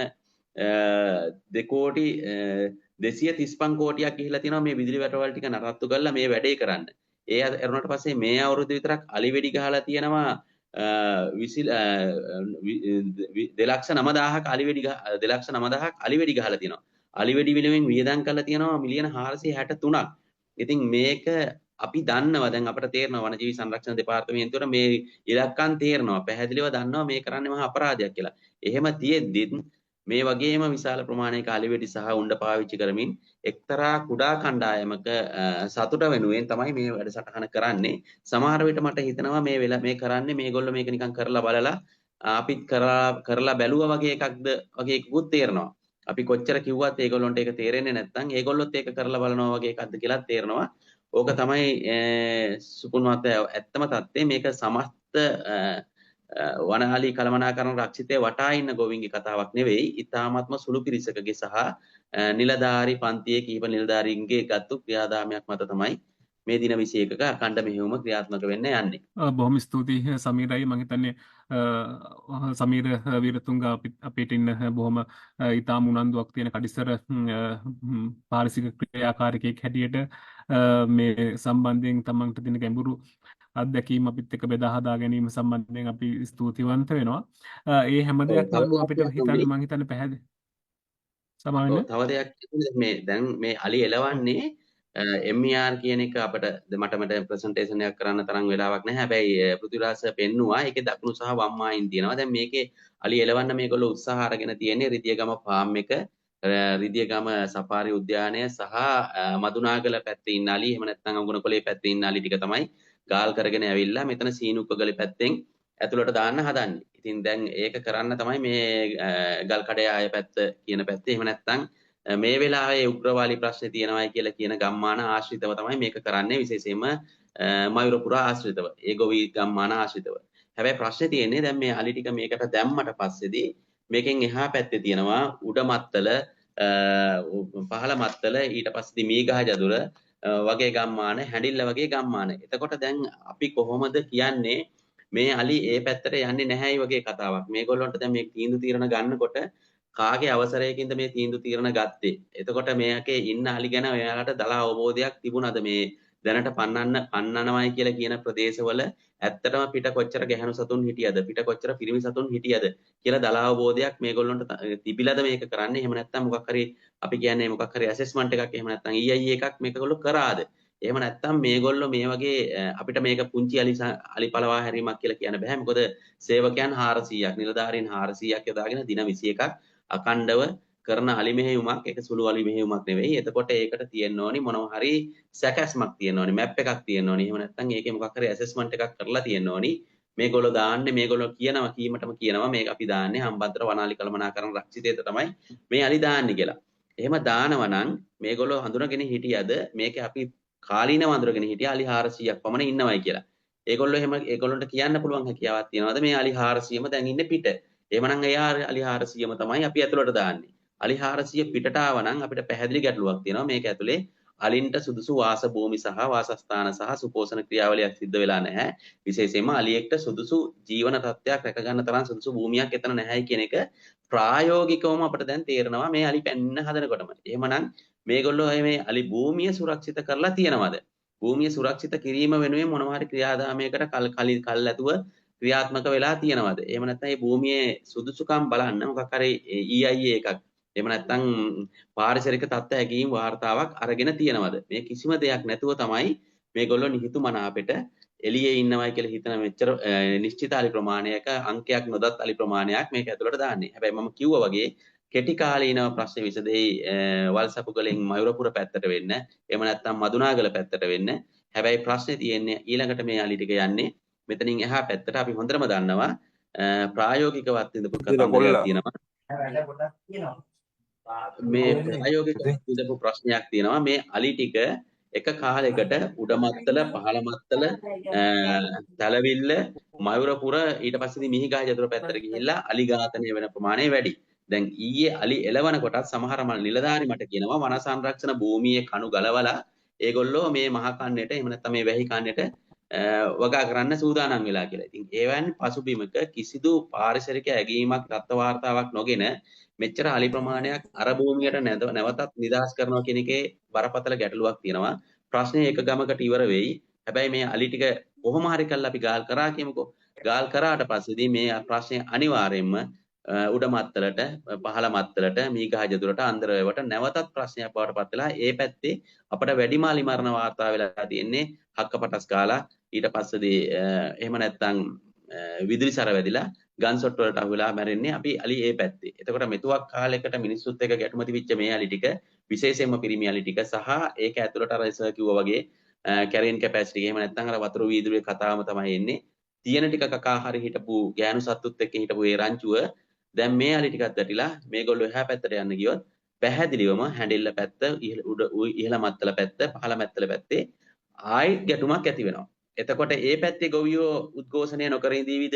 2,235 කෝටියක් ගිහිලා තියෙනවා මේ විදුලි වැටවල් ටික නඩත්තු කරලා මේ වැඩේ කරන්න. ඒ අරුණට පස්සේ මේ අවුරුද්ද විතරක් අලි වෙඩි ගහලා තියෙනවා 2,09,000ක් අලි වෙඩි ගහලා තියෙනවා. අලි වෙඩි විලෙන් වියදම් කරලා තියෙනවා මිලියන 463ක්. ඉතින් මේක අපි දන්නවා දැන් අපිට තේරෙනවා වනජීවි සංරක්ෂණ දෙපාර්තමේන්තුවට මේ ඉලක්කම් තේරෙනවා. පැහැදිලිව දන්නවා මේ කරන්නේ මහා අපරාධයක් කියලා. එහෙම තියෙද්දිත් මේ වගේම විශාල ප්‍රමාණයක අලි වෙඩි සහ උණ්ඩ පාවිච්චි කරමින් එක්තරා කුඩා කණ්ඩායමක සතුට වෙනුවෙන් තමයි මේ වැඩසටහන කරන්නේ. සමහර විට මට හිතෙනවා මේ කරන්නේ මේගොල්ලෝ මේක නිකන් කරලා බලලා අපිත් කරලා බැලුවා වගේ එකක්ද වගේ එකකුත් තේරෙනවා. අපි කොච්චර කිව්වත් ඒගොල්ලොන්ට ඒක තේරෙන්නේ නැත්නම් ඒගොල්ලොත් ඒක කරලා බලනවා වගේ එකක්ද කියලා තේරෙනවා. ඕක තමයි සුකුණුවත් ඇත්තම தත්ත්වය. මේක සමස්ත වනහලි කළමනාකරණ රක්ෂිතය වටා ඉන්න ගොවීන්ගේ කතාවක් නෙවෙයි. ඊ타ත්ම සුළු පිරිසකගේ සහ නිලධාරි පන්තියේ කීප නිලධාරීන්ගේ ගත්තු ක්‍රියාදාමයක් මත තමයි මේ දින 21ක අඛණ්ඩ මෙහෙයුම ක්‍රියාත්මක වෙන්න යන්නේ. බොහොම ස්තුතියි සමීරයි. මම හිතන්නේ සමීර වීරතුංග අපිට ඉන්න බොහොම ඉතාම උනන්දුවක් තියෙන කඩිසර පාරිසරික ක්‍රියාකාරකයෙක් හැටියට මේ සම්බන්ධයෙන් තමන්ට දෙන ගැඹුරු අත්දැකීම් අපිත් එක්ක බෙදා හදා ගැනීම සම්බන්ධයෙන් අපි ස්තුතිවන්ත වෙනවා. ඒ හැම දෙයක්ම අපිට හිතන්න මම හිතන්නේ පැහැදිලි. සමාවෙන්න. තව දෙයක් මේ දැන් මේ අලි එලවන්නේ MER කියන එක අපිට මට ප්‍රසන්ටේෂන් එකක් කරන්න තරම් වෙලාවක් නැහැ. හැබැයි පෘථිවිරාජ පෙන්නුවා. ඒකේ දකුණු සහ වම් මායින් තියෙනවා. දැන් මේකේ අලි එලවන්න මේගොල්ලෝ උත්සාහ අරගෙන තියෙන්නේ රිදියගම ෆාම් එක, රිදියගම සෆාරි උද්‍යානය සහ මදුනාගල පැත්තේ ඉන්න අලි, එහෙම නැත්නම් අඟුණකොළේ පැත්තේ ඉන්න අලි ටික තමයි ගාල් කරගෙන ඇවිල්ලා මෙතන සීනුක්කගලේ පැත්තෙන් ඇතුළට දාන්න හදන්නේ. ඉතින් දැන් ඒක කරන්න තමයි මේ ගල් කඩේ ආය පැත්ත කියන පැත්තේ, එහෙම නැත්නම් මේ වෙලාවේ උග්‍රවාලි ප්‍රශ්නේ තියෙනවායි කියලා කියන ගම්මාන ආශ්‍රිතව තමයි මේක කරන්නේ, විශේෂයෙන්ම මයුරපුර ආශ්‍රිතව, ඒ ගොවි ගම්මාන ආශ්‍රිතව. හැබැයි ප්‍රශ්නේ තියෙන්නේ දැන් මේ අලි ටික මේකට දැම්මට පස්සේදී මේකෙන් එහා පැත්තේ තියෙනවා උඩ මත්තල, පහළ මත්තල, ඊට පස්සේදී මීගහ ජදුර වගේ ගම්මාන, හැඬිල්ල වගේ ගම්මාන. එතකොට දැන් අපි කොහොමද කියන්නේ මේ අලි ඒ පැත්තට යන්නේ නැහැයි වගේ කතාවක්. මේගොල්ලන්ට දැන් මේ තීන්දුව తీරන ගන්නකොට කාගේ අවසරයකින්ද මේ තීන්දුව తీරන ගත්තේ? එතකොට මේකේ ඉන්න අලි ගැන ඔයාලට දල අවබෝධයක් තිබුණාද? මේ දැනට පන්නනවයි කියලා කියන ප්‍රදේශවල ඇත්තටම පිට කොච්චර ගැහණු සතුන් හිටියද? පිට කොච්චර පිරිමි සතුන් හිටියද කියලා දල අවබෝධයක් මේගොල්ලන්ට තිබිලාද මේක කරන්නේ? එහෙම නැත්නම් මොකක් හරි අපි කියන්නේ මොකක් හරි ඇසෙස්මන්ට් එකක්, එහෙම නැත්නම් EIA එකක් මේකගොල්ලෝ කරාද? එහෙම නැත්නම් මේගොල්ලෝ මේ වගේ අපිට මේක පුංචි අලි පළවා හැරීමක් කියලා කියන්න බෑ. මොකද සේවකයන් 400ක්, නිලධාරීන් 400ක් යොදාගෙන දින 21ක් අඛණ්ඩව කරන අලි මෙහෙයුමක්. ඒක සුළු අලි මෙහෙයුමක් නෙවෙයි. එතකොට ඒකට තියෙන්න ඕනි මොනවා හරි සැකැස්මක් තියෙන්න ඕනි, මැප් එකක් තියෙන්න ඕනි. එහෙම නැත්නම් ඒකේ මොකක් හරි ඇසෙස්මන්ට් එකක් කරලා තියෙන්න ඕනි. මේගොල්ලෝ දාන්නේ, මේගොල්ලෝ කීමටම කියනවා මේක අපි දාන්නේ හම්බන්තොට වනාලි කළමනාකරණ රක්ෂිතයට තමයි මේ අලි දාන්නේ කියලා. එහෙම දානවා නම් මේගොල්ලෝ හඳුනගෙන හිටියද මේක අපි කාලීනව අඳුරගෙන හිටියා අලි 400ක් පමණ ඉන්නවයි කියලා. ඒගොල්ලන්ට කියන්න පුළුවන් හැකියාවක් තියනවාද මේ අලි 400ම දැන් ඉන්නේ පිට. එහෙමනම් එයා අලි 400ම තමයි අපි ඇතුළට දාන්නේ. අලි 400 පිටට ආවනම් අපිට පැහැදිලි ගැටලුවක් තියෙනවා. මේක ඇතුලේ අලින්ට සුදුසු වාස භූමි සහ වාසස්ථාන සහ සුපෝෂණ ක්‍රියාවලියක් සිද්ධ වෙලා නැහැ. විශේෂයෙන්ම අලියෙක්ට සුදුසු ජීවන තත්ත්වයක් රැක ගන්න තරම් සුදුසු භූමියක් එතන නැහැයි කියන එක ප්‍රායෝගිකවම අපිට දැන් තේරෙනවා මේ අලි පැන්න හදනකොටම. එහෙමනම් මේගොල්ලෝ මේ අලි භූමිය සුරක්ෂිත කරලා තියෙනවද? භූමිය සුරක්ෂිත කිරීම වෙනුවෙන් මොනවා හරි ක්‍රියාදාමයකට කල් ඇතුව ක්‍රියාත්මක වෙලා තියෙනවද? එහෙම නැත්නම් මේ භූමියේ සුදුසුකම් බලන්න මොකක් හරි EIA එකක්, එහෙම නැත්නම් පාරිසරික තත්ත්ව හැකීම් වාර්තාවක් අරගෙන තියෙනවද? මේ කිසිම දෙයක් නැතුව තමයි මේගොල්ලෝ නිහිතු මනාපෙට එළියේ ඉන්නවයි කියලා හිතන මෙච්චර නිශ්චිත අලි ප්‍රමාණයක අංකයක් නොදත් අලි ප්‍රමාණයක් මේක ඇතුළට දාන්නේ. හැබැයි මම කිව්වා වගේ කෙටි කාලීනව ප්‍රශ්න විසදෙයි වල්සපුගලෙන් මයුරපුර පැත්තට වෙන්න, එහෙම නැත්නම් මදුනාගල පැත්තට වෙන්න. හැබැයි ප්‍රශ්නේ තියෙන්නේ ඊළඟට මේ අලි ටික යන්නේ මෙතනින් එහා පැත්තට. අපි හොඳටම දන්නවා ප්‍රායෝගිකවත් ඉඳපු කතන්දරයක් තියෙනවා. මේ ප්‍රායෝගිකව ඉඳපු ප්‍රශ්නයක් තියෙනවා. මේ අලි ටික එක කාලයකට උඩමත්තල, පහළ මත්තල, තලවිල්ල, මයුරපුර, ඊට පස්සේ මිහිගහ ජතුර පැත්තට ගිහිල්ලා අලි ඝාතනය වෙන ප්‍රමාණය වැඩි. දැන් ඊයේ අලි එලවන කොටත් සමහර නිලධාරි මට කියනවා වන සංරක්ෂණ භූමියේ කණු ගලවලා ඒගොල්ලෝ මේ මහ කන්නේට, එහෙම නැත්නම් මේ වැහි කන්නේට වගා කරන්න සූදානම් වෙලා කියලා. ඉතින් ඒවැනි පසුබිමක කිසිදු පාරිසරික ඇගීමක් දත්ත වාර්තාවක් නොගෙන මෙච්චර අලි ප්‍රමාණයක් අර භූමියට නැවතත් නිදහස් කරනවා කියන එකේ බරපතල ගැටලුවක් තියෙනවා. ප්‍රශ්නේ එක ගමකට ඉවර වෙයි. හැබැයි මේ අලි ටික කොහොම හරි කරලා අපි ගාල් කරා කියමුකෝ. ගාල් කරාට පස්සේදී මේ ප්‍රශ්නේ අනිවාර්යයෙන්ම උඩ මත්තලට, පහළ මත්තලට, මීගහ ජදුරට, අන්දරවැවට නැවතත් ප්‍රශ්නයක් බවට පත් වෙලා ඒ පැත්තේ අපිට වැඩිම අලි මරණ වාර්තා වෙලා තියෙන්නේ හක්කපටස් කාලා, ඊට පස්සේදී එහෙම නැත්නම් විදුලි සර වැදිලා ගන්සොට් වලට අහු වෙලා මැරෙන්නේ අපි අලි ඒ පැත්තේ. එතකොට මෙතුවක් කාලයකට මිනිස්සුත් එක්ක ගැටුම තිබිච්ච මේ අලි ටික, විශේෂයෙන්ම පිරිමි අලි ටික සහ ඒක ඇතුළට අර සර් කිව්වා වගේ කැරින් කැපැසිටි, එහෙම නැත්නම් අර වතුර වීදුරුවේ කතාවම තමයි එන්නේ. තියෙන ටික කකා හරි හිටපු ගෑනු සත්තුත් එක්ක හිටපු ඒ රංචුව දැන් මේ අලි ටිකත් වැටිලා මේගොල්ලෝ එහා පැත්තට යන්න ගියොත් පැහැදිලිවම හැඬෙල්ල පැත්ත, ඉහළ මත්තල පැත්ත, පහළ මත්තල පැත්තේ ආයි ගැටුමක් ඇති වෙනවා. එතකොට ඒ පැත්තේ ගොවියෝ උද්ඝෝෂණය නොකර ඉඳීවිද?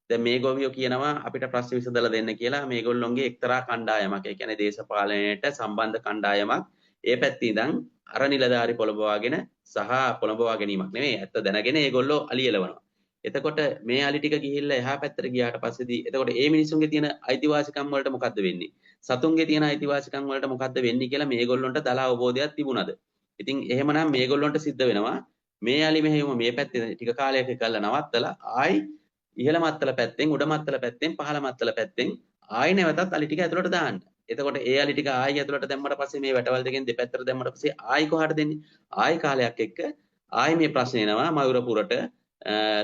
දැන් මේ ගොවියෝ කියනවා අපිට ප්‍රශ්න විසඳලා දෙන්න කියලා මේගොල්ලොන්ගේ එක්තරා කණ්ඩායමක්. ඒ කියන්නේ දේශපාලනයට සම්බන්ධ කණ්ඩායමක් ඒ පැත්තේ ඉඳන් අර නිලධාරි පොළඹවාගෙන සහ පොළඹවා ගැනීමක් නෙමෙයි. ඇත්ත දැනගෙන ඒගොල්ලෝ අලි එලවනවා. එතකොට මේ අලි ටික ගිහිල්ලා එහා පැත්තට ගියාට පස්සේදී එතකොට ඒ මිනිස්සුන්ගේ තියෙන අයිතිවාසිකම් වලට මොකද්ද වෙන්නේ? සතුන්ගේ තියෙන අයිතිවාසිකම් වලට මොකද්ද වෙන්නේ කියලා මේගොල්ලොන්ට දල අවබෝධයක් තිබුණාද? ඉතින් එහෙමනම් මේගොල්ලොන්ට සිද්ධ වෙනවා මේ අලි මෙහෙම මේ පැත්තේ ටික කාලයක කරලා නවත්තලා ආයි ඉහළ මත්තල පැත්තෙන් උඩ මත්තල පැත්තෙන් පහළ මත්තල පැත්තෙන් ආයි නැවතත් අලි ටික ඇතුළට දාන්න. එතකොට ඒ අලි ටික ආයි ඇතුළට දැම්මට පස්සේ මේ වැටවල් දෙකෙන් දෙපැත්තට දැම්මට පස්සේ ආයි කොහාට දෙන්නේ? ආයි කාලයක් එක්ක ආයි මේ ප්‍රශ්නේ එනවා මයුරපුරට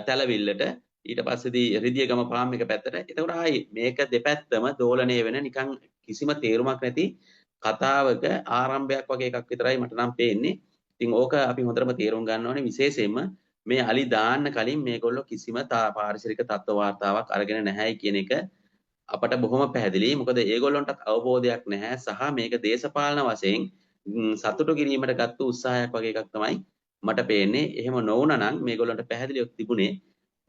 තැලවිල්ලට ඊට පස්සේදී රිදියගම පාම් එක පැත්තට. එතකොට ආයි මේක දෙපැත්තම දෝලණය වෙන නිකන් කිසිම තේරුමක් නැති කතාවක ආරම්භයක් වගේ එකක් විතරයි මට නම් පේන්නේ. ඉතින් ඕක අපි හොඳටම තේරුම් ගන්න ඕනේ විශේෂයෙන්ම මේ අලි දාන්න කලින් මේගොල්ලෝ කිසිම පාරිසරික තත්ත්ව වාර්තාවක් අරගෙන නැහැයි කියන එක අපට බොහොම පැහැදිලි. මොකද ඒගොල්ලොන්ට අවබෝධයක් නැහැ සහ මේක දේශපාලන වශයෙන් සතුටු කිරීමට ගත්ත උත්සාහයක් වගේ එකක් තමයි මට පේන්නේ. එහෙම නොවුණා නම් මේගොල්ලොන්ට පැහැදිලිව තිබුණේ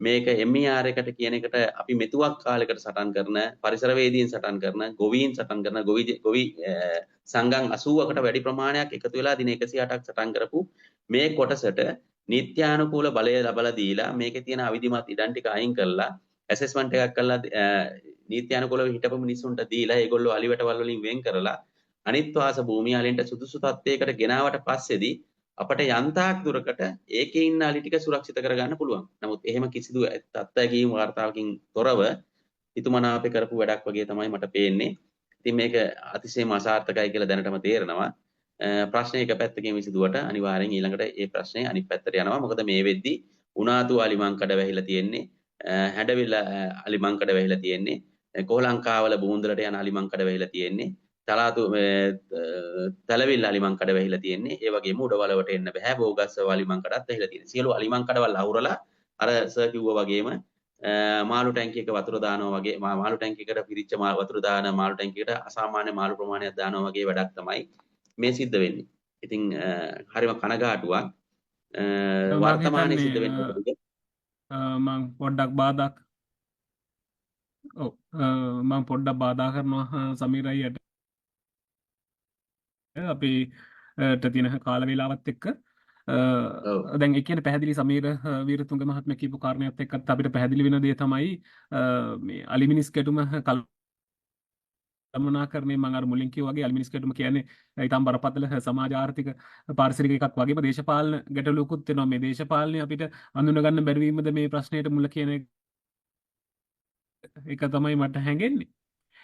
මේක MER එකට කියන එකට අපි මෙතුවක් කාලයකට සටන් කරන පරිසරවේදීන් සටන් කරන ගොවීන් සටන් කරන ගොවි සංඝම් 80කට වැඩි ප්‍රමාණයක් එකතු වෙලා දින 108ක් සටන් කරපු මේ කොටසට නිත්‍යානුකූල බලය ලබලා දීලා මේකේ තියෙන අවිධිමත් ඉඩම් ටික අයින් කරලා ඇසෙස්මන්ට් එකක් කරලා නීත්‍යානුකූලව හිටපු මිනිස්සුන්ට දීලා ඒගොල්ලෝ අලිවැටවල් වලින් වෙන් කරලා අනිත් වාස භූමිය අලින්ට සුදුසු තත්ත්වයකට ගෙනාවට පස්සේදී අපට යන්තාක් දුරකට ඒකේ ඉන්න අලි ටික සුරක්ෂිත කරගන්න පුළුවන්. නමුත් එහෙම කිසිදු තත්ත්වයකින් වාර්තාවකින් තොරව හිතුමනාපේ කරපු වැඩක් වගේ තමයි මට පේන්නේ. ඉතින් මේක අතිශයම අසාර්ථකයි කියලා දැනටම තේරෙනවා. ප්‍රශ්නේ එක පැත්තකින් විසඳුවට අනිවාර්යෙන් ඊළඟට ඒ ප්‍රශ්නේ අනිත් පැත්තට යනවා. මොකද මේ වෙද්දි උනාතු අලිමංකඩ වැහිලා තියෙන්නේ, හැඩවිල අලිමංකඩ වැහිලා තියෙන්නේ, කොහලංකාවල බූන්දලට යන අලිමංකඩ වැහිලා තියෙන්නේ, තලාතු තලවිල් අලිමංකඩ වැහිලා තියෙන්නේ. ඒ වගේම උඩවලවට එන්න බෑ. බෝගස්සව අලිමංකඩත් වැහිලා තියෙන්නේ. සියලු අලිමංකඩවල් අවුරලා අර සර් කිව්වා වගේම මාළු ටැංකියක වතුර දානවා වගේ මාළු ටැංකියකට පිරිච්ච වතුර දාන මාළු ටැංකියකට අසාමාන්‍ය මාළු ප්‍රමාණයක් දානවා වගේ වැඩක් තමයි මේ සිද්ධ වෙන්නේ. ඉතින් හරිම කනගාටුවක් වර්තමානයේ සිද්ධ වෙන්නේ. මං පොඩ්ඩක් බාධා මං පොඩ්ඩක් බාධා කරනවා සමීර අයියට. අපි තියෙන කාල වේලාවත් එක්ක දැන් ඒ කියන්නේ පැහැදිලි සමීර වීරතුංග මහත්මයා කියපු කාරණයක් එක්කත් අපිට පැහැදිලි වෙන දේ තමයි මේ අලිමිනිස් ගැටුම කළමනාකරණය මම අර මුලින් කිව්වා වගේ අලිමිනිස් ගැටුම කියන්නේ ඊටම බරපතල සමාජ ආර්ථික පාරිසරික එකක් වගේම දේශපාලන ගැටලුවකුත් වෙනවා. මේ දේශපාලනය අපිට අඳුන ගන්න බැරි වීමද මේ ප්‍රශ්නයට මුල කියන එක තමයි මට හැඟෙන්නේ.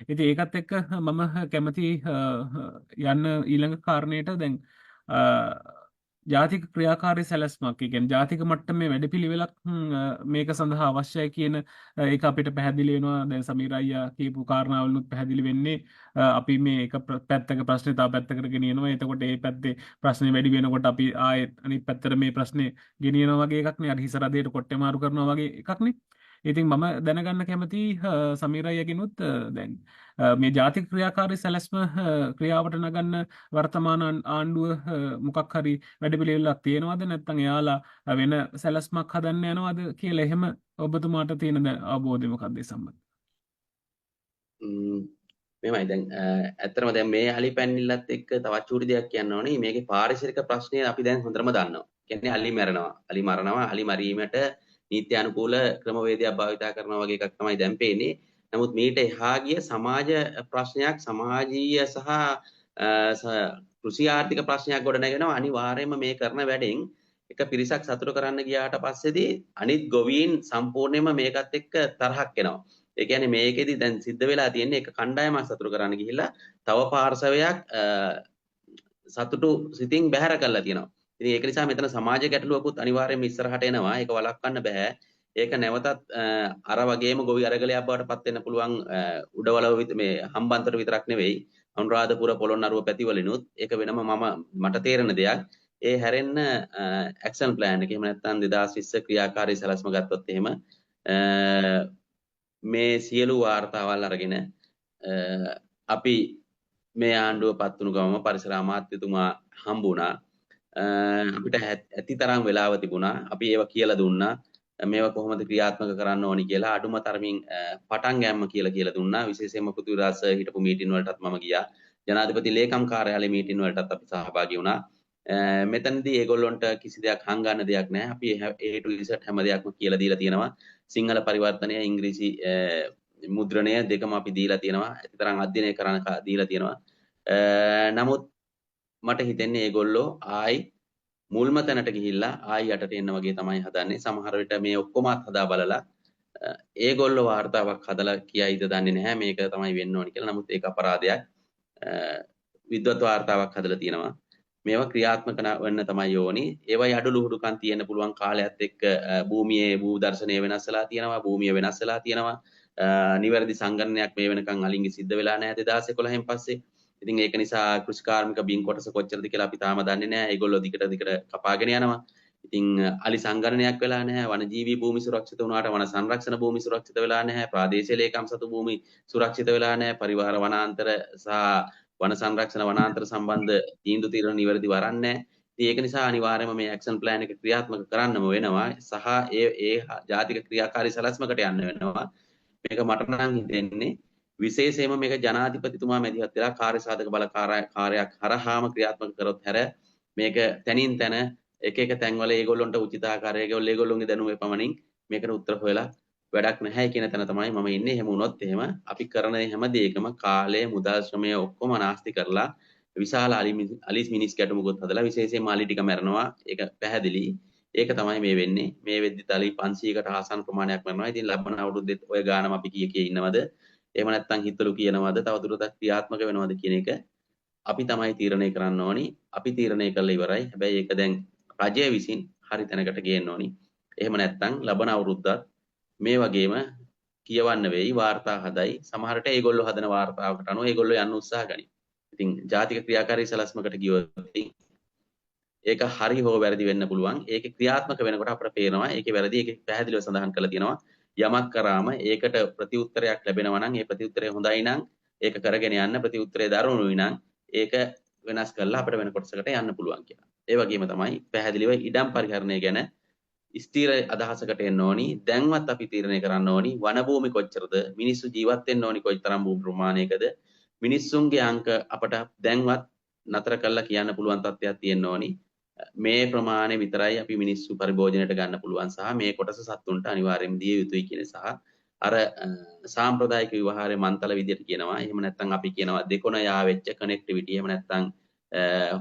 ඉතින් ඒකත් එක්ක මම කැමති යන්න ඊළඟ කාරණයට දැන් ජාතික ක්‍රියාකාරී සැලැස්මක් කියන්නේ ජාතික මට්ටමේ වැඩපිළිවෙලක් මේක සඳහා අවශ්‍යයි කියන ඒක අපිට පැහැදිලි වෙනවා. දැන් සමීර අයියා කියපු කාරණාවලුත් පැහැදිලි වෙන්නේ අපි මේ එක පැත්තක ප්‍රශ්නේ තව පැත්තකට ගෙනියනවා. එතකොට ඒ පැත්තේ ප්‍රශ්නේ වැඩි වෙනකොට අපි ආයෙත් අනිත් පැත්තට මේ ප්‍රශ්නේ ගෙනියනවා වගේ එකක් නේ. අර හිස රදයට කොට්ටේ මාරු කරනවා වගේ එකක් නේ. ඉතින් මම දැනගන්න කැමති සමීර අයියගෙනුත් දැන් මේ ජාතික ක්‍රියාකාරී සැලැස්ම ක්‍රියාවට නගන්න වර්තමාන ආණ්ඩුව මොකක් හරි වැඩපිළිවෙලක් තියෙනවද නැත්නම් එයාලා වෙන සැලැස්මක් හදන්න යනවද කියලා එහෙම ඔබතුමාට තියෙන අවබෝධය මොකක්ද ඒ සම්බන්ධව? මෙහෙමයි දැන් ඇත්තටම දැන් මේ අලි පැන්නිල්ලත් එක්ක තවත් චූටි දෙයක් කියන්න ඕනේ. මේකේ පාරිසරික ප්‍රශ්නය අපි දැන් හොඳටම දන්නවා. කියන්නේ අලි මරනවා. අලි මරීමට නීත්‍යානුකූල ක්‍රමවේදයක් භාවිතා කරනවා වගේ එකක් තමයි දැන් පේන්නේ. නමුත් මීට එහා ගිය සමාජ ප්‍රශ්නයක්, සමාජීය සහ කෘෂි ආර්ථික ප්‍රශ්නයක් ගොඩනගෙනවා. අනිවාර්යයෙන්ම මේ කරන වැඩෙන් එක පිරිසක් සතුට කරන්න ගියාට පස්සේදී අනිත් ගොවීන් සම්පූර්ණයෙන්ම මේකත් එක්ක තරහක් එනවා. ඒ කියන්නේ මේකෙදි දැන් සිද්ධ වෙලා තියෙන්නේ එක කණ්ඩායමක් සතුට කරන්න ගිහිල්ලා තව පාර්ශවයක් සතුටු සිතින් බැහැර කරලා තියෙනවා. ඉතින් ඒක නිසා මෙතන සමාජ ගැටලුවකුත් අනිවාර්යයෙන්ම ඉස්සරහට එනවා. ඒක වළක්වන්න බෑ. ඒක නැවතත් අර වගේම ගොවි අරගලයක් බවට පත් වෙන්න පුළුවන් උඩවලව මේ හම්බන්තොට විතරක් නෙවෙයි අනුරාධපුර පොළොන්නරුව පැතිවලිනුත් ඒක වෙනම මට තේරෙන දෙයක්. ඒ හැරෙන්න ඇක්ෂන් ප්ලෑන් එක එහෙම නැත්නම් 2020 ක්‍රියාකාරී සැලැස්ම ගත්තොත් එහෙම මේ සියලු වාර්තාවල් අරගෙන අපි මේ ආණ්ඩුව පත් වුණු ගමම පරිසර අමාත්‍යතුමා හම්බුණා. අපිට ඇති තරම් වෙලාව තිබුණා. අපි ඒවා කියලා දුන්නා. මේවා කොහොමද ක්‍රියාත්මක කරන්න ඕනි කියලා අඩුම තරමින් පටන් ගැම්ම කියලා දුන්නා. විශේෂයෙන්ම පෘථ්විරාජ් හිටපු මීටින් වලටත් මම ගියා. ජනාධිපති ලේකම් කාර්යාලයේ මීටින් වලටත් අපි සහභාගී වුණා. මෙතනදී ඒගොල්ලොන්ට කිසි දෙයක් හංගන්න දෙයක් නැහැ. අපි A to Z හැම දෙයක්ම කියලා දීලා තියෙනවා. සිංහල පරිවර්තනය, ඉංග්‍රීසි මුද්‍රණය දෙකම අපි දීලා තියෙනවා. ඇතිතරම් අධ්‍යයනය කරන්න දීලා තියෙනවා. නමුත් මට හිතෙන්නේ ඒගොල්ලෝ ආයි මුල්ම තැනට ගිහිල්ලා ආයි යටට එන්න වගේ තමයි හදන්නේ. සමහර විට මේ ඔක්කොමත් හදා බලලා ඒගොල්ලෝ වාර්තාවක් හදලා කියයිද දන්නේ නැහැ මේක තමයි වෙන්න ඕනි කියලා. නමුත් ඒක අපරාධයක්. විද්වත් වාර්තාවක් හදලා තියෙනවා. මේවා ක්‍රියාත්මක වෙන්න තමයි ඕනි. ඒවයි අඩලුහුඩුකම් තියෙන්න පුළුවන් කාලයත් එක්ක භූමියේ භූ දර්ශනය වෙනස් වෙලා තියෙනවා. භූමිය වෙනස් වෙලා තියෙනවා. නිවැරදි සංගණනයක් මේ වෙනකන් අලින්ගේ සිද්ධ වෙලා නැහැ 2011න් පස්සේ. ඉතින් ඒක නිසා කෘෂිකාර්මික බින් කොටස කොච්චරද කියලා අපි තාම දන්නේ නැහැ. ඒගොල්ලෝ දිගට කපාගෙන යනවා. ඉතින් අලි සංගණනයක් වෙලා නැහැ. වනජීවී භූමි සුරක්ෂිත වුණාට වන සංරක්ෂණ භූමි සුරක්ෂිත වෙලා නැහැ. ප්‍රාදේශීය ලේකම් සතු භූමි සුරක්ෂිත වෙලා නැහැ. පරිවාර වනාන්තර සහ වන සංරක්ෂණ වනාන්තර සම්බන්ධ තීන්දුව తీරන නිවැරදිව වරන්නේ නැහැ. ඉතින් ඒක නිසා අනිවාර්යයෙන්ම මේ ඇක්ෂන් ප්ලෑන් එක ක්‍රියාත්මක කරන්නම වෙනවා. සහ ඒ ජාතික ක්‍රියාකාරී සැලැස්මකට යන්න වෙනවා. මේක මට නම් හිතෙන්නේ විශේෂයෙන්ම මේක ජනාධිපතිතුමා මැදිහත් වෙලා කාර්ය සාධක බලකාරයක් හරහාම ක්‍රියාත්මක කරොත් හැර මේක තනින් තන එක තැන්වල ඒගොල්ලොන්ට උචිත ආකාරයක ඒගොල්ලොන්ගේ දැනුම පමණින් මේකට උත්තර හොයලා වැඩක් නැහැ කියන තැන තමයි මම ඉන්නේ. එහෙම වුණොත් එහෙම අපි කරන හැම දෙයකම කාලය මුදල් ශ්‍රමය ඔක්කොම නාස්ති කරලා විශාල අලි මිනිස් ගැටුමකුත් හදලා විශේෂයෙන්ම අලි ටික මැරෙනවා. ඒක පැහැදිලි. ඒක තමයි මේ වෙන්නේ. මේ වෙද්දිත් අලි 500කට ආසන්න ප්‍රමාණයක් මැරෙනවා. ඉතින් ලබන අවුරුද්දෙත් ඔය ගානම අපි කීයේ ඉන්නවද? එහෙම නැත්නම් හිතලු කියනවද? තවදුරටත් ක්‍රියාත්මක වෙනවද කියන එක අපි තමයි තීරණය කරන්න ඕනි. අපි තීරණය කළා ඉවරයි. හැබැයි ඒක දැන් රජය විසින් හරි තැනකට ගේන්න ඕනි. එහෙම නැත්නම් ලබන අවුරුද්දත් මේ වගේම කියවන්න වෙයි, වාර්තා හදයි. සමහරට ඒගොල්ලෝ හදන වාර්තාවකට අනුව ඒගොල්ලෝ යන්න උත්සාහ ගනි. ඉතින් ජාතික ක්‍රියාකාරී සැලැස්මකට ගියොත් ඒක හරි හෝ වැරදි වෙන්න පුළුවන්. ඒකේ ක්‍රියාත්මක වෙනකොට අපට පේනවා ඒකේ වැරදි ඒකේ පැහැදිලිව සඳහන් කරලා තියෙනවා. යමක් කරාම ඒකට ප්‍රතිඋත්තරයක් ලැබෙනවා නම් ඒ ප්‍රතිඋත්තරය හොඳයි නම් ඒක කරගෙන යන්න, ප්‍රතිඋත්තරය දරුණුයි නම් ඒක වෙනස් කරලා අපිට වෙන කොටසකට යන්න පුළුවන් කියලා. ඒ වගේම තමයි පැහැදිලිව ඉඩම් පරිහරණය ගැන ස්ථිර අදහසකට එන්න ඕනි. දැන්වත් අපි තීරණය කරන්න ඕනි වන භූමි කොච්චරද, මිනිස්සු ජීවත් වෙන්න ඕනි කොයිතරම් භූමි ප්‍රමාණයකද, මිනිස්සුන්ගේ අංක අපට දැන්වත් නතර කරලා කියන්න පුළුවන් තත්ත්වයක් තියෙන්න ඕනි. මේ ප්‍රමාණය විතරයි අපි මිනිස්සු පරිභෝජනයට ගන්න පුළුවන් සහ මේ කොටස සත්තුන්ට අනිවාර්යයෙන් දිය යුතුයි කියන සහ අර සාම්ප්‍රදායික විවහාරයේ මන්තල විදියට කියනවා. එහෙම නැත්නම් අපි කියනවා දෙකොණ යාවෙච්ච කනෙක්ටිවිටි. එහෙම නැත්නම්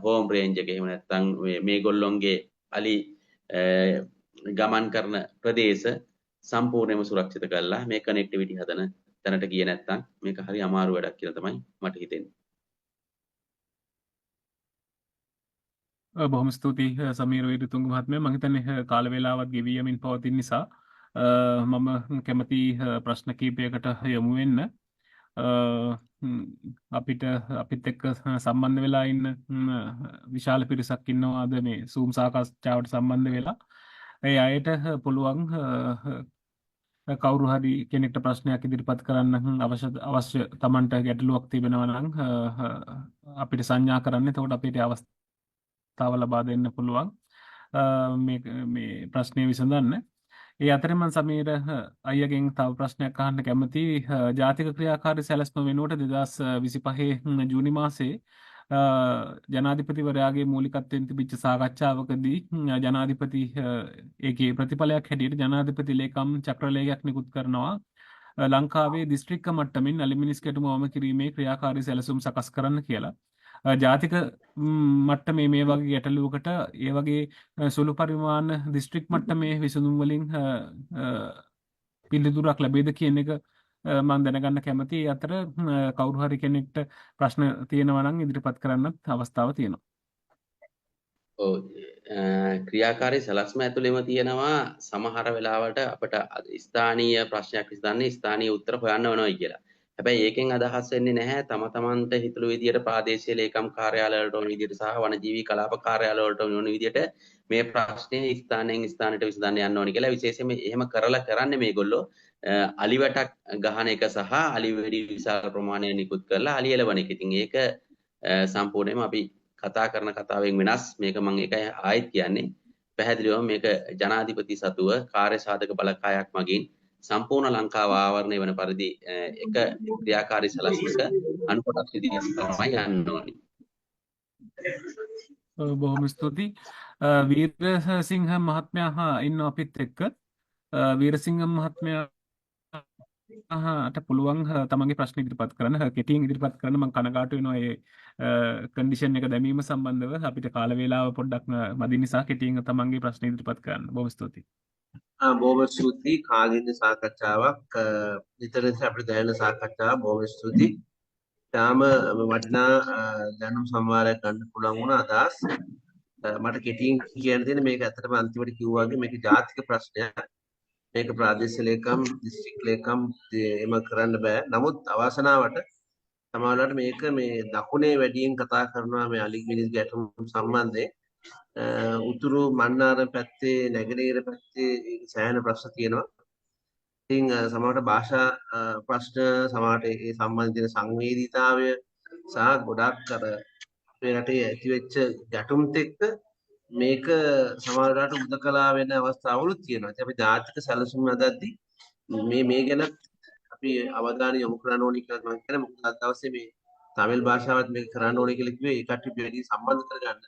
හෝම් රේන්ජ් එක. එහෙම නැත්නම් මේගොල්ලොන්ගේ අලි ගමන් කරන ප්‍රදේශ සම්පූර්ණයෙන්ම සුරක්ෂිත කරලා මේ කනෙක්ටිවිටි හදන තැනට ගියේ නැත්නම් මේක හරි අමාරු වැඩක් කියලා තමයි මට හිතෙන්නේ. බොහොම ස්තුතියි සමීර වීරතුංග මහත්මයා. මම හිතන්නේ කාල වේලාවත් ගෙවී යමින් පවතින නිසා මම කැමති ප්‍රශ්න කිහිපයකට යමු වෙන්න. අපිත් එක්ක සම්බන්ධ වෙලා ඉන්න විශාල පිරිසක් ඉන්නවා අද මේ Zoom සාකච්ඡාවට සම්බන්ධ වෙලා. ඒ අයට පුළුවන් කවුරු හරි කෙනෙක්ට ප්‍රශ්නයක් ඉදිරිපත් කරන්න අවශ්‍ය Tamanට ගැටලුවක් තිබෙනවා නම් අපිට සංඥා කරන්න. එතකොට අපිට අවස්ථාව ලබා දෙන්න පුළුවන් මේ ප්‍රශ්නය විසඳන්න. ඒ අතරේ මම සමීර අයියගෙන් තව ප්‍රශ්නයක් අහන්න කැමතියි. ජාතික ක්‍රියාකාරී සැලැස්ම වෙනුවට 2025 ජූනි මාසයේ ජනාධිපතිවරයාගේ මූලිකත්වයෙන් තිබිච්ච සාකච්ඡාවකදී ජනාධිපති ඒකේ ප්‍රතිඵලයක් හැටියට ජනාධිපති ලේකම් චක්‍රලේඛයක් නිකුත් කරනවා ලංකාවේ දිස්ත්‍රික්ක මට්ටමින් අලි මිනිස් ගැටුම අවම කිරීමේ ක්‍රියාකාරී සැලසුම් සකස් කරන්න කියලා. ජාතික මට්ටමේ මේ වගේ ගැටලුවකට ඒ වගේ සුළු පරිමාණ දිස්ත්‍රික් මට්ටමේ විසඳුම් වලින් පිළිතුරක් ලැබෙයිද කියන එක මම දැනගන්න කැමතියි. අතර කවුරු හරි කෙනෙක්ට ප්‍රශ්න තියෙනවා නම් ඉදිරිපත් කරන්නත් අවස්ථාව තියෙනවා. ඔව් ක්‍රියාකාරී සැලැස්ම ඇතුළේම තියෙනවා සමහර වෙලාවට අපිට ස්ථානීය ප්‍රශ්නයක් විසඳන්නේ ස්ථානීය උත්තර හොයන්න වෙනවයි කියලා. හැබැයි ඒකෙන් අදහස් වෙන්නේ නැහැ තමන්ට හිතළු විදියට ප්‍රාදේශීය ලේකම් කාර්යාලවලට ඕන විදියට සහ වනජීවී කලාප කාර්යාලවලට ඕන විදියට මේ ප්‍රශ්නේ ස්ථානයෙන් ස්ථානයට විසඳන්න යන්න ඕනි කියලා. විශේෂයෙන්ම එහෙම කරන්නේ මේගොල්ලෝ අලි වැටක් ගහන එක සහ අලි වෙඩි විශාල ප්‍රමාණයක් නිකුත් කරලා අලි එලවන එක. ඉතින් ඒක සම්පූර්ණයෙන්ම අපි කතා කරන කතාවෙන් වෙනස්. මේක මම ඒකයි ආයෙත් කියන්නේ. පැහැදිලිවම මේක ජනාධිපති සතුව කාර්ය සාධක බලකායක් මගින් සම්පූර්ණ ලංකාව ආවරණය වන පරිදි එක ක්‍රියාකාරී සැලැස්මක අනුකොටස් විදිහට තමයි යන්න ඕනේ. බොහොම ස්තුතියි. වීරසිංහ මහත්මයා ඉන්න අපිත් එක්ක. වීරසිංහ මහත්මයාට පුළුවන් තමන්ගේ ප්‍රශ්න ඉදිරිපත් කරන්න. කෙටියෙන් ඉදිරිපත් කරන්න. මම කනගාටු වෙනවා මේ කන්ඩිෂන් එක දැමීම සම්බන්ධව. අපිට කාල වේලාව පොඩ්ඩක් මදි නිසා කෙටියෙන් තමන්ගේ ප්‍රශ්න ඉදිරිපත් කරන්න. බොහොම ස්තුතියි. බොහොම ස්තුතියි කාගින්න සාකච්ඡාවක් නිතර අපිට දැනෙන සාකච්ඡාවක් බොහොම ස්තුතියි. තාම වටිනා දැනුම් සම්භාරයක් ගන්න පුළුවන් වුණා අදහස්. මට කෙටියෙන් කියන්න තියෙන මේක ඇත්තටම අන්තිමට කිව්වා වගේ මේක ජාතික ප්‍රශ්නයක්. මේක ප්‍රාදේශීය ලේකම් දිස්ත්‍රික් ලේකම් එම කරන්න බෑ. නමුත් අවාසනාවට සමහරවිට මේක මේ දකුණේ වැඩියෙන් කතා කරනවා මේ අලි මිනිස් ගැටුම් සම්බන්ධයෙන්. උතුරු මන්නාරම් පැත්තේ නැගෙනහිර පැත්තේ සෑහෙන ප්‍රශ්න තියෙනවා. ඉතින් සමහරවිට භාෂා ප්‍රශ්න සමහරවිට ඒ සම්බන්ධ සංවේදීතාවය සහ ගොඩක් අර අපේ රටේ ඇතිවෙච්ච ගැටුම්ත් එක්ක මේක සමහරවිට උදකලා වෙන අවස්ථාවලුත් තියෙනවා. ඉතින් අපි ජාතික සැලසුම් හදද්දී මේ ගැන අපි අවධානය යොමු කරන්න ඕනේ කියලා මම කියන්නේ. මොකද අද දවසේ මේ තමිල් භාෂාවත් මේක කරන්න ඕනේ කියලා කිව්වේ ඒ කට්ටිය වැඩි සම්බන්ධ කරගන්න.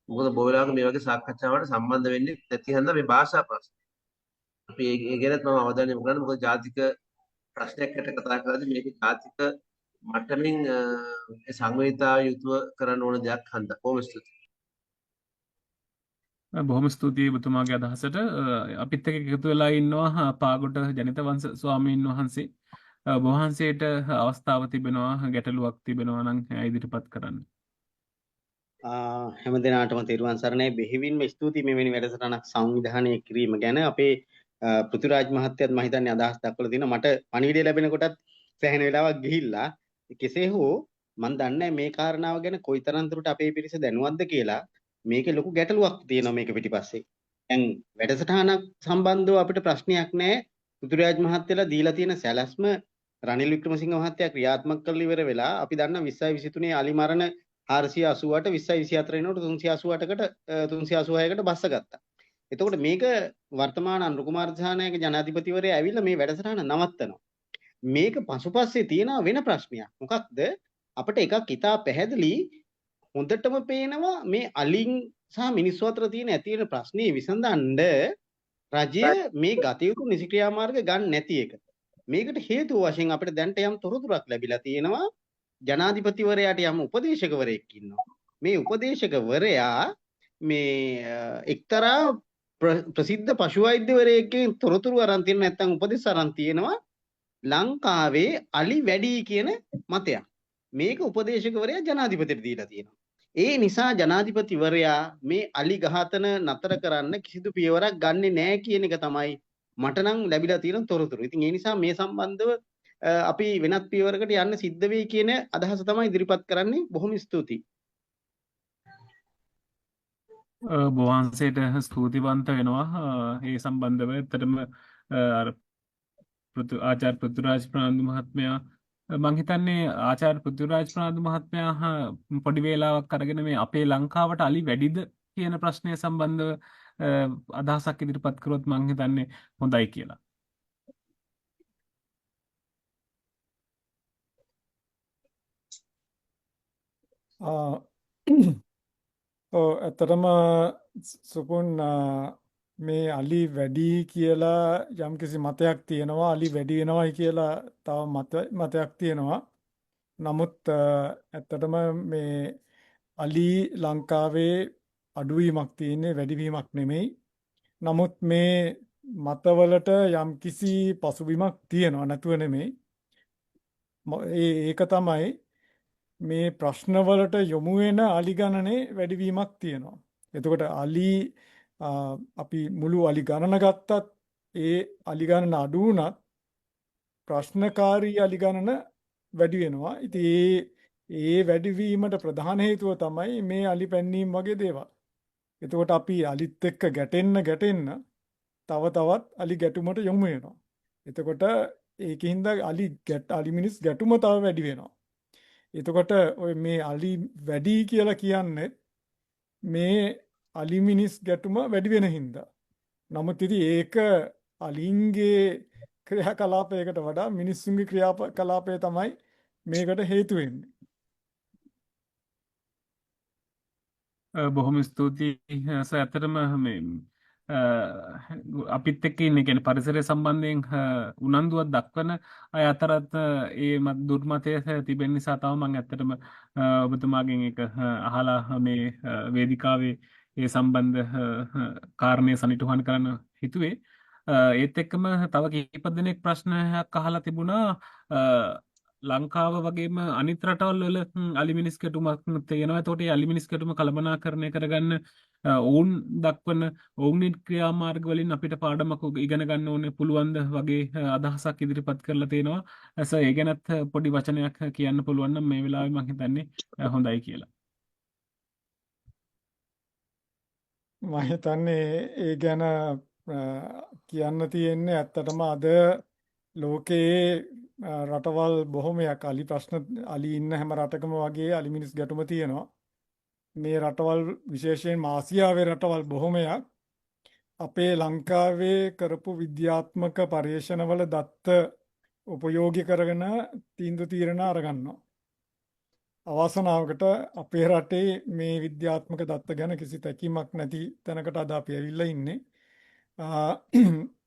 මොකද බොහෝ වෙලාවක මේ වගේ සාකච්ඡාවකට සම්බන්ධ වෙන්නේ නැති හන්ද මේ භාෂා ප්‍රශ්න. අපි ඒ ගැනත් මම අවධානය යොමු කරන්නේ. මොකද ජාතික ප්‍රශ්නයක් ගැන කතා කරද්දී මේක ජාතික මට්ටමින් සංවේදීතාවය යුතුව කරන්න ඕන දෙයක් හන්දා. කොහොම ස්තුතියි. බොහොම ස්තුතියි ඔබතුමාගේ අදහසට. අපිත් එක්ක එකතු වෙලා ඉන්නවා පාගොඩ ජනිත වංශ ස්වාමීන් වහන්සේ. ඔබ වහන්සේට අවස්ථාව තිබෙනවා ගැටලුවක් තිබෙනවා නම් ඉදිරිපත් කරන්න. හැම දිනාටම තෙරුවන් සරණයි. බෙහෙවින්ම ස්තුතියි මෙවැනි වැඩසටහනක් සංවිධානය කිරීම ගැන. අපේ පෘථ්විරාජ් මහත්තයත් මම හිතන්නේ අදහස් දක්වලා තිනවා. මට පණිවිඩය ලැබෙන කොටත් සෑහෙන වෙලාවක් ගිහිල්ලා කෙසේ හෝ මම දන්නේ මේ කාරණාව ගැන කොයිතරම් දුරට අපේ පිරිස දැනුවත්ද කියලා. මේකේ ලොකු ගැටලුවක් තියෙනවා මේක පිටිපස්සේ. දැන් වැඩසටහනක් සම්බන්ධව අපිට ප්‍රශ්නයක් නැහැ. පෘථ්විරාජ් මහත්තයලා දීලා තියෙන සැලැස්ම රනිල් වික්‍රමසිංහ මහත්තයා ක්‍රියාත්මක කරලා ඉවර වෙලා අපි දන්නා 2023 අලි මරණ 488 2024 වෙනකොට 388කට 386කට බස්ස ගත්තා. එතකොට මේක වර්තමාන අනුර කුමාර දිසානායක ජනාධිපතිවරයා ඇවිල්ලා මේ වැඩසටහන නවත්තනවා. මේක පසුපස්සේ තියෙන වෙන ප්‍රශ්නයක්. මොකක්ද? අපිට එකක් ඉතා පැහැදිලි හොඳටම පේනවා මේ අලින් සහ මිනිස්සු අතර තියෙන ඇති වෙන ප්‍රශ්නේ විසඳන්න රජය මේ ගත යුතු නිසි ක්‍රියාමාර්ග ගන්න නැති එක. මේකට හේතුව වශයෙන් අපිට දැනට යම් තොරතුරක් ලැබිලා තියෙනවා. ජනාධිපතිවරයාට යම් උපදේශකවරයෙක් ඉන්නවා. මේ උපදේශකවරයා මේ එක්තරා ප්‍රසිද්ධ පශු වෛද්‍යවරයෙක්ගෙන් තොරතුරු අරන් තියෙන නැත්නම් උපදෙස් අරන් තියෙනවා ලංකාවේ අලි වැඩි කියන මතයක්. මේක උපදේශකවරයා ජනාධිපතිට දීලා තියෙනවා. ඒ නිසා ජනාධිපතිවරයා මේ අලි ඝාතන නතර කරන්න කිසිදු පියවරක් ගන්නෙ නැහැ කියන එක තමයි මට නම් ලැබිලා තියෙන තොරතුරු. ඉතින් ඒ නිසා මේ සම්බන්ධව අපි වෙනත් පියවරකට යන්න සිද්ධ වෙයි කියන අදහස තමයි ඉදිරිපත් කරන්නේ. බොහොම ස්තුතියි. බොහන්සේට ස්තුතිවන්ත වෙනවා ඒ සම්බන්ධව. ඇත්තටම ආචාර්ය පෘථ්විරාජ් ප්‍රනාන්දු මහත්මයා මම හිතන්නේ ආචාර්ය පෘථ්විරාජ් ප්‍රනාන්දු මහත්මයා පොඩි වේලාවක් අරගෙන මේ අපේ ලංකාවට අලි වැඩිද කියන ප්‍රශ්නය සම්බන්ධව අදහසක් ඉදිරිපත් කරොත් මම හිතන්නේ හොඳයි කියලා. ඇත්තටම සුපුන් මේ අලි වැඩි කියලා යම්කිසි මතයක් තියෙනවා. අලි වැඩි වෙනවයි කියලා තව මතයක් තියෙනවා. නමුත් ඇත්තටම මේ අලි ලංකාවේ අඩුවීමක් තියෙන්නේ වැඩිවීමක් නෙමෙයි. නමුත් මේ මතවලට යම්කිසි පසුබිමක් තියෙනවා නැතුව නෙමෙයි. ඒක තමයි මේ ප්‍රශ්නවලට යොමු වෙන අලි ගණනේ වැඩිවීමක් තියෙනවා. එතකොට අලි අපි මුළු අලි ගණන ගත්තත් ඒ අලි ගණන අඩු වුණත් ප්‍රශ්නකාරී අලි ගණන වැඩි වෙනවා. ඉතින් ඒ වැඩිවීමට ප්‍රධාන හේතුව තමයි මේ අලි පැන්නීම් වගේ දේවල්. එතකොට අපි අලිත් එක්ක ගැටෙන්න තව තවත් අලි ගැටුමට යොමු වෙනවා. එතකොට ඒකින්ද අලි මිනිස් ගැටුම තව වැඩි වෙනවා. එතකොට ඔය මේ අලි වැඩි කියලා කියන්නේ මේ අලි මිනිස් ගැටුම වැඩි වෙන හින්දා. නමුත් ඉතින් ඒක අලින්ගේ ක්‍රියාකලාපයකට වඩා මිනිස්සුන්ගේ ක්‍රියාකලාපය තමයි මේකට හේතු වෙන්නේ. බොහොම ස්තුතියි සර්. ඇත්තටම මේ අපිත් එක්ක ඉන්නේ කියන්නේ පරිසරය සම්බන්ධයෙන් උනන්දුවක් දක්වන අය අතරත් ඒ දුර්මතය තිබෙන නිසා තමයි මම ඇත්තටම ඔබතුමාගෙන් ඒක අහලා මේ වේදිකාවේ ඒ සම්බන්ධ කාරණේ සනිටුහන් කරන්න හිතුවේ. ඒත් එක්කම තව කීප දෙනෙක් ප්‍රශ්නයක් අහලා තිබුණා ලංකාව වගේම අනිත් රටවල් වල අලිමිනිස් ගැටුමක් තියෙනවා. එතකොට ඒ අලිමිනිස් ගැටුම කළමනාකරණය කරගන්න ඔවුන් දක්වන ඔවුන්ගේ ක්‍රියාමාර්ග වලින් අපිට පාඩමක් ඉගෙන ගන්න ඕනේ පුළුවන්ද වගේ අදහසක් ඉදිරිපත් කරලා තියෙනවා. ඒ ගැනත් පොඩි වචනයක් කියන්න පුළුවන් නම් මේ වෙලාවේ මම හිතන්නේ හොඳයි කියලා. මම හිතන්නේ ඒ ගැන කියන්න තියෙන්නේ ඇත්තටම අද ලෝකයේ රටවල් බොහොමයක් අලි ප්‍රශ්න අලි ඉන්න හැම රටකම වගේ අලි මිනිස් ගැටුම තියෙනවා. මේ රටවල් විශේෂයෙන් ආසියාවේ රටවල් බොහොමයක් අපේ ලංකාවේ කරපු විද්‍යාත්මක පර්යේෂණවල දත්ත උපයෝගී කරගෙන තීරණ අරගන්නවා. අවසනාවකට අපේ රටේ මේ විද්‍යාත්මක දත්ත ගැන කිසි තැකීමක් නැති තැනකට අද අපි ඇවිල්ලා ඉන්නේ.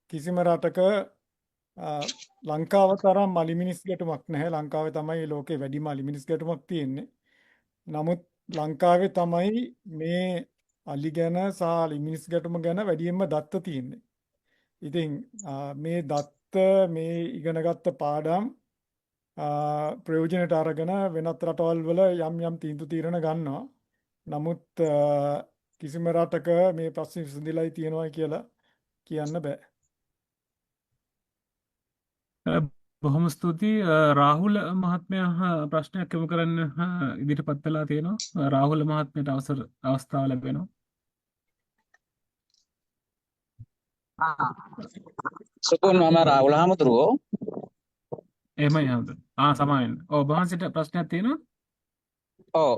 කිසිම රටක ලංකාව තරම් අලිමිනිස් ගැටුමක් නැහැ. ලංකාවේ තමයි ලෝකේ වැඩිම අලිමිනිස් ගැටුමක් තියෙන්නේ. නමුත් ලංකාවේ තමයි මේ අලි ගැන සහ අලිමිනිස් ගැටුම ගැන වැඩියෙන්ම දත්ත තියෙන්නේ. ඉතින් මේ දත්ත මේ ඉගෙනගත්ත පාඩම් ප්‍රයෝජනට අරගෙන වෙනත් රටවල් වල යම් තීරණ ගන්නවා. නමුත් කිසිම රටක මේ ප්‍රශ්නේ විසඳිලායි තියෙනවා කියලා කියන්න බෑ. බොහොම ස්තුතියි. රාහුල මහත්මයා ප්‍රශ්නයක් යොමු කරන්න ඉදිරිපත් වෙලා තියෙනවා. රාහුල මහත්මයාට අවස්ථාව ලැබෙනවා. සුපුන් මම රාහුල හමුදුරුවෝ. එහෙමයි හඳුන්. සමාවෙන්න. ඔව් වහන්සේට ප්‍රශ්නයක් තියෙනවා? ඔව්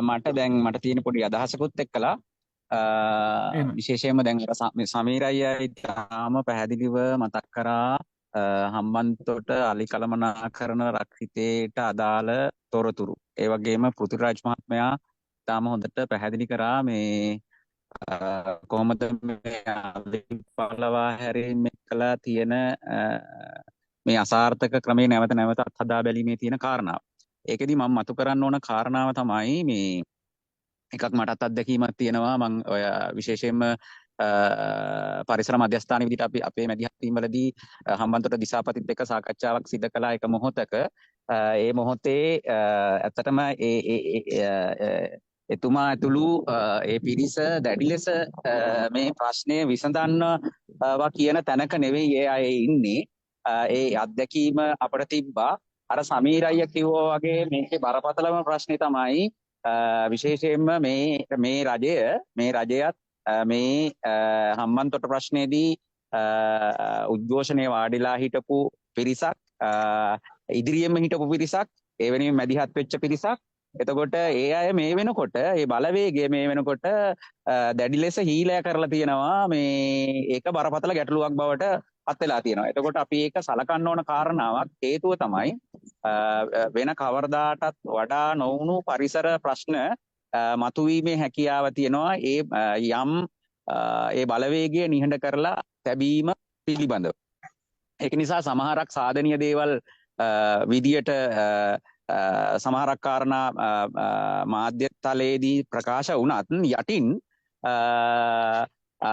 මට තියෙන පොඩි අදහසකුත් එක්කලා විශේෂයෙන්ම දැන් සමීර අයියා ඉතාම පැහැදිලිව මතක් කරා හම්බන්තොට අලි කළමනාකරණ රක්ෂිතේට අදාළ තොරතුරු. ඒ වගේම පෘථිරාජ් මහත්මයා ඉතාම හොඳට පැහැදිලි කරා මේ කොහොමද මේ අලි පළවා හැරීම කළා තියෙන මේ අසාර්ථක ක්‍රමයේ නැවත නැවත අත්හදා බැලීමේ තියෙන කාරණාව. ඒකෙදි මම මතු කරන්න ඕන කාරණාව තමයි මේ එකක් මටත් අත්දැකීමක් තියෙනවා. මම ඔය විශේෂයෙන්ම පරිසර මධ්‍යස්ථාන විදිහට අපි අපේ මැදිහත් වීම වලදී හම්බන්තොට දිසාපතිත් එක්ක සාකච්ඡාවක් සිදු කළා එක මොහොතක. ඒ මොහොතේ ඇත්තටම එතුමා ඇතුළු ඒ පිරිස දැඩි ලෙස මේ ප්‍රශ්නය විසඳන්නවා කියන තැනක නෙවෙයි ඒ අය ඉන්නේ. ඒ අත්දැකීම අපිට තිබ්බා. අර සමීර අයියා කිව්වා වගේ මේකේ බරපතලම ප්‍රශ්නේ තමයි විශේෂයෙන්ම මේ රජයත් මේ හම්බන්තොට ප්‍රශ්නයේදී උද්ඝෝෂණයේ වාඩිලා හිටපු පිරිසක් ඉදිරියෙම හිටපු පිරිසක් ඒ වෙනුවෙන් මැදිහත් වෙච්ච පිරිසක්. එතකොට ඒ අය මේ වෙනකොට ඒ බලවේගය මේ වෙනකොට දැඩි ලෙස හීලෑ කරලා තියෙනවා. මේ ඒක බරපතල ගැටලුවක් බවට පත් වෙලා තියෙනවා. එතකොට අපි ඒක සලකන්න ඕන කාරණාවක් හේතුව තමයි වෙන කවරදාටත් වඩා නොවුණු පරිසර ප්‍රශ්න මතුවීමේ හැකියාව තියෙනවා. ඒ බලවේගය නිහඬ කරලා තැබීම පිළිබඳව. ඒක නිසා සමහරක් සාධනීය දේවල් විදියට සමහරක් කාරණා මාධ්‍ය තලයේදී ප්‍රකාශ වුණත් යටින්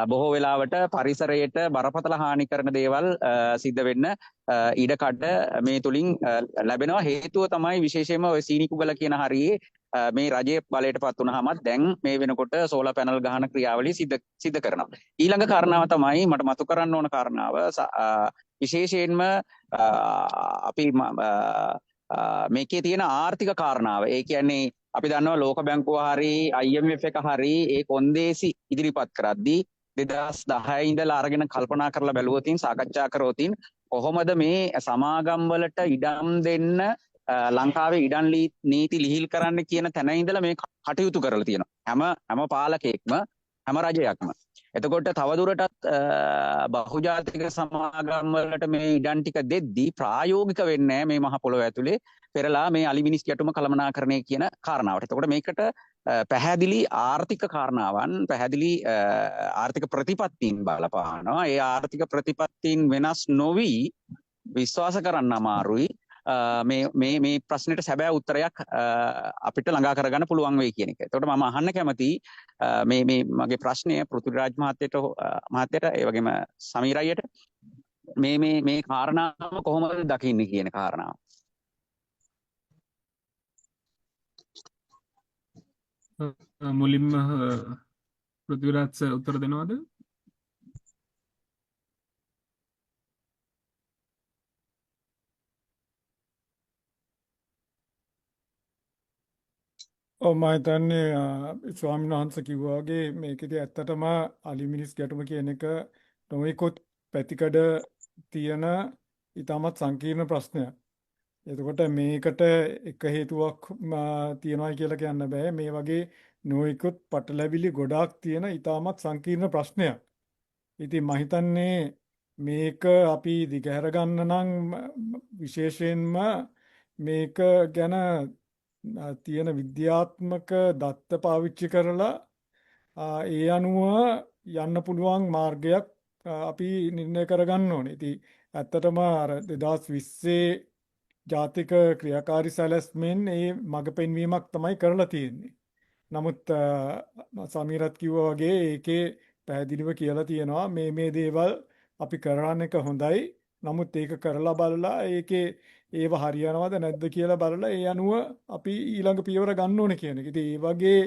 බොහෝ වෙලාවට පරිසරයට බරපතල හානි කරන දේවල් සිද්ධ වෙන්න ඉඩකඩ මේ තුලින් ලැබෙනවා. හේතුව තමයි විශේෂයෙන්ම ඔය සීනිකුගල කියන හරියේ මේ රජයේ බලයටපත් වුණාමත් දැන් මේ වෙනකොට සෝලාර් පැනල් ගහන ක්‍රියාවලිය සිද්ධ කරනවා. ඊළඟ කාරණාව තමයි මට මතු කරන්න ඕන කාරණාව විශේෂයෙන්ම අපි මේකේ තියෙන ආර්ථික කාරණාව. ඒ කියන්නේ අපි දන්නවා ලෝක බැංකුව හරි IMF එක හරි ඒ කොන්දේසි ඉදිරිපත් කරද්දී 2010 ඉඳලා අරගෙන කල්පනා කරලා බැලුවොතින් සාකච්ඡා කරවොතින් කොහොමද මේ සමාගම් වලට ඉඩම් දෙන්න ලංකාවේ නීති ලිහිල් කරන්න කියන තැන ඉඳලා මේ කටයුතු කරලා තියෙනවා. හැම පාලකයෙක්ම හැම රජයක්ම. එතකොට තවදුරටත් බහුජාතික සමාගම් වලට මේ ඉඩම් ටික දෙද්දී ප්‍රායෝගික වෙන්නේ මේ මහ පොළොව ඇතුලේ පෙරලා මේ අලිමිනිස් ගැටුම කළමනාකරණය කියන කාරණාවට. එතකොට මේකට පැහැදිලි ආර්ථික කාරණාවන් පැහැදිලි ආර්ථික ප්‍රතිපත්තීන් බලපානවා. ඒ ආර්ථික ප්‍රතිපත්තීන් වෙනස් නොවි විශ්වාස කරන්න අමාරුයි. මේ ප්‍රශ්නෙට සැබෑ උත්තරයක් අපිට ළඟා කරගන්න පුළුවන් වෙයි කියන එක. එතකොට මම අහන්න කැමති මේ මගේ ප්‍රශ්නය පෘථිවිරාජ් මහත්තයට ඒ වගේම සමීර අයියට මේ කාරණාව කොහොමද දකින්නේ කියන කාරණාව. මුලින්ම පෘථිවිරාජ් උත්තර දෙනවද? ඔව් මම හිතන්නේ ස්වාමීන් වහන්සේ කිව්වා වගේ මේකේදී ඇත්තටම අලිමිනිස් ගැටුම කියන එක නොයෙකුත් පැතිකඩ තියෙන ඉතාමත් සංකීර්ණ ප්‍රශ්නයක්. එතකොට මේකට එක හේතුවක් තියනවා කියලා කියන්න බෑ. මේ වගේ නොයෙකුත් පටලැවිලි ගොඩාක් තියෙන ඉතාමත් සංකීර්ණ ප්‍රශ්නයක්. ඉතින් මම හිතන්නේ මේක අපි දිගහැර ගන්න නම් විශේෂයෙන්ම මේක ගැන තියෙන විද්‍යාත්මක දත්ත පාවිච්චි කරලා ඒ අනුව යන්න පුළුවන් මාර්ගයක් අපි නිර්ණය කරගන්න ඕනේ. ඉතින් ඇත්තටම අර 2020 ජාතික ක්‍රියාකාරී සැලැස්මෙන් මේ මඟ පෙන්වීමක් තමයි කරලා තියෙන්නේ. නමුත් සමීරත් කිව්වා වගේ ඒකේ පැහැදිලිව කියලා තියෙනවා මේ දේවල් අපි කරන එක හොඳයි. නමුත් ඒක කරලා බලලා ඒකේ ඒව හරියනවද නැද්ද කියලා බලලා ඒ අනුව අපි ඊළඟ පියවර ගන්න ඕනේ කියන එක. ඉතින් මේ වගේ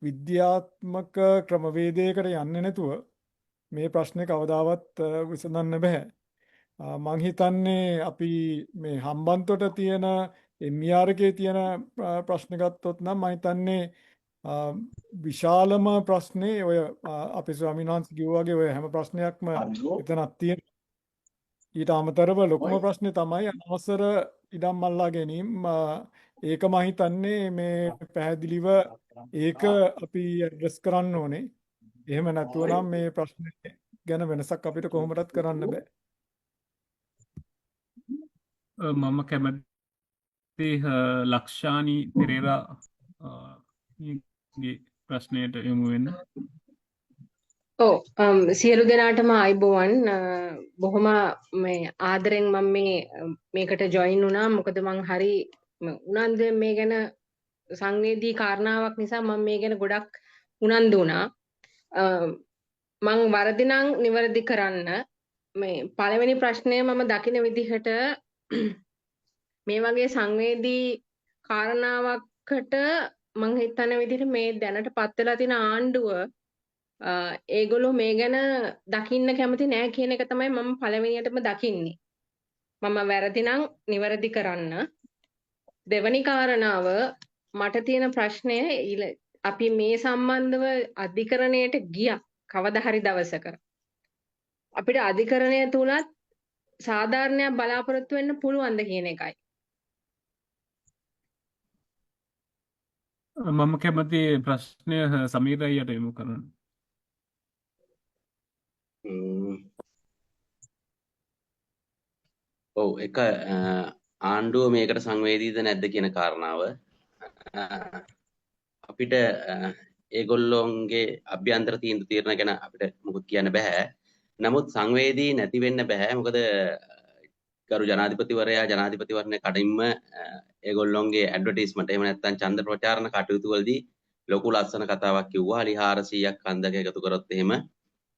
විද්‍යාත්මක ක්‍රමවේදයකට යන්නේ නැතුව මේ ප්‍රශ්නේ කවදාවත් විසඳන්න බෑ. මං හිතන්නේ අපි මේ හම්බන්තොට තියෙන MER එකේ තියෙන ප්‍රශ්න ගත්තොත් නම් මං හිතන්නේ විශාලම ප්‍රශ්නේ ඔය අපේ ස්වාමීන් වහන්සේ කිව්වා වගේ ඔය හැම ප්‍රශ්නයක්ම එතනක් තියෙන. ඊට අමතරව ලොකුම ප්‍රශ්නේ තමයි අනවසර ඉඩම් මල්ලා ගැනීම. ඒක මම හිතන්නේ මේ පැහැදිලිව ඒක අපි ඇඩ්‍රස් කරන්න ඕනේ. එහෙම නැතුව නම් මේ ප්‍රශ්නේ ගැන වෙනසක් අපිට කොහොමදත් කරන්න බෑ. මම කැමති ලක්ෂානි පෙරේරා ගේ ප්‍රශ්නයට යොමු වෙන්න. ඔව් සියලු දෙනාටම ආයිබෝවන්. බොහොම මේ ආදරෙන් මම මේකට ජොයින් වුණා. මොකද මං හරි උනන්දුවෙන් මේ ගැන සංවේදී කාරණාවක් නිසා මම මේ ගැන ගොඩක් උනන්දු වුණා. මං වරදි නම් නිවැරදි කරන්න මේ පළවෙනි ප්‍රශ්නය මම දකින විදිහට මේ වගේ සංවේදී කාරණාවකට මං හිතන විදිහට මේ දැනට පත් වෙලා තියෙන ආණ්ඩුව ඒගොල්ලෝ මේ ගැන දකින්න කැමති නෑ කියන එක තමයි මම පළවෙනියටම දකින්නේ. මම වැරදි නම් නිවැරදි කරන්න. දෙවැනි කාරණාව මට තියෙන ප්‍රශ්නය අපි මේ සම්බන්ධව අධිකරණයට ගියා කවදා හරි දවසක. අපිට අධිකරණය තුලත් සාධාරණයක් බලාපොරොත්තු වෙන්න පුළුවන්ද කියන එකයි. මම කැමති ප්‍රශ්නය සමීර අයියට යොමු කරන්න. ඔව් එක ආණ්ඩුව මේකට සංවේදීද නැද්ද කියන කාරණාව අපිට ඒගොල්ලෝන්ගේ අභ්‍යන්තර තීරණ ගැන අපිට මොකද කියන්න බෑ. නමුත් සංවේදී නැති වෙන්න බෑ. මොකද ගරු ජනාධිපතිවරයා ජනාධිපතිවරණය කඩින්ම ඒගොල්ලොන්ගේ ඇඩ්වර්ටයිස්මන්ට් එහෙම නැත්නම් ඡන්ද ප්‍රචාරණ කටයුතු වලදී ලොකු ලස්සන කතාවක් කිව්වා. අලි 400ක් හන්දක එකතු කරොත් එහෙම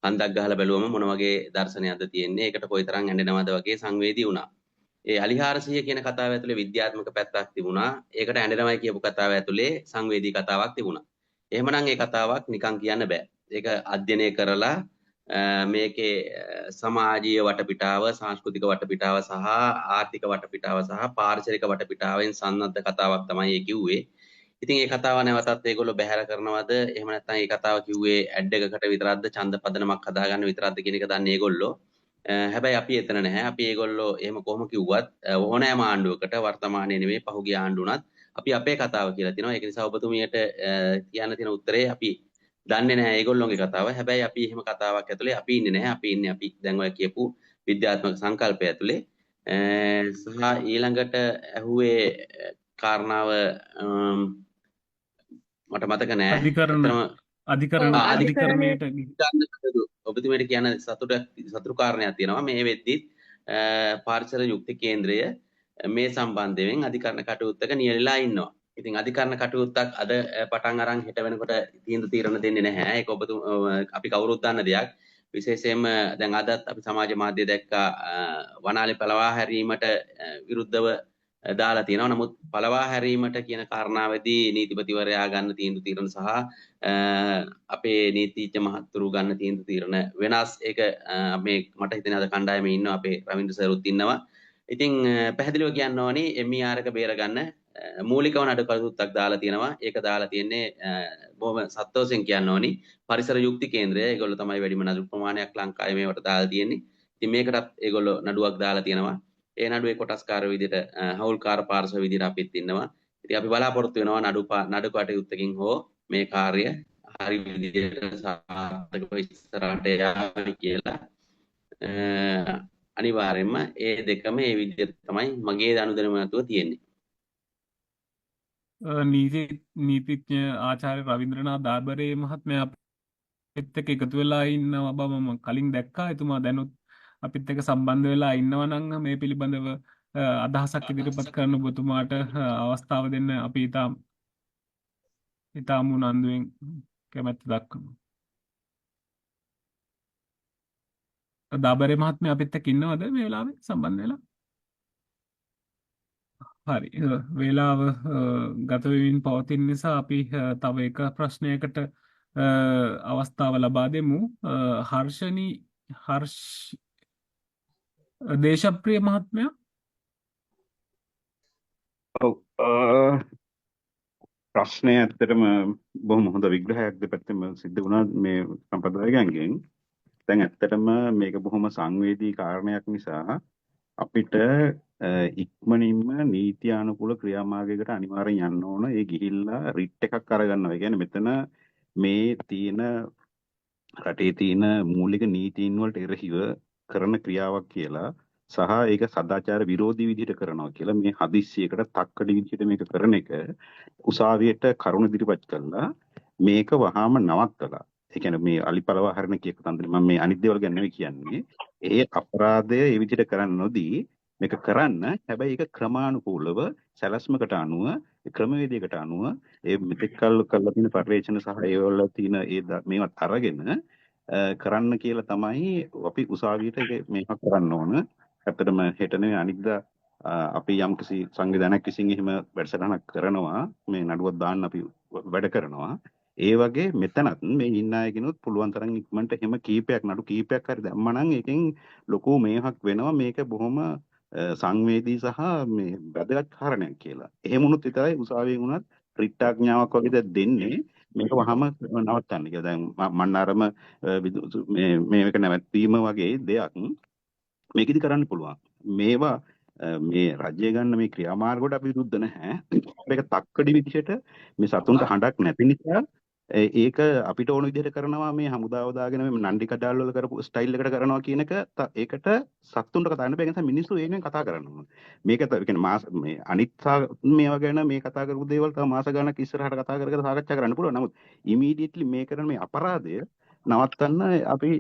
හන්දක් ගහලා බැලුවම මොන වගේ දර්ශනයක්ද තියෙන්නේ. ඒකට කොයිතරම් ඇඬෙනවද වගේ සංවේදී වුණා. ඒ අලි 400 කියන කතාව ඇතුලේ විද්‍යාත්මක පැත්තක් තිබුණා. ඒකට ඇඬෙනවයි කියපු කතාව ඇතුලේ සංවේදී කතාවක් තිබුණා. එහෙමනම් ඒ කතාවක් නිකන් කියන්න බෑ. ඒක අධ්‍යයනය කරලා මේකේ සමාජීය වටපිටාව, සංස්කෘතික වටපිටාව සහ ආර්ථික වටපිටාව සහ පාරිසරික වටපිටාවෙන් සන්නද්ධ කතාවක් තමයි ඒ කිව්වේ. ඉතින් ඒ කතාව නැවතත් ඒගොල්ලෝ බැහැර කරනවද? එහෙම නැත්නම් ඒ කතාව කිව්වේ ඇඩ් එකකට විතරක්ද, ඡන්ද පදනමක් හදාගන්න විතරක්ද කියන එක දන්නේ ඒගොල්ලෝ. හැබැයි අපි එතන නැහැ. අපි ඒගොල්ලෝ එහෙම කොහොම කිව්වත් ඕනෑම ආණ්ඩුවකට වර්තමානයේ නෙමෙයි පහුගිය ආණ්ඩුණත් අපි අපේ කතාව කියලා තියෙනවා. ඒක නිසා ඔබතුමියට කියන්න තියෙන උත්තරේ අපි දන්නේ නැහැ ඒගොල්ලෝගේ කතාව. හැබැයි අපි එහෙම කතාවක් ඇතුලේ අපි ඉන්නේ නැහැ. අපි ඉන්නේ අපි දැන් ඔය කියපු විද්‍යාත්මක සංකල්පය ඇතුලේ. සහ ඊළඟට ඇහුවේ කාරණාව මට මතක නෑ. අධිකරණ ඇත්තම අධිකරණයට ඔබතුමීට කියන සතුටු කාරණයක් තියෙනවා. මේ වෙද්දිත් පාරිසර යුක්ති කේන්ද්‍රය මේ සම්බන්ධයෙන් අධිකරණ කටයුත්තක නියැලලා ඉන්නවා. ඉතින් අධිකරණ කටයුත්තක් අද පටන් අරන් හෙට වෙනකොට තීරණ දෙන්නේ නැහැ. ඒක අපි කවුරුත් දන්න දෙයක්. විශේෂයෙන්ම දැන් අදත් අපි සමාජ මාධ්‍ය දැක්කා වනාලි පළවා හැරීමට විරුද්ධව දාලා තියෙනවා. නමුත් පළවා හැරීමට කියන කාරණාවේදී නීතිපතිවරයා ගන්න තීරණ සහ අපේ නීතිඥ මහත්තුරු ගන්න තීරණ වෙනස්. ඒක මේ මට හිතෙන අද කණ්ඩායමේ ඉන්නවා අපේ රවින්ද්‍ර සරුත් ඉන්නවා. ඉතින් පැහැදිලිව කියන්න ඕනි MER එක බේර ගන්න මූලිකව නඩු කටයුත්තක් දාලා තියෙනවා. ඒක දාලා තියෙන්නේ බොහොම සත්වෝසෙන් කියන්න ඕනි පරිසර යුක්ති කේන්ද්‍රය. ඒගොල්ලෝ තමයි වැඩිම නඩු ප්‍රමාණයක් ලංකාවේ මේවට දාලා තියෙන්නේ. ඉතින් මේකටත් ඒගොල්ලෝ නඩුවක් දාලා තියෙනවා. ඒ නඩුවේ කොටස්කාර විදිහට හවුල්කාර පාර්ශ්ව විදිහට අපිත් ඉන්නවා. ඉතින් අපි බලාපොරොත්තු වෙනවා නඩු කටයුත්තකින් හෝ මේ කාර්ය හරි විදිහට සාර්ථකව ඉස්සරහට යාවි කියලා. අනිවාර්යයෙන්ම ඒ දෙකම ඒ විදිහට තමයි මගේ දනුදැනුම නැතුව තියෙන්නේ. නීතිඥ ආචාර්ය රවීන්ද්‍රනාත් දාබරේ මහත්මයා අපිත් එක්ක එකතු වෙලා ඉන්නවා බව මම කලින් දැක්කා. එතුමා දැනුත් අපිත් එක්ක සම්බන්ධ වෙලා ඉන්නවා නම් මේ පිළිබඳව අදහසක් ඉදිරිපත් කරන්න ඔබතුමාට අවස්ථාව දෙන්න අපි ඉතාම උනන්දුවෙන් කැමැත්ත දක්වනවා. දාබරේ මහත්මයා අපිත් එක්ක ඉන්නවද මේ වෙලාවේ සම්බන්ධ වෙලා? හරි. වේලාව ගත වෙමින් පවතින නිසා අපි තව එක ප්‍රශ්නයකට අවස්ථාව ලබා දෙමු. හර්ෂ දේශප්‍රිය මහත්මයා. ඔව් ප්‍රශ්නය ඇත්තටම බොහොම හොඳ විග්‍රහයක් දෙපැත්තෙම සිද්ධ වුණා මේ සම්ප්‍රදායයන්ගෙන්. දැන් ඇත්තටම මේක බොහොම සංවේදී කාරණයක් නිසා අපිට ඉක්මනින්ම නීත්‍යානුකූල ක්‍රියාමාර්ගයකට අනිවාර්යෙන් යන්න ඕන. ඒ ගිහිල්ලා රිට් එකක් අරගන්නවා. ඒ කියන්නේ මෙතන මේ තියෙන රටේ තියෙන මූලික නීතීන් වලට එරෙහිව කරන ක්‍රියාවක් කියලා සහ ඒක සදාචාර විරෝධී විදිහට කරනවා කියලා මේ හදිස්සියකට තක්කඩි විදිහට මේක කරන එක උසාවියට කරුණ ඉදිරිපත් කළා මේක වහාම නවත්තලා. ඒ කියන්නේ මේ අලිපලවා හරින කියක තන්ත්‍රය මම මේ අනිත් දේවල් ගැන නෙවෙයි කියන්නේ. ඒ අපරාධය ඒ විදිහට කරන්න නොදී මේක කරන්න හැබැයි ඒක ක්‍රමානුකූලව සැලැස්මකට අනුව ක්‍රමවේදයකට අනුව ඒ මෙතෙක් කල් කරලා තියෙන පරිවේෂණ සහ ඒවල තියෙන මේවත් අරගෙන කරන්න කියලා තමයි අපි උසාවියට මේක කරන්න ඕන. ඇත්තටම හෙට නෙවෙයි අනිද්දා අපි යම්කිසි සංවිධානයක් විසින් එහෙම වැඩසටහනක් කරනවා මේ නඩුවක් දාන්න අපි වැඩ කරනවා. ඒ වගේ මෙතනත් මේ ඉන්න අයගෙනුත් පුළුවන් තරම් ඉක්මනට එහෙම නඩු කීපයක් හරි දැම්මනම් ඒකෙන් ලොකු මේහක් වෙනවා. මේක බොහොම සංවේදී සහ මේ වැදගත් කාරණයක් කියලා. එහෙම වුණොත් විතරයි උසාවියෙන් උනත් රිට්ටාඥාවක් වගේ දෙන්නේ මේක වහම නවත්තන්න කියලා. දැන් මන්නාරම මේක නැවැත්වීම වගේ දෙයක් මේකෙදි කරන්න පුළුවන්. මේවා මේ රජය ගන්න මේ ක්‍රියාමාර්ගවලට අපි විරුද්ධ නැහැ. මේක තක්කඩි විදිහට මේ සතුන්ට හඬක් නැති නිසා ඒක අපිට ඕන විදිහට කරනවා මේ හමුදාව දාගෙන මේ නණ්ඩි කඩාල් වල කරපු ස්ටයිල් එකට කරනවා කියන එක ඒකට සතුන්ට කතා කරන්න බෑ. ඒ නිසා මිනිස්සු ඒනෙන් කතා කරනවා. මේක කියන්නේ මාස මේ අනිත් මේවා ගැන මේ කතා කරපු දේවල් තව මාස ගණනක් ඉස්සරහට කතා කර සාකච්ඡා කරන්න පුළුවන්. නමුත් ඉමීඩියට්ලි මේ කරන මේ අපරාධය නවත්තන්න අපි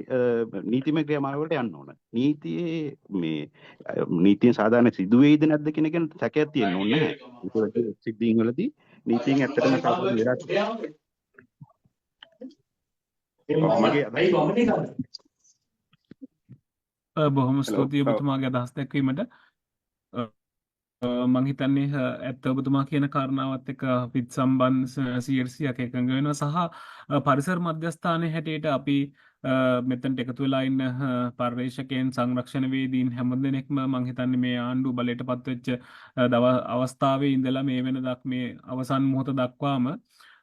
නීතිමය ක්‍රියාමාර්ගවලට යන්න ඕන. නීතියෙන් සාධාරණ සිදුවේයිද නැද්ද කියන එක ගැන සැකයක් තියෙන්න ඕනේ නැහැ. ඒක සිද්ධීන් වලදී නීතියෙන් ඇත්තටම සාධාරණ වෙලා බොහොම ස්තුතියි ඔබතුමාගේ අදහස් දැක්වීමට. මං හිතන්නේ ඇත්ත ඔබතුමා කියන කාරණාවත් එක්ක අපිත් සම්බන්ධ 100%ක් එකඟ වෙනවා සහ පරිසර මධ්‍යස්ථානයේ හැටියට අපි මෙතනට එකතු වෙලා ඉන්න පර්යේෂකයන් සංරක්ෂණවේදීන් හැමදෙනෙක්ම මං හිතන්නේ මේ ආණ්ඩුව බලයට පත්වෙච්ච අවස්ථාවේ ඉඳලා මේ වෙනදක් මේ අවසන් මොහොත දක්වාම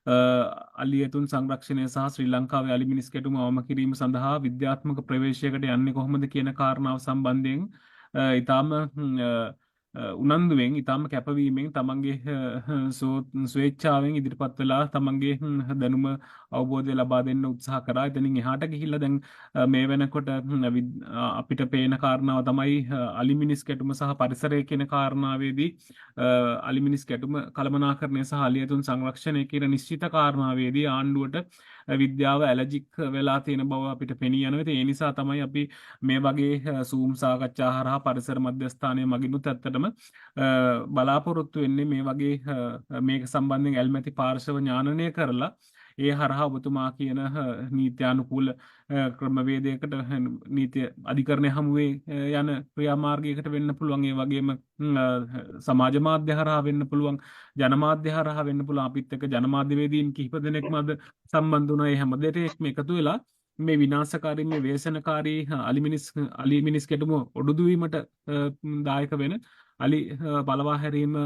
අලියතුන් සංරක්ෂණය සහ ශ්‍රී ලංකාවේ අලි මිනිස් ගැටුම අවම කිරීම සඳහා විද්‍යාත්මක ප්‍රවේශයකට යන්නේ කොහොමද කියන කාරණාව සම්බන්ධයෙන් ඊටාම උනන්දුවෙන් ඊටාම කැපවීමෙන් තමන්ගේ ස්වේච්ඡාවෙන් ඉදිරිපත් වෙලා තමන්ගේ දැනුම අවබෝධය ලබා දෙන්න උත්සාහ කරා. එතනින් එහාට ගිහිල්ලා දැන් මේ වෙනකොට අපිට පේන කාරණාව තමයි අලි මිනිස් ගැටුම සහ පරිසරය කියන කාරණාවේදී අලි මිනිස් ගැටුම කළමනාකරණය සහ අලියතුන් සංරක්ෂණය කියන නිශ්චිත කාරණාවේදී ආණ්ඩුවට විද්‍යාව ඇලර්ජික් වෙලා තියෙන බව අපිට පෙනී යනවා. ඒ නිසා තමයි අපි මේ වගේ සූම් සාකච්ඡා හරහා පරිසර මධ්‍යස්ථානය මගිනුත් ඇත්තටම බලාපොරොත්තු වෙන්නේ මේ වගේ මේක සම්බන්ධයෙන් ඇල්මැති පාර්ශව ඥානනය කරලා ඒ හරහා ඔබතුමා කියන නීත්‍යානුකූල ක්‍රමවේදයකට නීති අධිකරණය හමුවේ යන ක්‍රියාමාර්ගයකට වෙන්න පුළුවන්. ඒ වගේම සමාජ මාධ්‍ය හරහා වෙන්න පුළුවන්, ජනමාධ්‍ය හරහා වෙන්න පුළුවන්. අපිත් එක්ක ජනමාධ්‍යවේදීන් කිහිප දෙනෙක්ම අද සම්බන්ධ වුණා. ඒ හැම දෙයකම එකතු වෙලා මේ විනාශකාරී මේ ව්‍යසනකාරී අලි මිනිස් ගැටුම ඔඩුදුවීමට දායක වෙන අලි පළවා හැරීම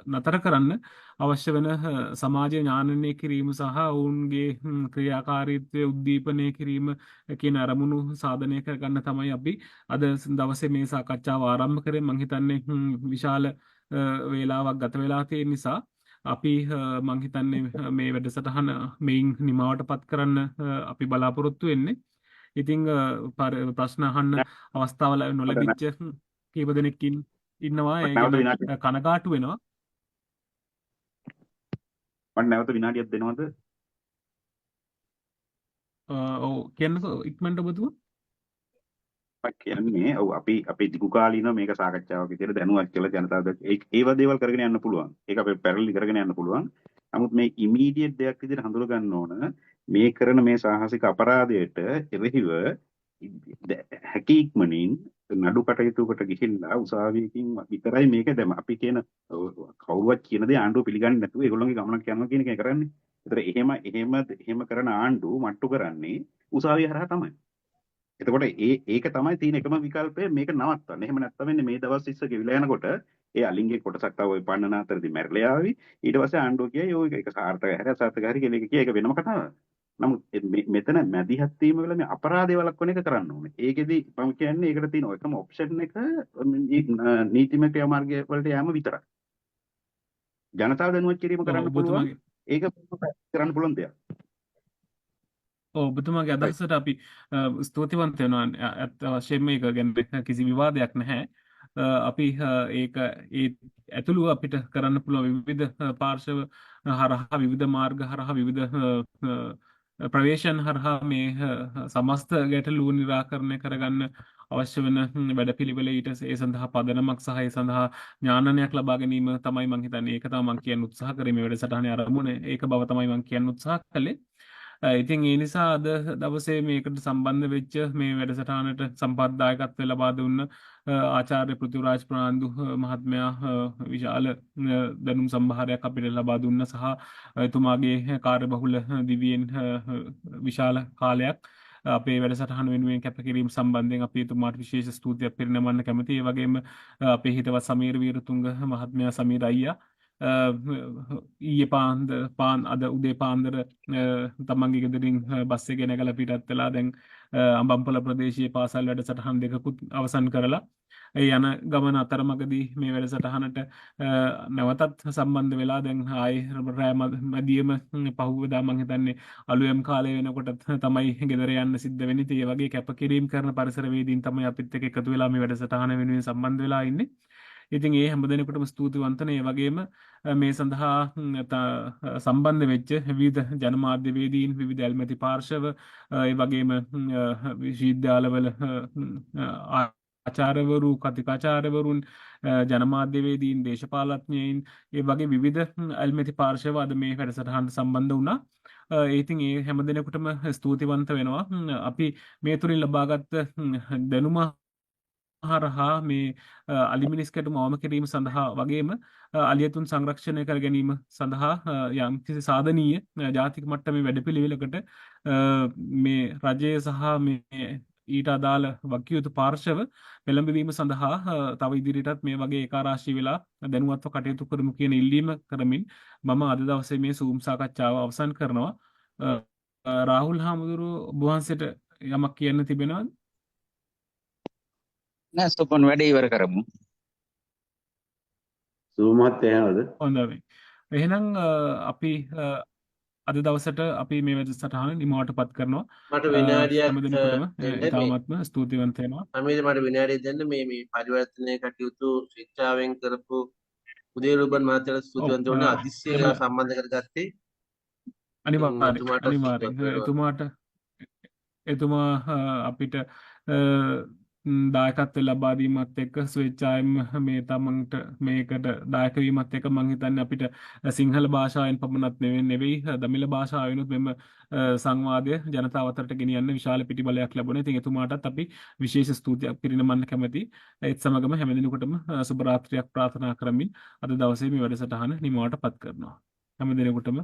නතර කරන්න අවශ්‍ය වෙන සමාජ ඥානනය කිරීම සහ ඔවුන්ගේ ක්‍රියාකාරීත්වය උද්දීපනය කිරීම කියන අරමුණු සාධනය කරගන්න තමයි අපි අද දවසේ මේ සාකච්ඡාව ආරම්භ කරේ. මම හිතන්නේ විශාල වේලාවක් ගත වෙලා තියෙන නිසා අපි මං හිතන්නේ මේ වැඩසටහන මෙයින් නිමාවටපත් කරන්න අපි බලාපොරොත්තු වෙන්නේ. ඉතින් ප්‍රශ්න අහන්න අවස්ථාව නොලැබිච්ච කීප දෙනෙක් ඉන්නවා. ඒ ගැන කනගාටු වෙනවා. මට නැවත විනාඩියක් දෙනවද? ඔව් කියන්නකෝ ඉක්මනට ඔබතුමා. කියන්නේ ඔව් අපි දිගු කාලීනව මේක සාකච්ඡාවක් විදිහට දැනුවත් කළ ජනතාවට ඒව දේවල් කරගෙන යන්න පුළුවන්. ඒක අපි පැරලි කරගෙන යන්න පුළුවන්. නමුත් මේ ඉමීඩියට් දෙයක් විදිහට හඳුනා ගන්න ඕන මේ කරන මේ සාහසික අපරාධයට එරෙහිව හැකි ඉක්මනින් නඩු කටයුතුකට ගිහිල්ලා උසාවියකින් විතරයි මේක දැම අපි කියන කවුරුවත් කියන දේ ආණ්ඩුව පිළිගන්නේ නැතුව ඒගොල්ලෝගේ ගමනක් යනවා කියන එක කරන්නේ. ඒතර එහෙම කරන ආණ්ඩුව මට්ටු කරන්නේ උසාවිය හරහා තමයි. එතකොට ඒක තමයි තියෙන එකම විකල්පය මේක නවත්තන්න. එහෙම නැත්නම් වෙන්නේ මේ දවස් 20 ගෙවිලා යනකොට ඒ අලින්ගේ කොටසක් තව ওই පන්නන අතරදී මැරිලා ආවි. ඊට පස්සේ ආණ්ඩුව කියයි ඔය ඒක සාර්ථකයි හරි අසාර්ථකයි හරි කියලා එක කිය ඒක වෙනම කතාවක්. නමුත් මෙතන මැදිහත් වීම වෙලා මේ අපරාධය වළක්වන එක කරන්න ඕනේ. ඒකෙදි මම කියන්නේ ඒකට තියෙන එකම ඔප්ෂන් එක නීතිමය ක්‍රියාමාර්ගය වලට යෑම විතරයි. ජනතාව දැනුවත් කිරීම කරන්න පුළුවන්. ඒක කරන්න පුළුවන් දෙයක්. ඔබතුමාගේ අදහසට අපි ස්තුතිවන්ත වෙනවා. ඇත්ත වශයෙන්ම ඒක ගැන කිසි විවාදයක් නැහැ. අපි ඒක ඒ ඇතුළු අපිට කරන්න පුළුවන් විවිධ පාර්ශව හරහා විවිධ මාර්ග හරහා විවිධ ප්‍රවේශන් හරහා මේ සමස්ත ගැටලු නිරාකරණය කරගන්න අවශ්‍ය වෙන වැඩපිළිවෙල ඊට ඒ සඳහා පදනමක් සහ ඒ සඳහා ඥානනයක් ලබා ගැනීම තමයි මම හිතන්නේ. ඒක තමයි මම කියන්න උත්සාහ කරේ මේ වැඩසටහනේ අරමුණ. ඒක බව තමයි මම කියන්න උත්සාහ කළේ. ඉතින් ඒ නිසා අද දවසේ මේකට සම්බන්ධ වෙච්ච මේ වැඩසටහනට සම්පත්දායකත්වය ලබා දුන්න ආචාර්ය පෘථිවිරාජ් ප්‍රනාන්දු මහත්මයා විශාල දැනුම් සම්භාරයක් අපිට ලබා දුන්න සහ එතුමාගේ කාර්යබහුල දිවියෙන් විශාල කාලයක් අපේ වැඩසටහන වෙනුවෙන් කැපකිරීම සම්බන්ධයෙන් අපි එතුමාට විශේෂ ස්තුතියක් පිරිනමන්න කැමතියි. ඒ වගේම අපේ හිතවත් සමීර වීරතුංග මහත්මයා සමීර අයියා ඊයේ අද උදේ පාන්දර තමන්ගේ ගෙදරින් බස් එකේ නැගලා පිටත් වෙලා දැන් අඹම්පොළ ප්‍රදේශයේ පාසල් වැඩසටහන් දෙකකුත් අවසන් කරලා ඒ යන ගමන අතරමඟදී මේ වැඩසටහනට නැවතත් සම්බන්ධ වෙලා දැන් ආයේ රෑ මදියම පහුවදා මං හිතන්නේ අලුයම් කාලය වෙනකොට තමයි ගෙදර යන්න සිද්ධ වෙන්නේ. ඒ වගේ කැපකිරීම කරන පරිසරවේදීන් තමයි අපිත් එක්ක එකතු වෙලා මේ වැඩසටහන වෙනුවෙන් සම්බන්ධ වෙලා ඉන්නේ. ඉතින් ඒ හැම දෙනෙකුටම ස්තුතිවන්තන. ඒ වගේම මේ සඳහා සම්බන්ධ වෙච්ච විවිධ ජනමාධ්‍යවේදීන් විවිධ ඇල්මැති පාර්ශව ඒ වගේම විශ්වවිද්‍යාලවල ආචාර්යවරු කතිකාචාර්යවරුන් ජනමාධ්‍යවේදීන් දේශපාලඥයින් ඒ වගේ විවිධ ඇල්මැති පාර්ශව අද මේ වැඩසටහනට සම්බන්ධ වුණා. ඉතින් ඒ හැම දෙනෙකුටම ස්තුතිවන්ත වෙනවා. අපි මේ තුලින් ලබාගත් දැනුම හරහා මේ අලි මිනිස් ගැටුම අවම කිරීම සඳහා වගේම අලියතුන් සංරක්ෂණය කර ගැනීම සඳහා යම්කිසි සාධනීය ජාතික මට්ටමේ වැඩපිළිවෙලකට මේ රජය සහ මේ ඊට අදාළ වකියුතු පාර්ශව පෙළඹවීම සඳහා තව ඉදිරියටත් මේ වගේ ඒකාරාශී වෙලා දැනුවත්ව කටයුතු කරමු කියන ඉල්ලීම කරමින් මම අද දවසේ මේ Zoom සාකච්ඡාව අවසන් කරනවා. රාහුල් හාමුදුරුවෝ ඔබ වහන්සේට යමක් කියන්න තිබෙනවද? නෑ සුපන් වැඩේ ඉවර කරමු. සූමත් එහෙමද? හොඳයි. එහෙනම් අපි අද දවසට අපි මේ වැඩසටහන නිමවටපත් කරනවා. මට විනාඩියක් හැම දිනකටම දෙන්න මේ ඉතාමත්ම ස්තුතිවන්ත වෙනවා. අමීර මට විනාඩියක් දෙන්න මේ පරිවර්තනයේ කටයුතු ශික්ෂාවෙන් කරපු උදේ රුබන් මහත්තයාට ඔව් ස්තුතිවන්ත වෙනවා අදිස්සියෙන් එහෙම සම්බන්ධ කරගත්තේ. ඉතින් අනිවාර්යෙන් එතුමාට එතුමා අපිට දායකත්වය ලබා දීමත් එක්ක ස්වේච්ඡාවෙන්ම මේ තමන්ට මේකට දායක වීමත් එක්ක මම හිතන්නේ අපිට සිංහල භාෂාවෙන් පමණක් නෙවෙයි දමිළ භාෂාවෙනුත් මෙම සංවාදය ජනතාව අතරට ගෙනියන්න විශාල පිටිබලයක් ලැබුණා. ඉතින් එතුමාටත් අපි විශේෂ ස්තුතියක් පිරිනමන්න කැමැති. ඒත් සමගම හැම දිනෙකටම සුබ රාත්‍රියක් ප්‍රාර්ථනා කරමින් අද දවසේ මේ වැඩසටහන නිමවටපත් කරනවා. හැම දිනෙකටම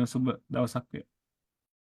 සුබ දවසක් වේ.